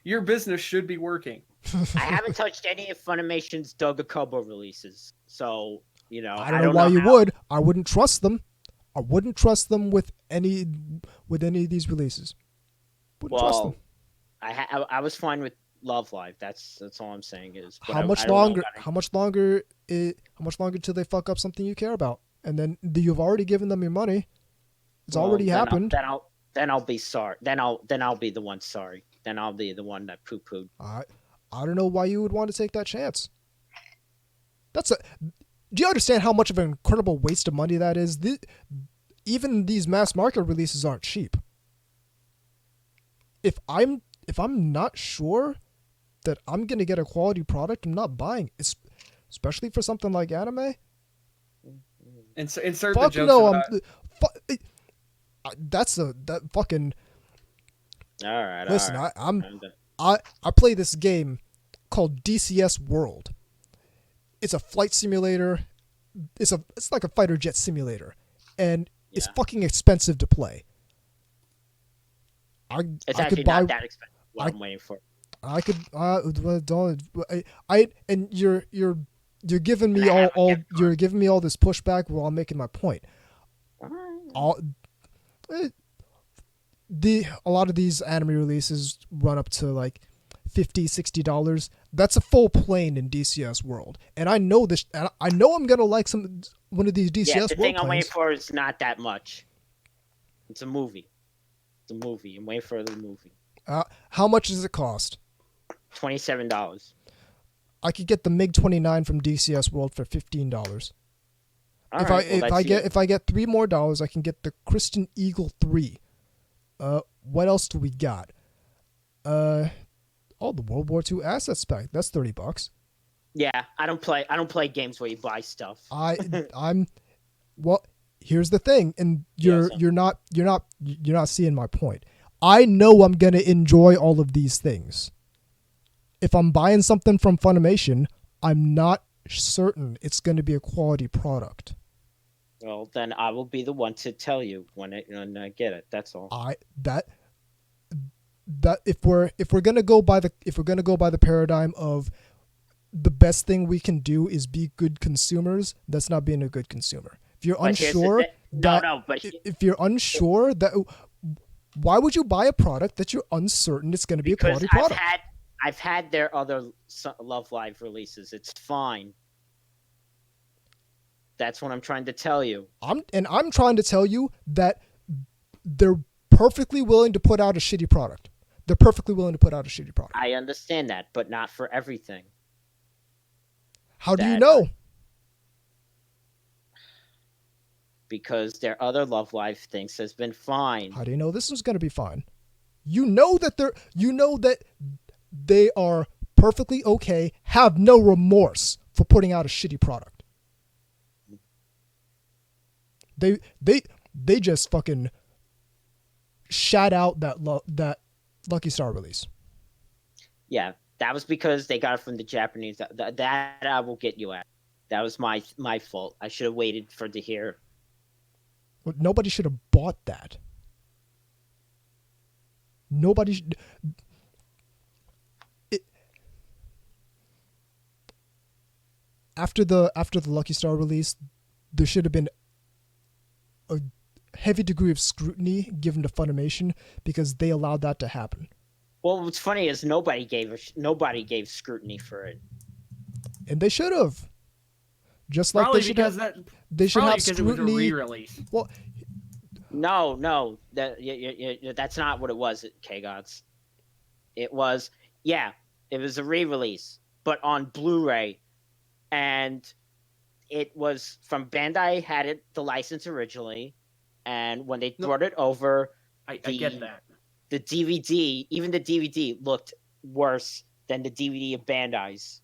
Your business should be working. I haven't touched any of Funimation's Dogakobo releases, so I don't know why you would. I wouldn't trust them. I wouldn't trust them with any of these releases. Wouldn't trust them. I was fine with Love Live. That's all I'm saying is. How much longer? How much longer till they fuck up something you care about? And then you've already given them your money. It's already happened. Then I'll be sorry. Then I'll be the one sorry. Then I'll be the one that poo-pooed. I don't know why you would want to take that chance. Do you understand how much of an incredible waste of money that is? Even these mass market releases aren't cheap. if I'm not sure that I'm gonna get a quality product, I'm not buying. Especially for something like anime. Insert the Fuck jokes no, about. that fucking. All right. Listen, all right. I play this game called DCS World. It's a flight simulator. It's like a fighter jet simulator, and it's fucking expensive to play. It's I actually could buy, not that expensive. What I'm waiting for. I could don't and you're giving me you're giving me all this pushback while I'm making my point. A lot of these anime releases run up to like $50-$60. That's a full plane in DCS World, and I know this. And I know I'm gonna like one of these DCS Yeah, the World thing I'm waiting planes. for is not that much. It's a movie. I'm waiting for the movie. How much does it cost? $27. I could get the MiG-29 from DCS World for $15. If I get $3 more, I can get the Christian Eagle 3. What else do we got? The World War II asset spec. That's $30. Yeah, I don't play games where you buy stuff. Well, here's the thing, and you're not seeing my point. I know I'm gonna enjoy all of these things. If I'm buying something from Funimation, I'm not certain it's going to be a quality product. Well, then I will be the one to tell you when I get it. That's all. That if we're gonna go by the paradigm of the best thing we can do is be good consumers, that's not being a good consumer. If you're unsure if you're unsure that, why would you buy a product that you're uncertain it's going to be a quality product? I've had their other Love Live releases. It's fine. That's what I'm trying to tell you. I'm trying to tell you that they're perfectly willing to put out a shitty product. They're perfectly willing to put out a shitty product. I understand that, but not for everything. How do you know? Because their other Love Live things has been fine. How do you know this one's going to be fine? You know that they are perfectly okay, have no remorse for putting out a shitty product. They just fucking shat out that Lucky Star release. Yeah, that was because they got it from the Japanese. That I will get you at. That was my fault. I should have waited to hear. Well, nobody should have bought that. After the Lucky Star release, there should have been a heavy degree of scrutiny given to Funimation because they allowed that to happen. Well, what's funny is nobody gave scrutiny for it, and they should have. Just like probably they should because have. that They should probably have because scrutiny. it was a re-release. Well, no, that's not what it was. K-Gods. It was a re-release, but on Blu-ray, and it was from Bandai had the license originally, and when they brought it over, I get that. The DVD, even the DVD, looked worse than the DVD of Bandai's.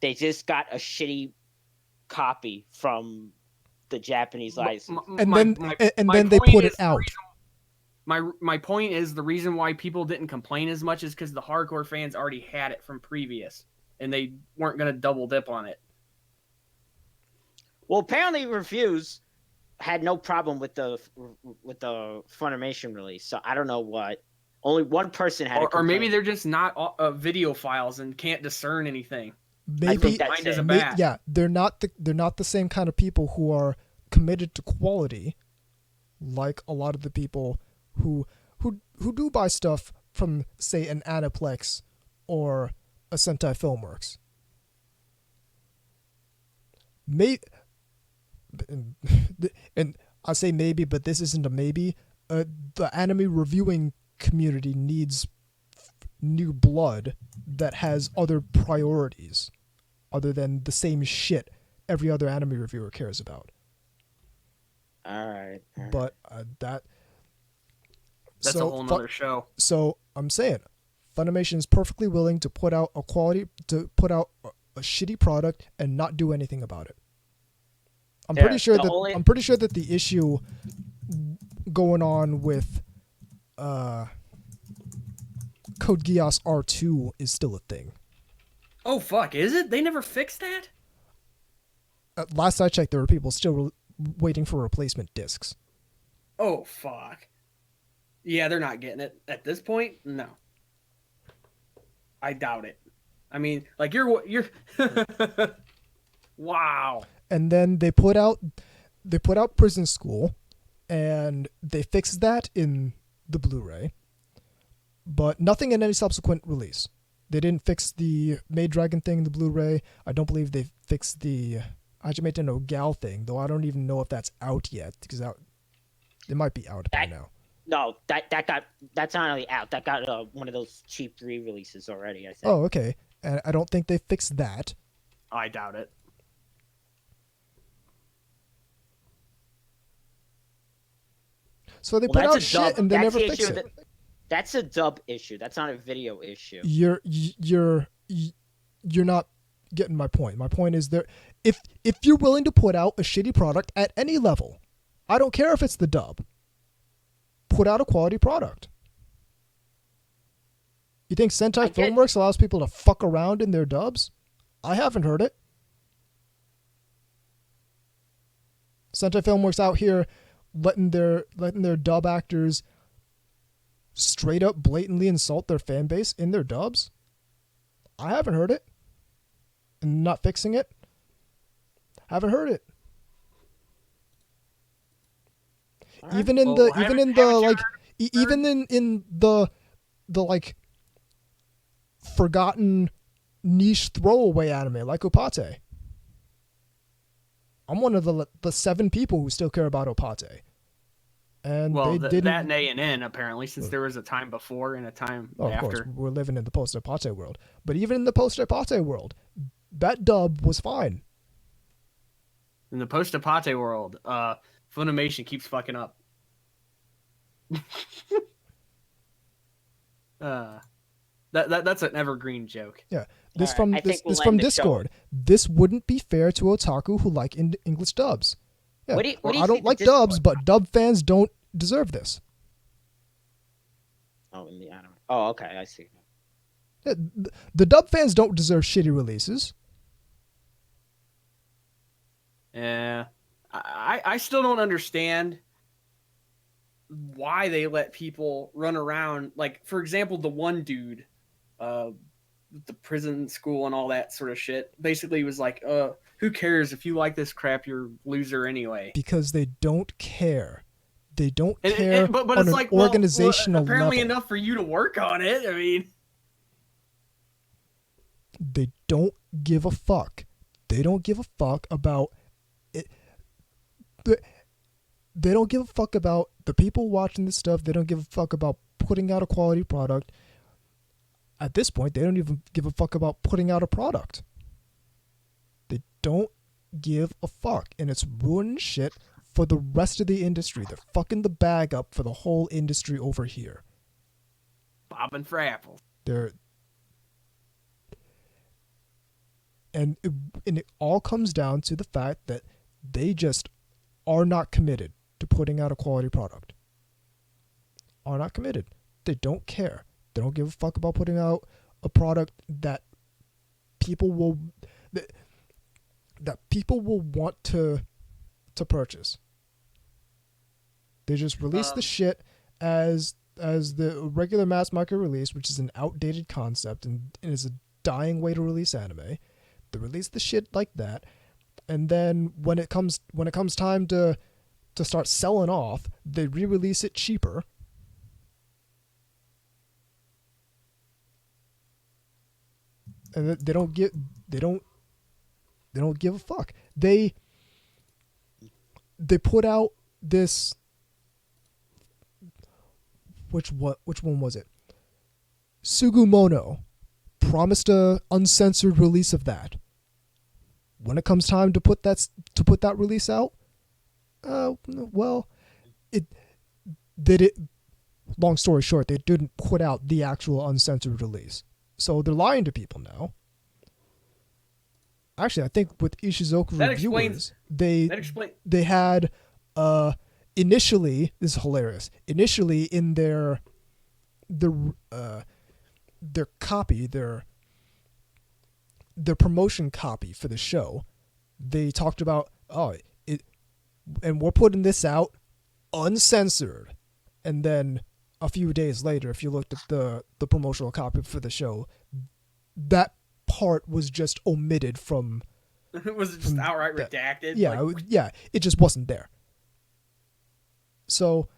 They just got a shitty copy from the Japanese license, and then they put it out. My point is the reason why people didn't complain as much is because the hardcore fans already had it from previous, and they weren't going to double dip on it. Well, apparently Reviews had no problem with the Funimation release, so I don't know what. Only one person had or maybe they're just not video files and can't discern anything. Maybe yeah, they're not the same kind of people who are committed to quality, like a lot of the people who do buy stuff from, say, an Aniplex or a Sentai Filmworks. And I say maybe, but this isn't a maybe. The anime reviewing community needs new blood that has other priorities other than the same shit every other anime reviewer cares about. All right. But That's a whole nother show. So I'm saying, Funimation is perfectly willing to put out a shitty product and not do anything about it. I'm pretty sure that the issue going on with Code Geass R2 is still a thing. Oh fuck, is it? They never fixed that? Last I checked, there were people still waiting for replacement discs. Oh fuck. Yeah, they're not getting it at this point. No, I doubt it. I mean, like you're wow. And then they put out Prison School, and they fixed that in the Blu-ray, but nothing in any subsequent release. They didn't fix the Maid Dragon thing in the Blu-ray. I don't believe they fixed the Hajimete no Gal thing, though I don't even know if that's out yet, because it might be out by now. No, that's not only out. That got one of those cheap re-releases already, I think. Oh, okay. And I don't think they fixed that. I doubt it. So they put out shit and they never fix it. That's a dub issue. That's not a video issue. You're not getting my point. My point is if you're willing to put out a shitty product at any level, I don't care if it's the dub, put out a quality product. You think Sentai Filmworks allows people to fuck around in their dubs? I haven't heard it. Sentai Filmworks out here letting their dub actors straight up blatantly insult their fan base in their dubs? I haven't heard it. And not fixing it? Haven't heard it. Right. Even in the forgotten niche throwaway anime like Opate. I'm one of the 7 people who still care about Opate. And they didn't. That and A&N apparently, since there was a time before and a time after. Of course, we're living in the post-Opate world. But even in the post-Opate world, that dub was fine. In the post-Opate world, Funimation keeps fucking up. That's an evergreen joke. Yeah. This from Discord. This wouldn't be fair to otaku who like English dubs. Yeah. What do you I don't like dubs, but dub fans don't deserve this. Oh, in the anime. Oh, okay, I see. Yeah, the dub fans don't deserve shitty releases. Yeah. I still don't understand why they let people run around. Like, for example, the one dude, the prison school and all that sort of shit, basically was like, who cares if you like this crap, you're a loser anyway. Because they don't care. They don't care but on it's an like, organizational apparently level. enough for you to work on it. I mean, they don't give a fuck. They don't give a fuck about it. They don't give a fuck about the people watching this stuff. They don't give a fuck about putting out a quality product. At this point, they don't even give a fuck about putting out a product. They don't give a fuck. And it's ruining shit for the rest of the industry. They're fucking the bag up for the whole industry over here. bobbing for apples. And it all comes down to the fact that they just are not committed to putting out a quality product. Are not committed. They don't care. They don't give a fuck about putting out a product that people will want to purchase. They just release the shit as the regular mass market release, which is an outdated concept and is a dying way to release anime. They release the shit like that, and then when it comes time to start selling off, they re-release it cheaper. And they don't give a fuck. They put out this, which one was it? Sugumono promised a uncensored release of that. When it comes time to put that release out, long story short, they didn't put out the actual uncensored release. So they're lying to people now. Actually, I think with Ishizoku Reviewers, they had initially, this is hilarious. Initially in their copy, their promotion copy for the show, they talked about and we're putting this out uncensored. And then a few days later, if you looked at the promotional copy for the show, that part was just omitted from. Was it just outright redacted? Yeah, Like, yeah, it just wasn't there. So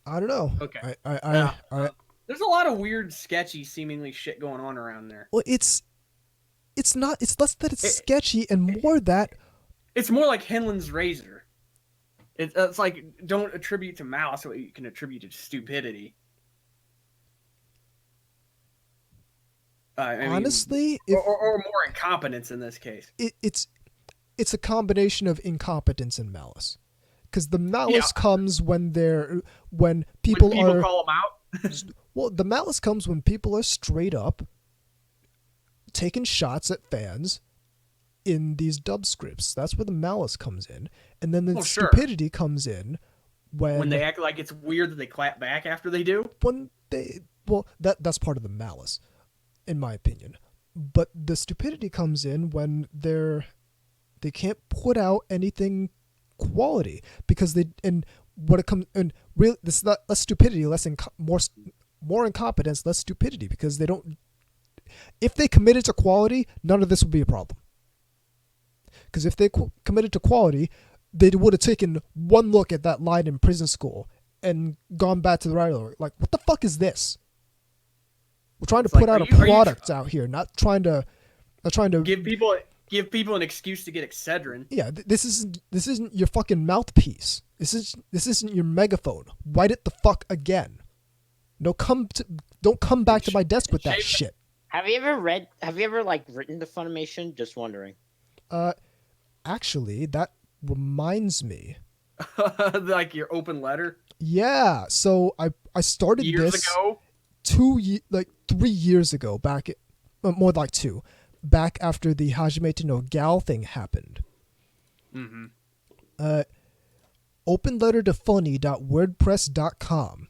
I don't know. Okay. There's a lot of weird, sketchy, seemingly shit going on around there. Well, it's not. It's less that it's sketchy and more that it's more like Henlon's razor. It's like, don't attribute to malice what you can attribute to stupidity. Honestly, or more incompetence in this case. It's a combination of incompetence and malice, because the malice comes when people call them out. Well, the malice comes when people are straight up taking shots at fans in these dub scripts. That's where the malice comes in, and then the stupidity comes in when they act like it's weird that they clap back after they do. That's part of the malice, in my opinion. But the stupidity comes in when they can't put out anything quality because this is not less stupidity, more incompetence, less stupidity, because they don't. If they committed to quality, none of this would be a problem. Because if they committed to quality, they would have taken one look at that line in Prison School and gone back to the writer, like, what the fuck is this? We're trying to put out a product out here, not trying to give people an excuse to get Excedrin. Yeah, this isn't your fucking mouthpiece. This isn't your megaphone. Write it the fuck again. Don't come back to my desk with that shit. Have you ever written to Funimation? Just wondering. Actually, that reminds me. Like your open letter? Yeah. So I started years this ago? 3 years ago, more like 2, back after the Hajime no Gal thing happened. Mm-hmm. Open letter to funny.wordpress.com.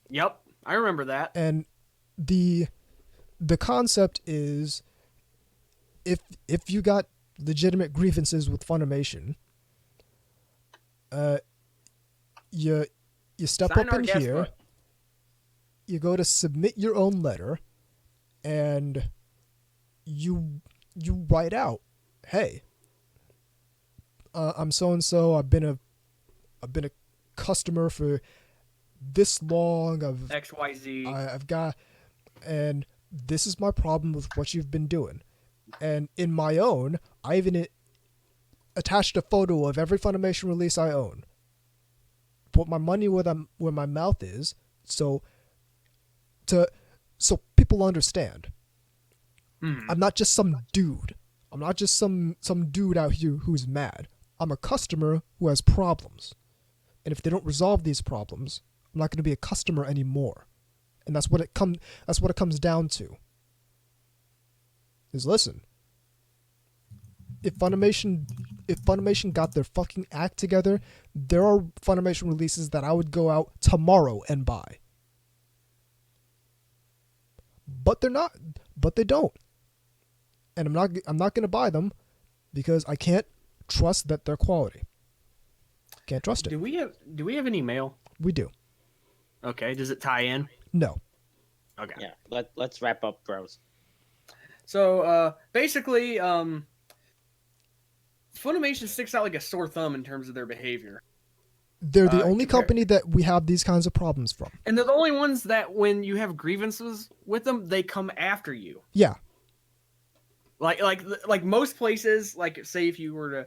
Yep, I remember that. And the concept is, if you got legitimate grievances with Funimation, you step up in here, you go to submit your own letter, and you write out, hey, I'm so and so. I've been a customer for this long. XYZ. I've got, and this is my problem with what you've been doing. And in my own, I even attached a photo of every Funimation release I own. Put my money where my mouth is, so people understand. I'm not just some dude. I'm not just some dude out here who's mad. I'm a customer who has problems. And if they don't resolve these problems, I'm not going to be a customer anymore. And that's what it comes down to. Is listen. If Funimation got their fucking act together, there are Funimation releases that I would go out tomorrow and buy. But they're not. But they don't. And I'm not going to buy them because I can't trust that they're quality. Can't trust it. Do we have any mail? We do. Okay, does it tie in? No. Okay. Yeah, let's wrap up, bros. So, basically, Funimation sticks out like a sore thumb in terms of their behavior. They're the only company that we have these kinds of problems from. And they're the only ones that when you have grievances with them, they come after you. Yeah. Like most places, like say if you were to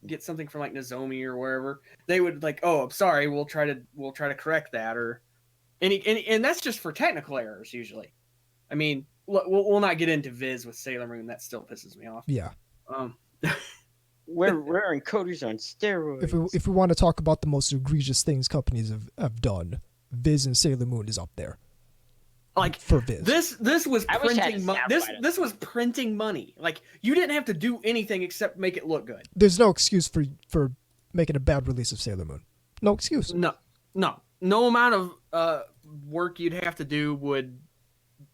get something from like Nozomi or wherever, they would like, oh, I'm sorry, we'll try to correct that, or and that's just for technical errors usually. I mean, we'll not get into Viz with Sailor Moon. That still pisses me off. Yeah. we're encoders on steroids. If we want to talk about the most egregious things companies have done, Viz and Sailor Moon is up there. Like for Viz. This was I wish I had printing a money. soundbite. This was printing money. Like you didn't have to do anything except make it look good. There's no excuse for making a bad release of Sailor Moon. No excuse. No amount of work you'd have to do would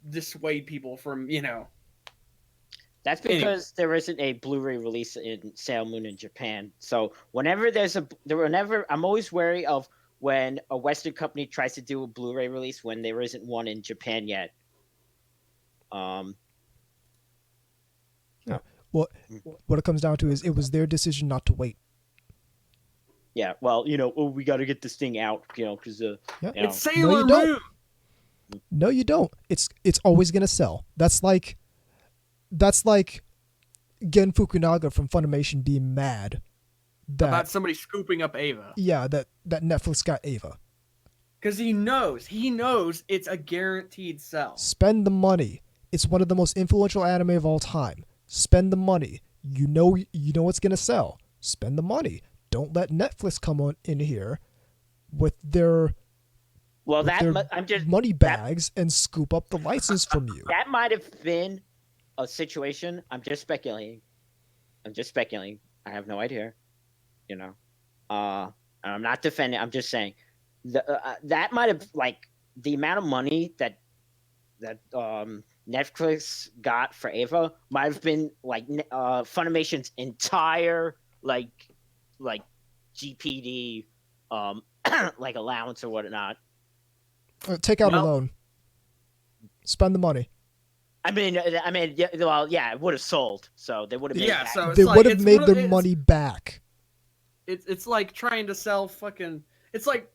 dissuade people from, That's because there isn't a Blu-ray release in Sailor Moon in Japan. So whenever I'm always wary of when a Western company tries to do a Blu-ray release when there isn't one in Japan yet. Yeah. Well, what it comes down to is it was their decision not to wait. Yeah. Well, we got to get this thing out, because it's Sailor No, you Moon. No, you don't. It's always gonna sell. That's like Gen Fukunaga from Funimation being mad About somebody scooping up Ava. Yeah, that Netflix got Ava. Because he knows it's a guaranteed sell. Spend the money. It's one of the most influential anime of all time. Spend the money. You know it's gonna sell. Spend the money. Don't let Netflix come on in here with their money bags and scoop up the license from you. That might have been a situation. I'm just speculating. I have no idea. I'm not defending. I'm just saying that might have the amount of money that Netflix got for Ava might have been Funimation's entire GPD allowance or whatnot. Take out a loan. Spend the money. I mean, yeah, it would have sold, so they would have made back. So they would have made their money back. It's like trying to sell fucking. It's like,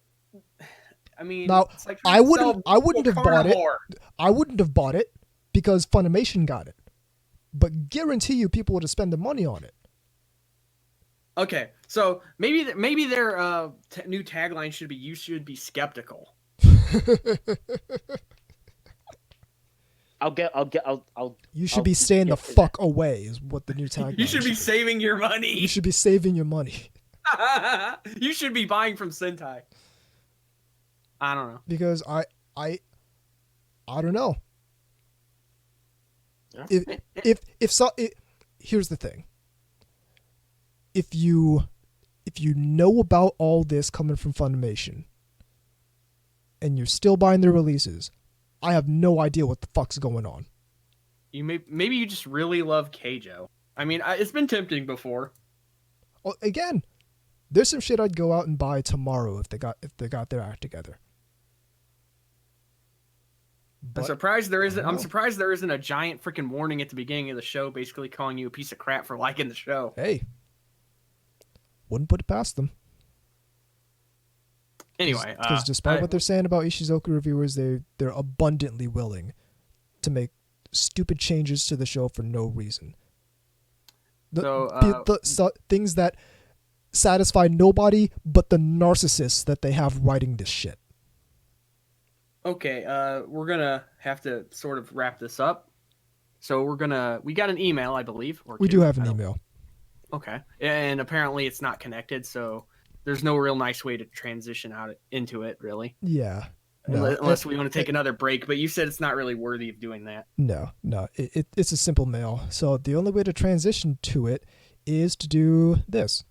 I mean, now it's like I wouldn't have bought it. carnivore. I wouldn't have bought it because Funimation got it. But guarantee you, people would have spent the money on it. Okay, so maybe their new tagline should be "You should be skeptical." You should be staying the fuck away is what the new tagline. You should be saving your money. You should be saving your money. You should be buying from Sentai. I don't know. Because I don't know. Here's the thing. If you know about all this coming from Funimation and you're still buying their releases, I have no idea what the fuck's going on. Maybe you just really love Keijo. I mean, it's been tempting before. Well, again, there's some shit I'd go out and buy tomorrow if they got their act together. I'm surprised there isn't a giant freaking warning at the beginning of the show, basically calling you a piece of crap for liking the show. Hey, wouldn't put it past them. Anyway, because despite what they're saying about Ishizoku reviewers, they're abundantly willing to make stupid changes to the show for no reason. Things that satisfy nobody but the narcissists that they have writing this shit. Okay, we're gonna have to sort of wrap this up. So we got an email, I believe. We do have an email. Okay, and apparently it's not connected, so there's no real nice way to transition into it, really. Yeah. No, unless we want to take another break, but you said it's not really worthy of doing that. No. It's a simple mail. So the only way to transition to it is to do this.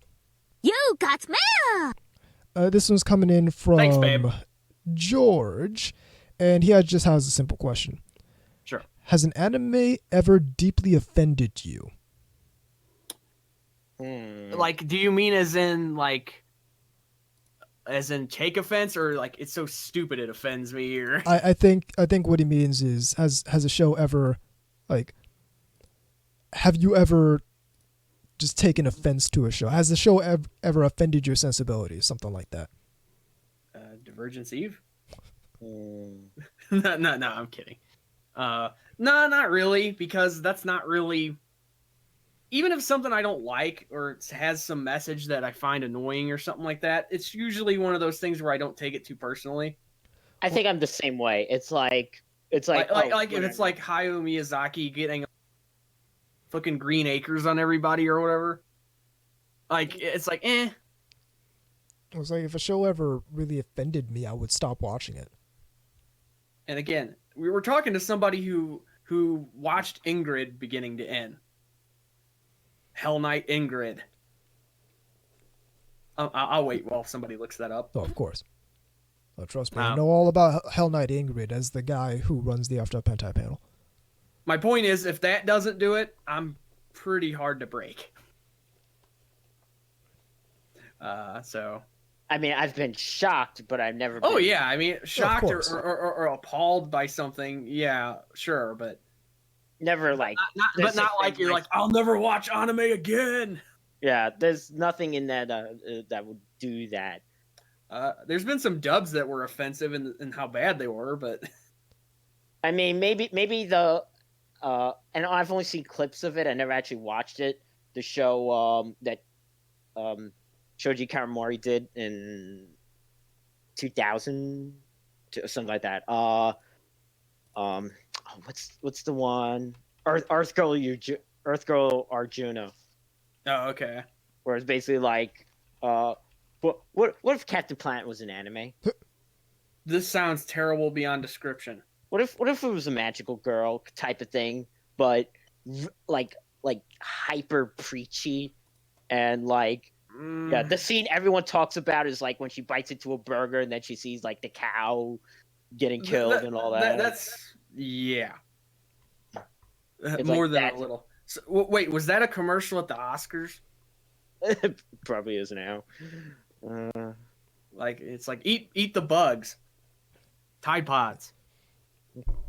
You got mail! This one's coming in from Thanks, babe. George, and he just has a simple question. Sure. Has an anime ever deeply offended you? Like, do you mean as in take offense, or like it's so stupid it offends me? Or I think what he means is has a show ever have you ever just taken offense to a show? Has the show ever offended your sensibilities? Something like that. Divergence Eve? No, I'm kidding. No, not really, because that's not really. Even if something I don't like or has some message that I find annoying or something like that, it's usually one of those things where I don't take it too personally. I think I'm the same way. It's like if it's like Hayao Miyazaki getting fucking green acres on everybody or whatever. Like, it's like, eh. It was like if a show ever really offended me, I would stop watching it. And again, we were talking to somebody who watched Ingrid beginning to end. Hell Knight Ingrid. I'll wait while somebody looks that up. Oh, of course. Oh, trust me, I know all about Hell Knight Ingrid as the guy who runs the After Hentai panel. My point is, if that doesn't do it, I'm pretty hard to break. So. I mean, I've been shocked, but I've never been... Oh, yeah. I mean, shocked course. or appalled by something. Yeah, sure, but... Never, like... But not like you're like, I'll never watch anime again. Yeah, there's nothing in that that would do that. There's been some dubs that were offensive in how bad they were, but... I mean, maybe the... and I've only seen clips of it. I never actually watched it. The show that... Shoji Karamori did in 2000, something like that. What's the one? Earth Girl Arjuna. Oh, okay. Where it's basically like, what if Captain Planet was an anime? This sounds terrible beyond description. What if it was a magical girl type of thing, but like hyper preachy and like. Yeah, the scene everyone talks about is like when she bites into a burger and then she sees like the cow getting killed and all that. That's yeah. It's More like than that. a little. So, wait, was that a commercial at the Oscars? Probably is now. Like it's like eat the bugs. Tide Pods.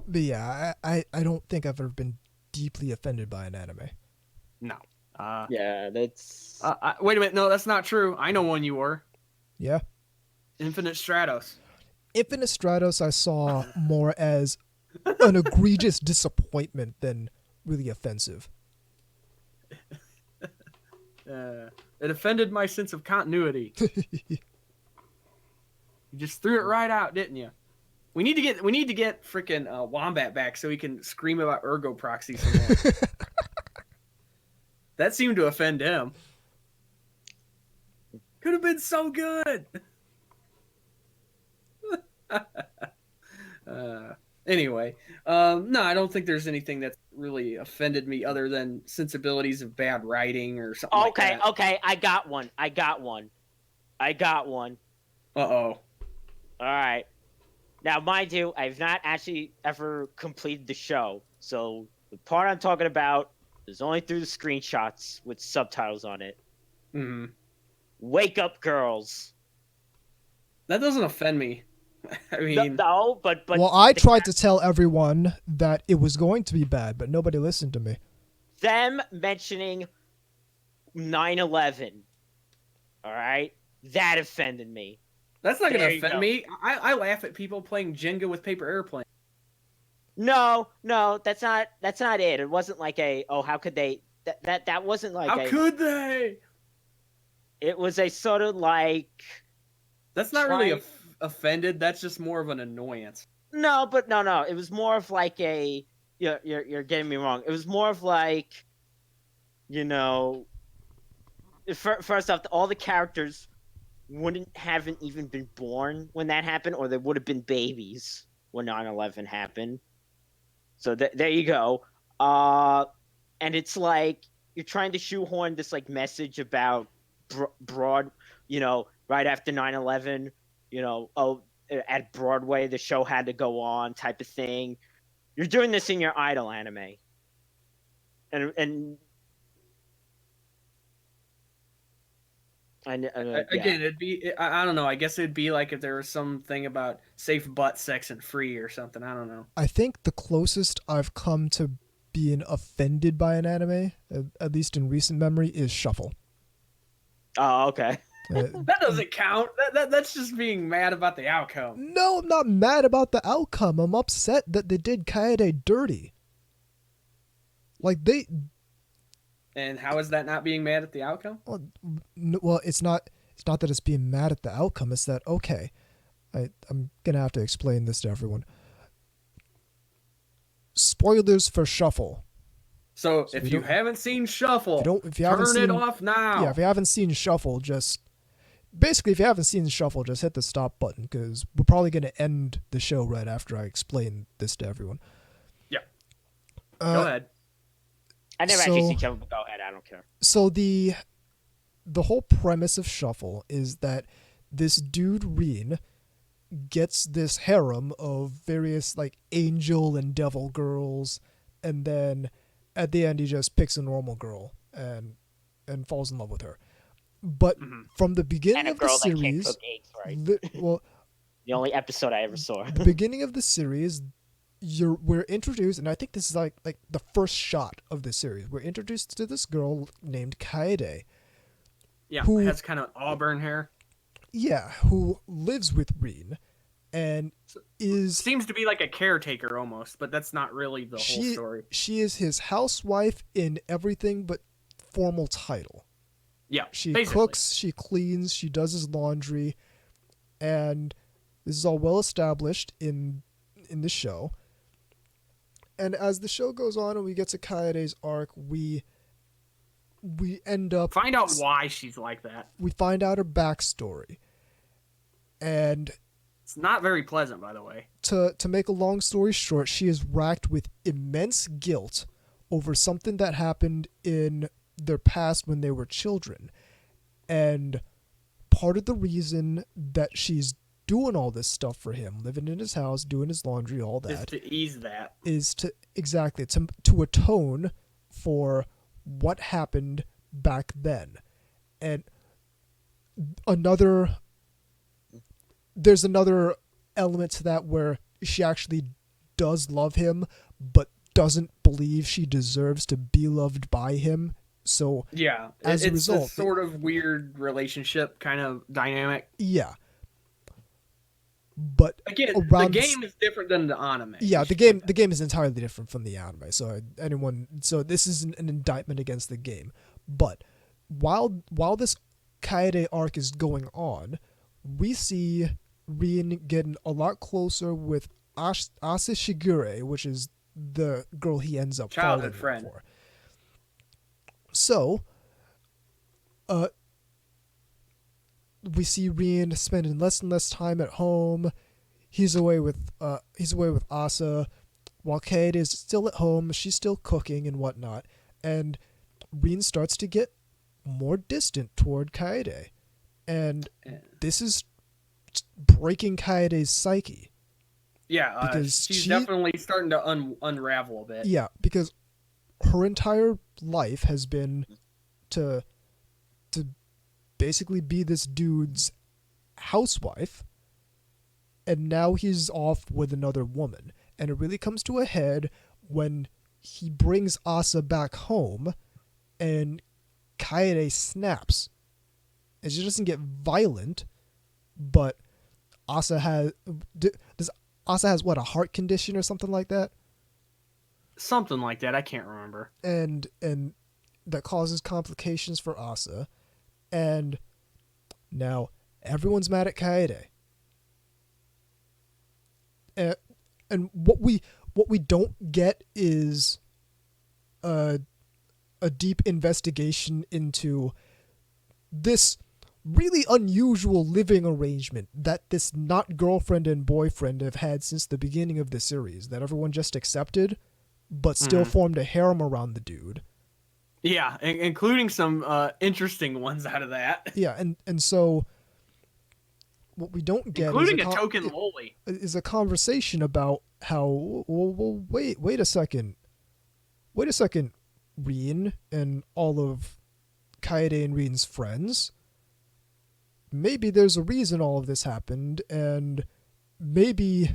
But yeah, I don't think I've ever been deeply offended by an anime. No. Yeah, that's. Wait a minute. No, that's not true. I know one you were. Yeah. Infinite Stratos. Infinite Stratos I saw more as an egregious disappointment than really offensive. It offended my sense of continuity. You just threw it right out, didn't you? We need to get freaking Wombat back so he can scream about Ergo Proxy some more. That seemed to offend him. Could have been so good. Anyway, no, I don't think there's anything that's really offended me other than sensibilities of bad writing or something like that. Okay, I got one. Uh-oh. All right. Now, mind you, I've not actually ever completed the show, so the part I'm talking about is only through the screenshots with subtitles on it. Mm-hmm. Wake up, girls. That doesn't offend me. I mean... No, but well, I tried to tell everyone that it was going to be bad, but nobody listened to me. Them mentioning 9/11, all right? That offended me. That's not going There to you offend go. me. I laugh at people playing Jenga with paper airplanes. No, that's not it. It wasn't like how could they that wasn't like How could they? It was a sort of like That's not really offended. That's just more of an annoyance. No. It was more of like you're getting me wrong. It was more of like, first off, all the characters haven't even been born when that happened, or they would have been babies when 9/11 happened. So there you go. And it's like you're trying to shoehorn this like message about broad, right after 9/11, at Broadway the show had to go on type of thing. You're doing this in your idol anime, and again, it'd be I don't know. I guess it'd be like if there was something about safe butt sex and free or something. I don't know. I think the closest I've come to being offended by an anime, at least in recent memory, is Shuffle. Oh, okay. That doesn't count. That's just being mad about the outcome. No, I'm not mad about the outcome. I'm upset that they did Kaede dirty. Like they. And how is that not being mad at the outcome? Well, it's not that it's being mad at the outcome. It's that, okay, I'm going to have to explain this to everyone. Spoilers for Shuffle. So So if we you don't- haven't seen Shuffle, if you haven't turn seen, it off now. Yeah, if you haven't seen Shuffle, just basically if you haven't seen Shuffle, just hit the stop button because we're probably going to end the show right after I explain this to everyone. Yeah. Go ahead. I never So- actually seen Shuffle, but go ahead. I don't care. So the whole premise of Shuffle is that this dude Reen gets this harem of various like angel and devil girls, and then at the end he just picks a normal girl and falls in love with her. But from the beginning And a of the girl that can't series, cook eggs, right? well, The only episode I ever saw. the beginning of the series, we're introduced, and I think this is like the first shot of the series. We're introduced to this girl named Kaede. Yeah, Who- has kind of auburn hair. Yeah, who lives with Reen, and is Seems to be like a caretaker almost, but that's not really the whole story. She is his housewife in everything but formal title. Yeah, She basically. cooks, she cleans, she does his laundry, and this is all well established in the show. And as the show goes on and we get to Kaede's arc, we end up Find out why she's like that. we find out her backstory. And It's not very pleasant, by the way. to make a long story short, she is racked with immense guilt over something that happened in their past when they were children. And part of the reason that she's doing all this stuff for him, living in his house, doing his laundry, all Is that, to ease that. is to atone for what happened back then. And there's another element to that where she actually does love him but doesn't believe she deserves to be loved by him. So Yeah, as a it's result, this sort of weird relationship kind of dynamic. yeah. But Again, the around game is different than the anime. yeah, the game is entirely different from the anime. So this is an indictment against the game. But while this Kaede arc is going on, we see Reen getting a lot closer with Asa Shigure, which is the girl he ends up Childhood falling friend. for. So, we see Reen spending less and less time at home. He's away with Asa, while Kaede is still at home. She's still cooking and whatnot, and Reen starts to get more distant toward Kaede, and this is breaking Kaede's psyche. Yeah, Because she's she- definitely starting to unravel a bit. Yeah, because her entire life has been to basically be this dude's housewife, and now he's off with another woman. And it really comes to a head when he brings Asa back home and Kaede snaps. And she doesn't get violent, but Asa has what, a heart condition or something like that? Something like that. I can't remember. And that causes complications for Asa, and now everyone's mad at Kaede. And what we don't get is a deep investigation into this really unusual living arrangement that this not girlfriend and boyfriend have had since the beginning of the series, that everyone just accepted, but still formed a harem around the dude. Yeah, including some interesting ones out of that. Yeah, and so what we don't get Including is a token loli. is a conversation about how wait a second, Reen and all of Kaede and Reen's friends. Maybe there's a reason all of this happened, and maybe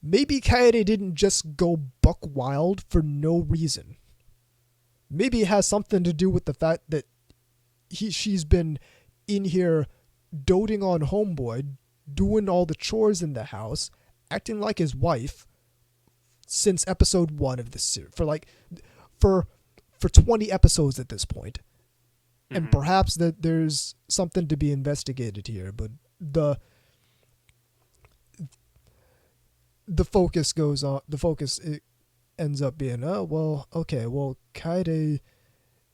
Kaede didn't just go buck wild for no reason. Maybe it has something to do with the fact that she's been in here doting on homeboy, doing all the chores in the house, acting like his wife since episode 1 of this series, for 20 episodes at this point. And perhaps that there's something to be investigated here, but the focus goes on. The focus ends up being, oh, well, okay, well, Kaede,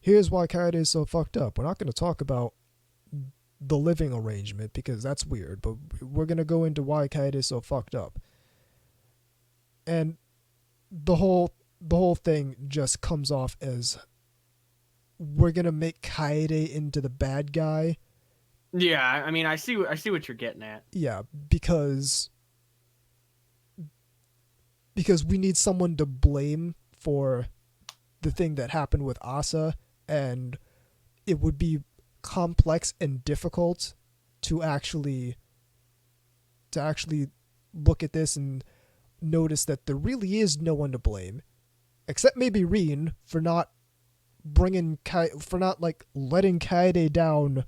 here's why Kaede is so fucked up. We're not going to talk about the living arrangement because that's weird, but we're going to go into why Kaede is so fucked up. And the whole thing just comes off as we're going to make Kaede into the bad guy. Yeah, I mean, I see what you're getting at. Yeah, because we need someone to blame for the thing that happened with Asa, and it would be complex and difficult to actually look at this and notice that there really is no one to blame, except maybe Rin for not letting Kaede down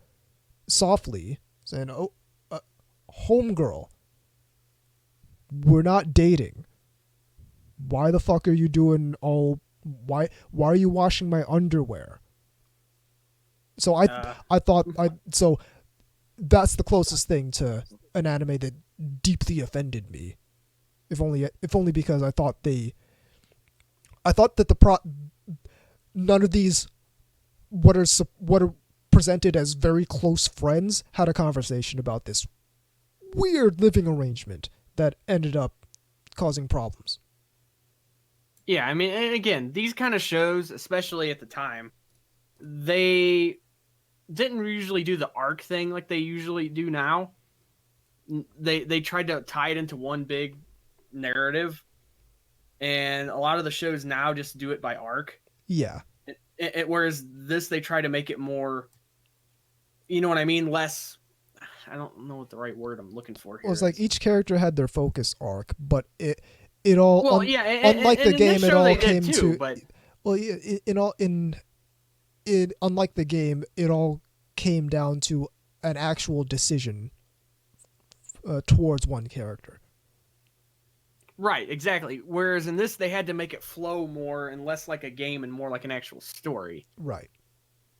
softly, saying, "Oh, homegirl, we're not dating. Why the fuck are you doing all? Why are you washing my underwear?" So so that's the closest thing to an anime that deeply offended me. If only because I thought that none of these what are presented as very close friends had a conversation about this weird living arrangement that ended up causing problems. Yeah, I mean, and again, these kind of shows, especially at the time, they didn't usually do the arc thing like they usually do now. They tried to tie it into one big narrative, and a lot of the shows now just do it by arc. Yeah. Whereas this, they try to make it more, you know what I mean? Less, I don't know what the right word I'm looking for here. Well, it's like each character had their focus arc, but it all, well, unlike the game, it all came to, but... well, unlike the game, it all came down to an actual decision towards one character. Right, exactly. Whereas in this, they had to make it flow more and less like a game and more like an actual story. Right.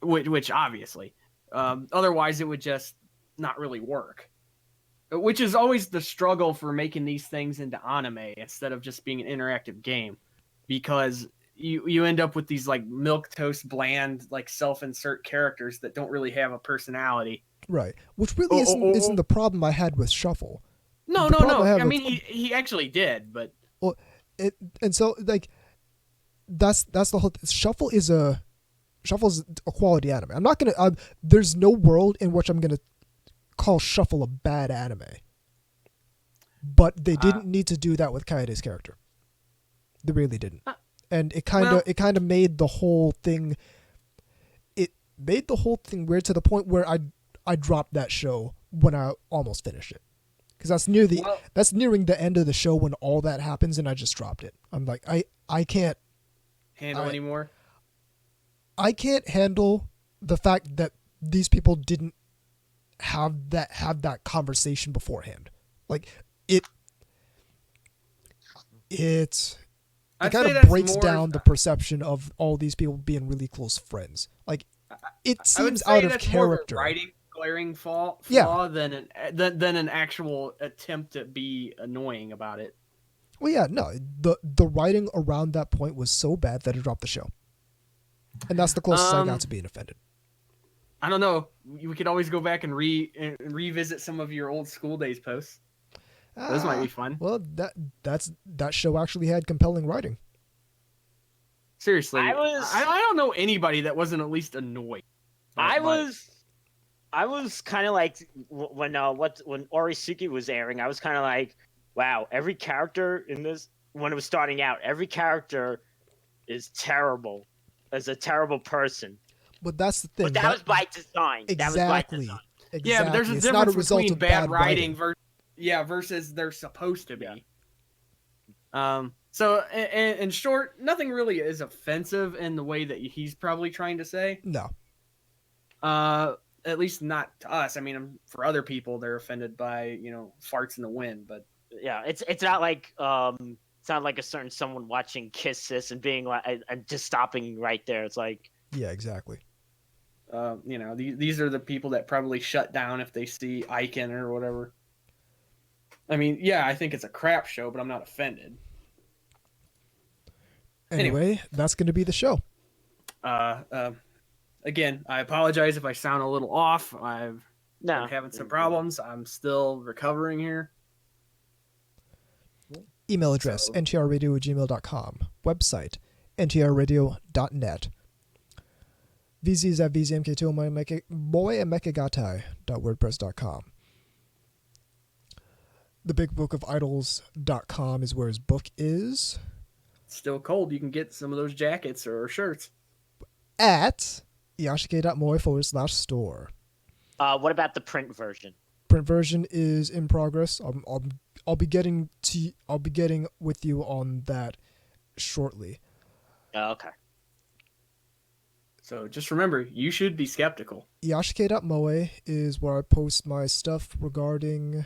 Which obviously. Otherwise, it would just not really work. Which is always the struggle for making these things into anime instead of just being an interactive game. Because you end up with these like milquetoast bland, like self-insert characters that don't really have a personality. Right. Which really isn't the problem I had with Shuffle. No. I mean, he actually did, but well, and so like that's the whole. Shuffle's a quality anime. I'm not gonna. There's no world in which I'm gonna call Shuffle a bad anime. But they didn't need to do that with Kaede's character. They really didn't, and it kind of made the whole thing. It made the whole thing weird to the point where I dropped that show when I almost finished it. Because that's nearing the end of the show when all that happens, and I just dropped it. I'm like, I can't handle anymore. I can't handle the fact that these people didn't have that conversation beforehand. Like it kind of breaks down the perception of all these people being really close friends. Like it seems out of character. More writing glaring flaw than an actual attempt to be annoying about it. Well, yeah, no, the writing around that point was so bad that it dropped the show, and that's the closest I got to being offended. I don't know. We could always go back and revisit some of your old school days posts. Those might be fun. Well, that show actually had compelling writing. Seriously, I don't know anybody that wasn't at least annoyed. I was kind of like when Orisuke was airing, I was kind of like, wow, every character in this, when it was starting out, every character is terrible, is a terrible person. But that's the thing. But that was by design. Exactly. Yeah, but there's a difference between bad writing versus they're supposed to be. Yeah. So in short, nothing really is offensive in the way that he's probably trying to say. No. At least not to us. I mean, for other people, they're offended by, farts in the wind. But yeah, it's not like it's not like a certain someone watching Kiss Sis and being like and just stopping right there. It's like, yeah, exactly. These are the people that probably shut down if they see Icon or whatever. I mean, yeah, I think it's a crap show, but I'm not offended. Anyway, that's going to be the show. Again, I apologize if I sound a little off. I'm No. having some problems. I'm still recovering here. Email address, ntrradio@gmail.com. Website, ntrradio.net. VZs at vzmk2moemekagatai.wordpress.com. Thebigbookofidol.com is where his book is. It's still cold. You can get some of those jackets or shirts. At yashike.moe/store. What about the print version? Print version is in progress. I'll be getting with you on that shortly. Okay. So just remember, you should be skeptical. Yashike.moe is where I post my stuff regarding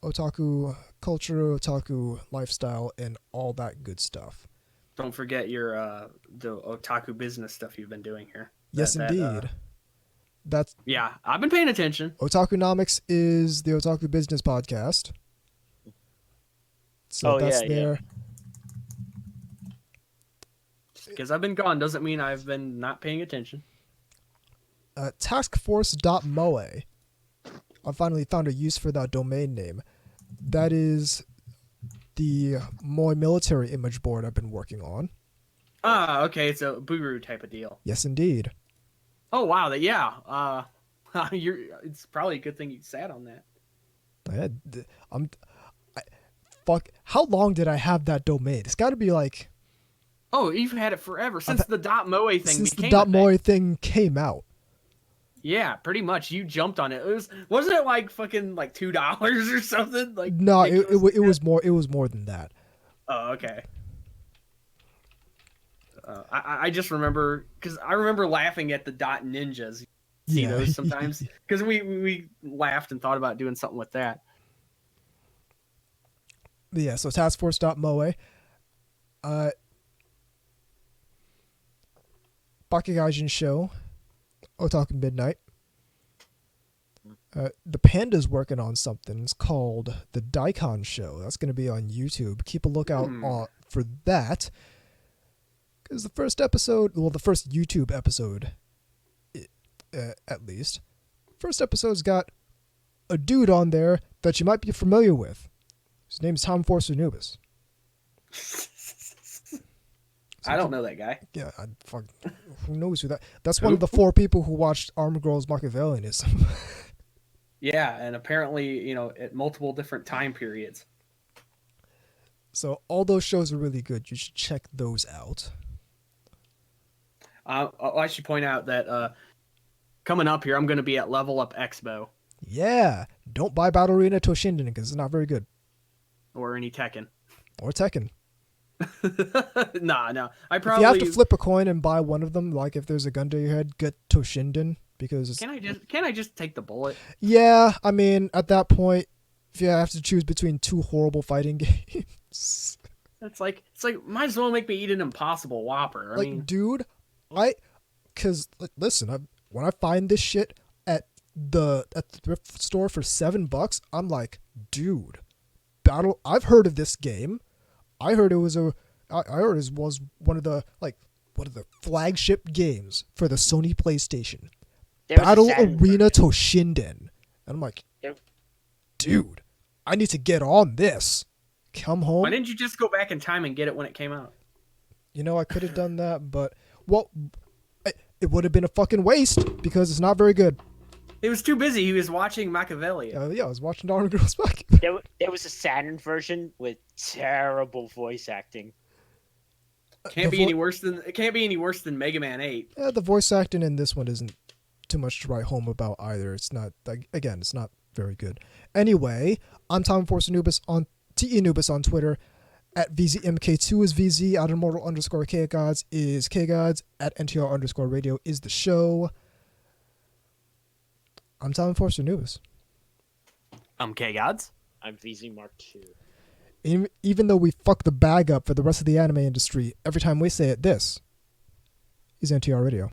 otaku culture, otaku lifestyle, and all that good stuff. Don't forget your the otaku business stuff you've been doing here. Yes, indeed. That's yeah, I've been paying attention. Otakunomics is the Otaku Business podcast. So that's there. Because I've been gone doesn't mean I've been not paying attention. Taskforce.moe. I finally found a use for that domain name. That is the Moe military image board I've been working on. Ah, okay, it's a Buru type of deal. Yes, indeed. Oh wow, it's probably a good thing you sat on that. Fuck. How long did I have that domain? It's got to be like. Oh, you've had it forever since the .moe thing Since became the .moe thing came out. Yeah, pretty much. You jumped on it. Wasn't it like fucking like $2 or something? Like no, it was more. It was more than that. Oh, okay. I just remember because I remember laughing at the .ninjas. See those sometimes because we laughed and thought about doing something with that. Yeah. So taskforce.moe. Bakugaijin Show, Otaku Midnight. The Panda's working on something. It's called The Daikon Show. That's going to be on YouTube. Keep a lookout for that. Because the first YouTube episode, at least, first episode's got a dude on there that you might be familiar with. His name's Tom Force Anubis. I don't know that guy. Yeah, who knows who that? That's one of the 4 people who watched Armor Girl's Machiavellianism. Yeah, and apparently, at multiple different time periods. So all those shows are really good. You should check those out. I should point out that coming up here, I'm going to be at Level Up Expo. Yeah, don't buy Battle Arena Toshinden because it's not very good. Or any Tekken. Or Tekken. No. If you have to flip a coin and buy one of them, like if there's a gun to your head, get Toshinden because it's... Can I just take the bullet? Yeah, I mean, at that point, if you have to choose between 2 horrible fighting games, it's like might as well make me eat an Impossible Whopper. I mean, dude, listen, when I find this shit at the thrift store for $7, I'm like, dude, I've heard of this game. I heard it was one of the flagship games for the Sony PlayStation. Battle Arena Toshinden. And I'm like, dude, I need to get on this. Come home. Why didn't you just go back in time and get it when it came out? I could have done that, but it would have been a fucking waste because it's not very good. He was too busy. He was watching Machiavelli. Yeah, I was watching Armor Girl's Machiavelli. There was a Saturn version with terrible voice acting. It can't be any worse than Mega Man 8. Yeah, the voice acting in this one isn't too much to write home about either. It's not it's not very good. Anyway, I'm Tom Force Anubis on TEnubis on Twitter. At VZMK2 is VZ. At Immortal_KGods is KGods. At NTR Radio is the show. I'm Tom Force Anubis. I'm KGods. I'm VZ Mark II. Even though we fuck the bag up for the rest of the anime industry every time we say it, this is NTR Radio.